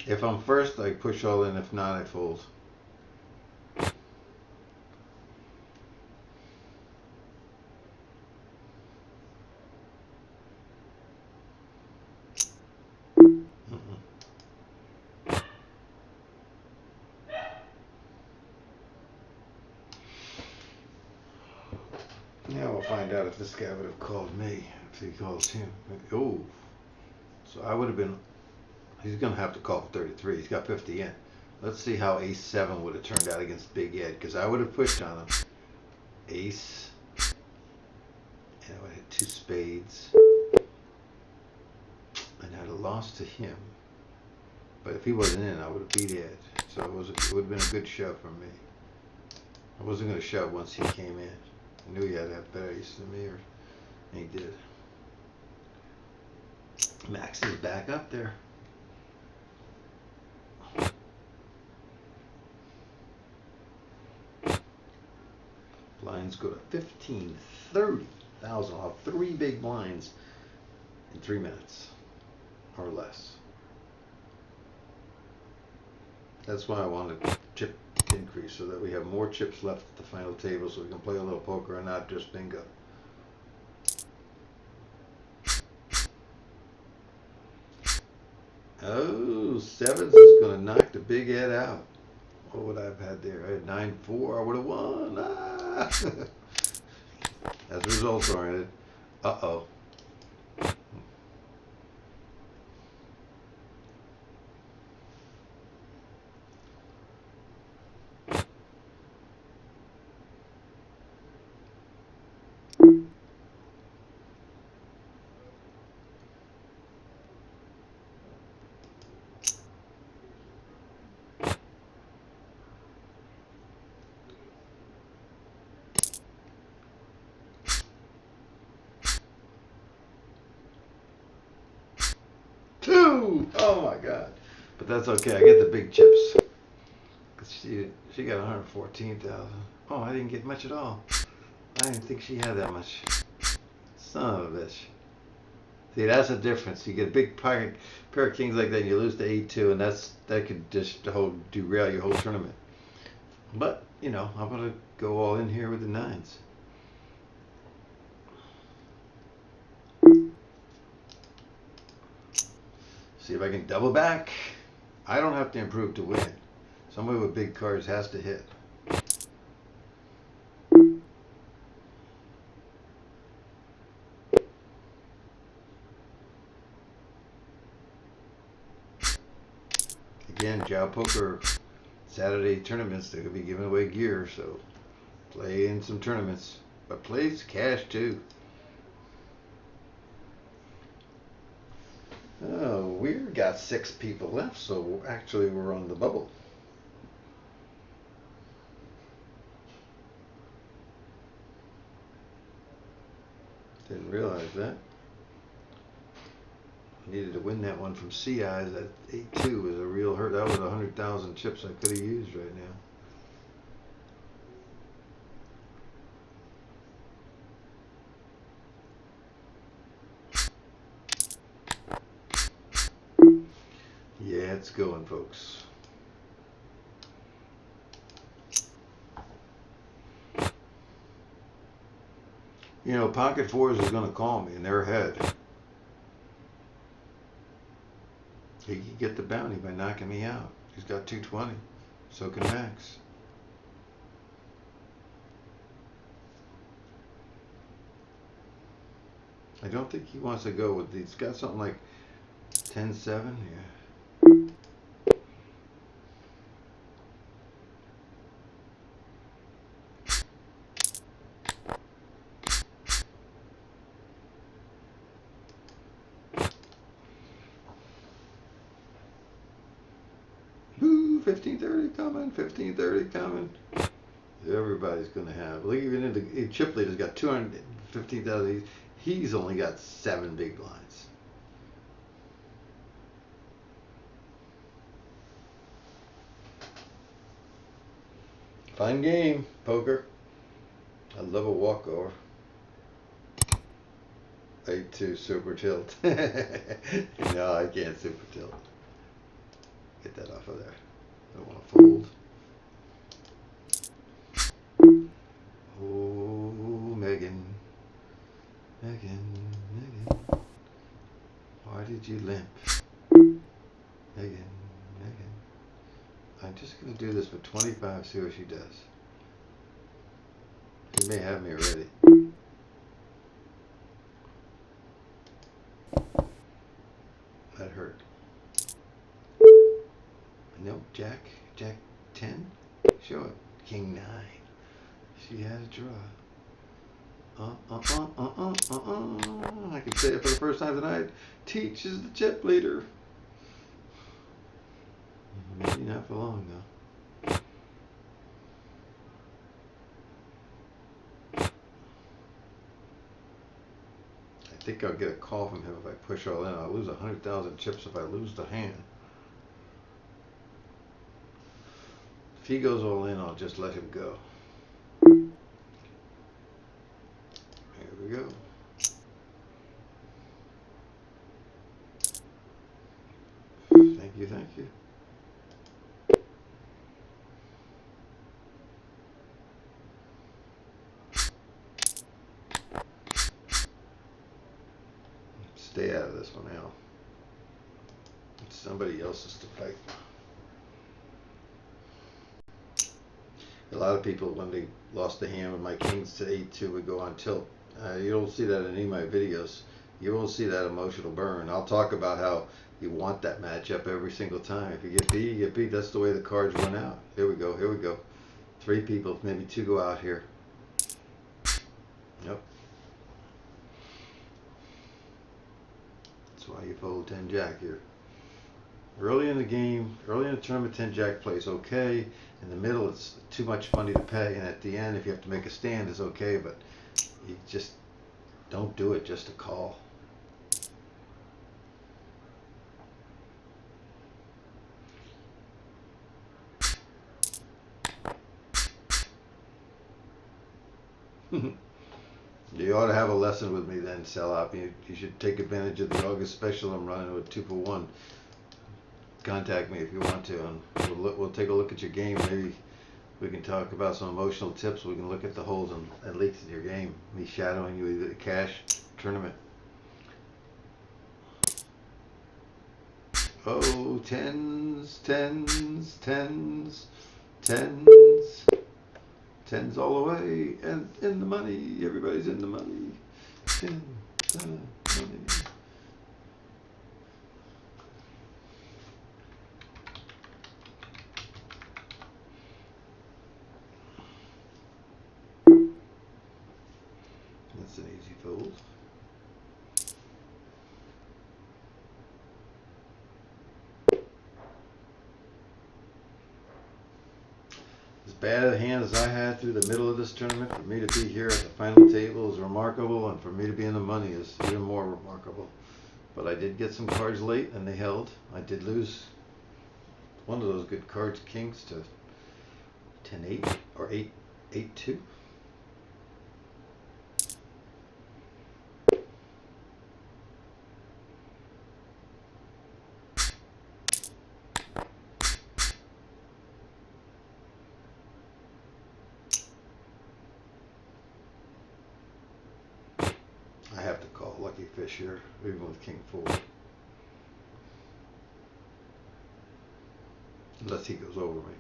Speaker 1: If I'm first, I push all in. If not, I fold. Now we'll find out if this guy would have called me, if he calls him. Oh, so I would have been, he's going to have to call for 33. He's got 50 in. Let's see how Ace 7 would have turned out against Big Ed, because I would have pushed on him. Ace, and I would have 2 spades. And I'd have lost to him. But if he wasn't in, I would have beat Ed. So it would have been a good shove for me. I wasn't going to shove once he came in. I knew he had to have better ace than me, and he did. Max is back up there. Blinds go to 15, 30,000. I'll have 3 big blinds in 3 minutes or less. That's why I wanted chip increase, so that we have more chips left at the final table, so we can play a little poker and not just bingo. Oh, sevens is going to knock the big Ed out. What would I have had there? I had 9-4. I would have won. Ah. That's results oriented. Uh-oh. Oh my God. But that's okay. I get the big chips. Cause she got 114,000. Oh, I didn't get much at all. I didn't think she had that much. Son of a bitch. See, that's the difference. You get a big pair of kings like that, and you lose to 8-2, and that could just derail your whole tournament. But you know, I'm gonna go all in here with the 9s. See if I can double back. I don't have to improve to win. Somebody with big cards has to hit. Again, JaoPoker Saturday tournaments, they're going to be giving away gear, so play in some tournaments. But play cash too. Oh, we've got 6 people left, so actually we're on the bubble. Didn't realize that. Needed to win that one from CI. That 8-2 was a real hurt. That was 100,000 chips I could have used right now. Yeah, it's going, folks. You know, Pocket Fours is going to call me, and they're ahead. He can get the bounty by knocking me out. He's got 220. So can Max. I don't think he wants to go with these. He's got something like 10-7. Yeah. Woo, 1530 coming, 1530 coming. Everybody's going to have. Look, even in the chip leader's got 215,000. He's only got 7 big blinds. Fun game, poker. I love a walkover. 8-2 super tilt. No, I can't super tilt. Get that off of there. I don't want to fold. Oh, Megan. Why did you limp? Megan. I'm just going to do this for 25, see what she does. She may have me already. That hurt. Nope, Jack 10. Show it. King 9. She has a draw. I can say it for the first time tonight. Teach is the chip leader. Maybe not for long though. I think I'll get a call from him if I push all in. I'll lose 100,000 chips if I lose the hand. If he goes all in, I'll just let him go. Here we go. Thank you, thank you. Stay out of this one, Al. It's somebody else's to fight. A lot of people, when they lost the hand with my kings to 8-2, would go on tilt. You don't see that in any of my videos. You won't see that emotional burn. I'll talk about how you want that matchup every single time. If you get beat, you get beat. That's the way the cards run out. Here we go. Here we go. 3 people, maybe 2 go out here. Yep. That's why you fold 10 jack here. Early in the game, early in the tournament, 10 jack plays okay. In the middle, it's too much money to pay. And at the end, if you have to make a stand, it's okay. But you just don't do it just to call. You ought to have a lesson with me then, Sellout. You should take advantage of the August special I'm running with 2 for 1. Contact me if you want to, and we'll take a look at your game. Maybe we can talk about some emotional tips. We can look at the holes and leaks in your game. Me shadowing you either the cash tournament. Oh, tens, tens, tens, tens. 10's all the way, and in the money. Everybody's in the money. 10, money. That's an easy fold. As bad a hand as I had through the middle of this tournament, for me to be here at the final table is remarkable, and for me to be in the money is even more remarkable. But I did get some cards late, and they held. I did lose one of those good cards, kings, to 10-8 or 8-2. I have to call Lucky Fish here, even with King 4. Unless he goes over me.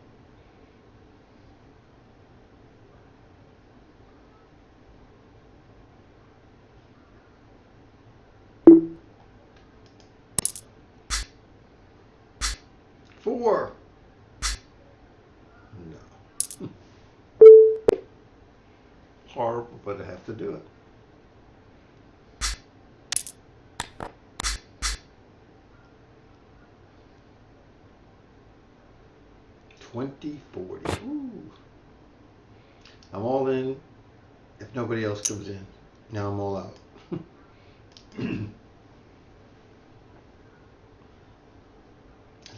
Speaker 1: Four. No. Horrible, but I have to do it. 20-40. Ooh. I'm all in if nobody else comes in. Now I'm all out.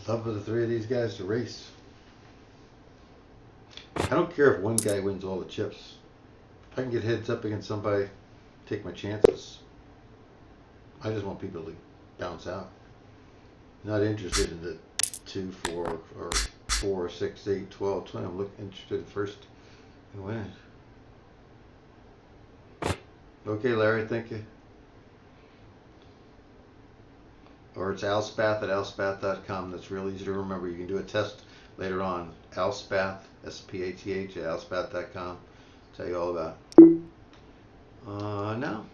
Speaker 1: Love for the 3 of these guys to race. I don't care if one guy wins all the chips. If I can get heads up against somebody, take my chances. I just want people to bounce out. Not interested in the 2, 4, or 4, 6, 8, 12, 20. I'm interested first in winning. Okay, Larry, thank you. Or it's alspath at alspath.com. That's real easy to remember. You can do a test later on. Alspath, S-P-A-T-H, at alspath.com. Tell you all about it. No,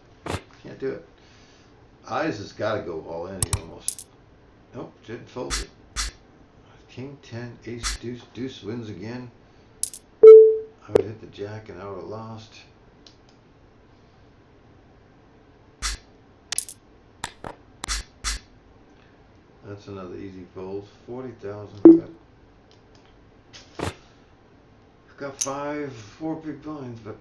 Speaker 1: can't do it. Eyes has got to go all in here almost. Nope, didn't fold it. King 10, ace, deuce, deuce wins again. I would hit the jack and I would have lost. That's another easy fold. 40,000. I've got 4 big blinds, but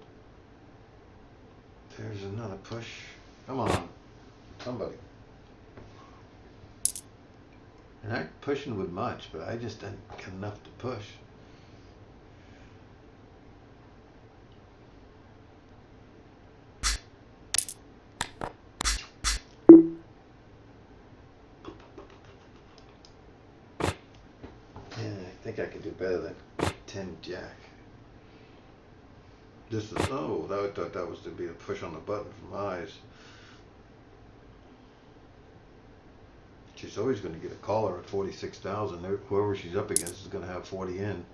Speaker 1: there's another push. Come on, somebody. And I'm not pushing with much, but I just didn't get enough to push. Yeah, I think I could do better than 10 jack. This is, oh, I thought that was to be a push on the button from eyes. She's always going to get a caller at 46,000. Whoever she's up against is going to have 40 in.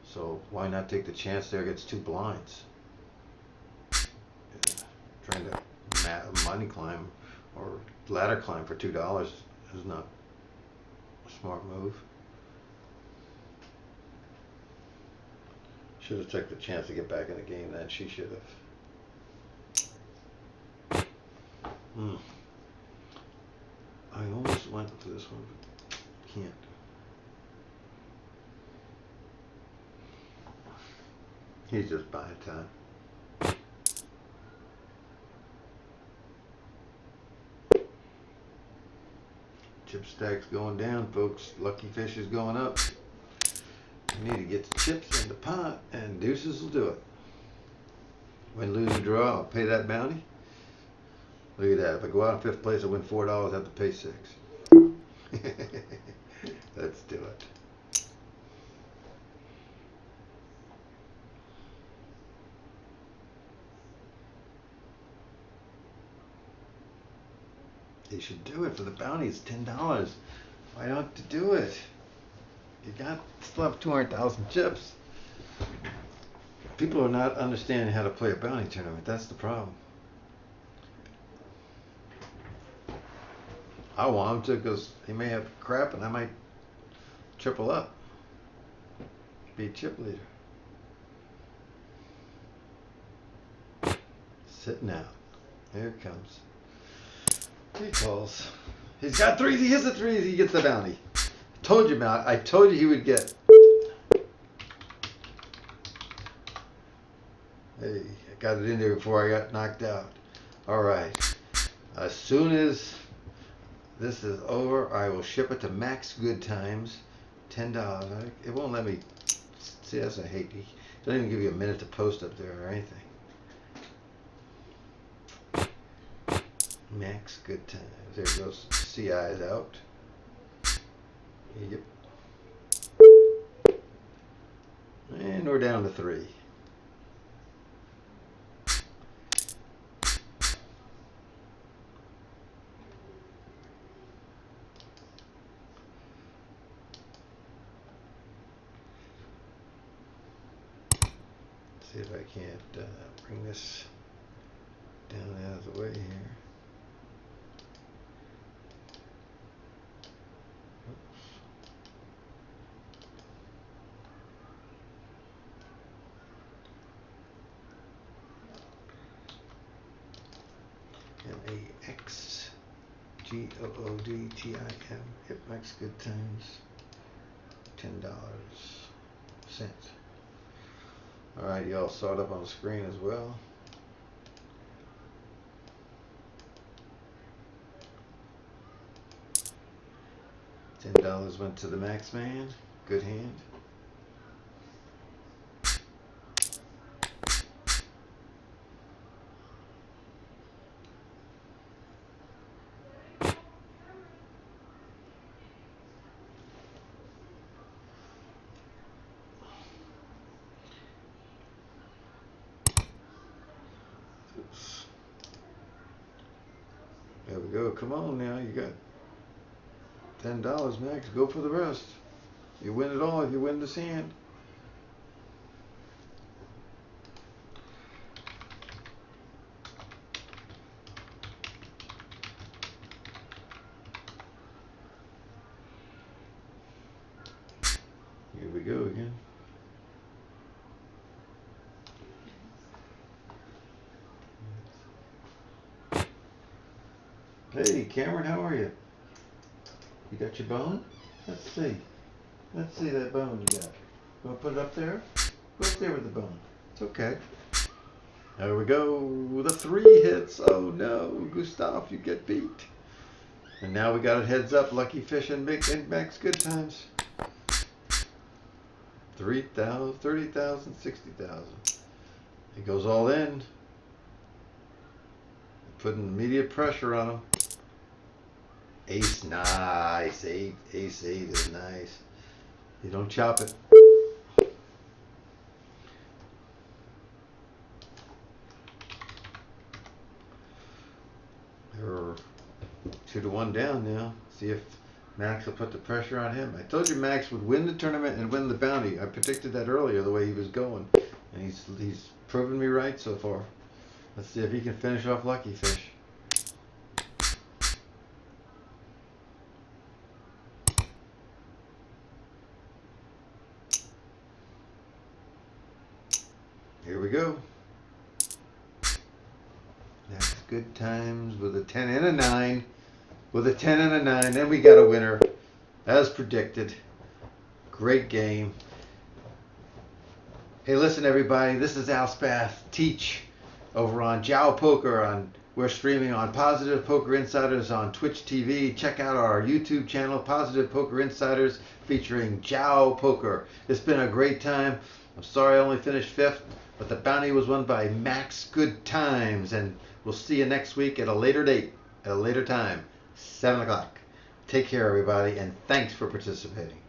Speaker 1: So why not take the chance there? Gets 2 blinds. Yeah, trying to money climb or ladder climb for $2 is not a smart move. Should have took the chance to get back in the game. Then she should have. I almost went to this one, but can't. He's just buying time. Chip stack's going down, folks. Lucky fish is going up. We need to get the chips in the pot, and deuces will do it. Win, lose, or draw, I'll pay that bounty. Look at that. If I go out in 5th place, I win $4, I have to pay 6. Let's do it. You should do it for the bounty. It's $10. Why don't you do it? You still have 200,000 chips. People are not understanding how to play a bounty tournament. That's the problem. I want him to, because he may have crap and I might triple up. Be chip leader. Sitting out. Here it comes. He calls. He's got 3s. He hits the 3s. He gets the bounty. Told you, Matt. I told you he would get. Hey, I got it in there before I got knocked out. All right. As soon as this is over, I will ship it to Max Good Times. $10. It won't let me. See, that's a hate. He doesn't even give you a minute to post up there or anything. Max Good Times. There goes CI's out. Yep. And we're down to 3. See if I can't bring this down out of the way here. MAXGOODTIM. Hit Max Good Times. $10. Alright, y'all saw it up on the screen as well. $10 went to the Max man. Good hand. Oops. There we go. Come on now. You got $10, Max. Go for the rest. You win it all if you win this hand. Here we go again. Hey, Cameron, how are you? You got your bone? Let's see. Let's see that bone you got. You want to put it up there? Go up there with the bone. It's okay. There we go. The 3 hits. Oh no, Gustav, you get beat. And now we got it heads up. Lucky Fish and Max Good Times. 3,000, 30,000, 60,000. It goes all in. Putting immediate pressure on him. Ace, nice. Ace 8 is nice. You don't chop it. They're 2-1 down now. See if Max will put the pressure on him. I told you Max would win the tournament and win the bounty. I predicted that earlier, the way he was going, and he's proven me right so far. Let's see if he can finish off Lucky Fish. Here we go. That's Good Times with a 10 and a 9. With a 10 and a 9. Then we got a winner, as predicted. Great game. Hey, listen, everybody. This is Al Spath. Teach over on JaoPoker. We're streaming on Positive Poker Insiders on Twitch TV. Check out our YouTube channel, Positive Poker Insiders, featuring JaoPoker. It's been a great time. I'm sorry I only finished 5th, but the bounty was won by Max Good Times. And we'll see you next week at a later date, at a later time, 7 o'clock. Take care, everybody, and thanks for participating.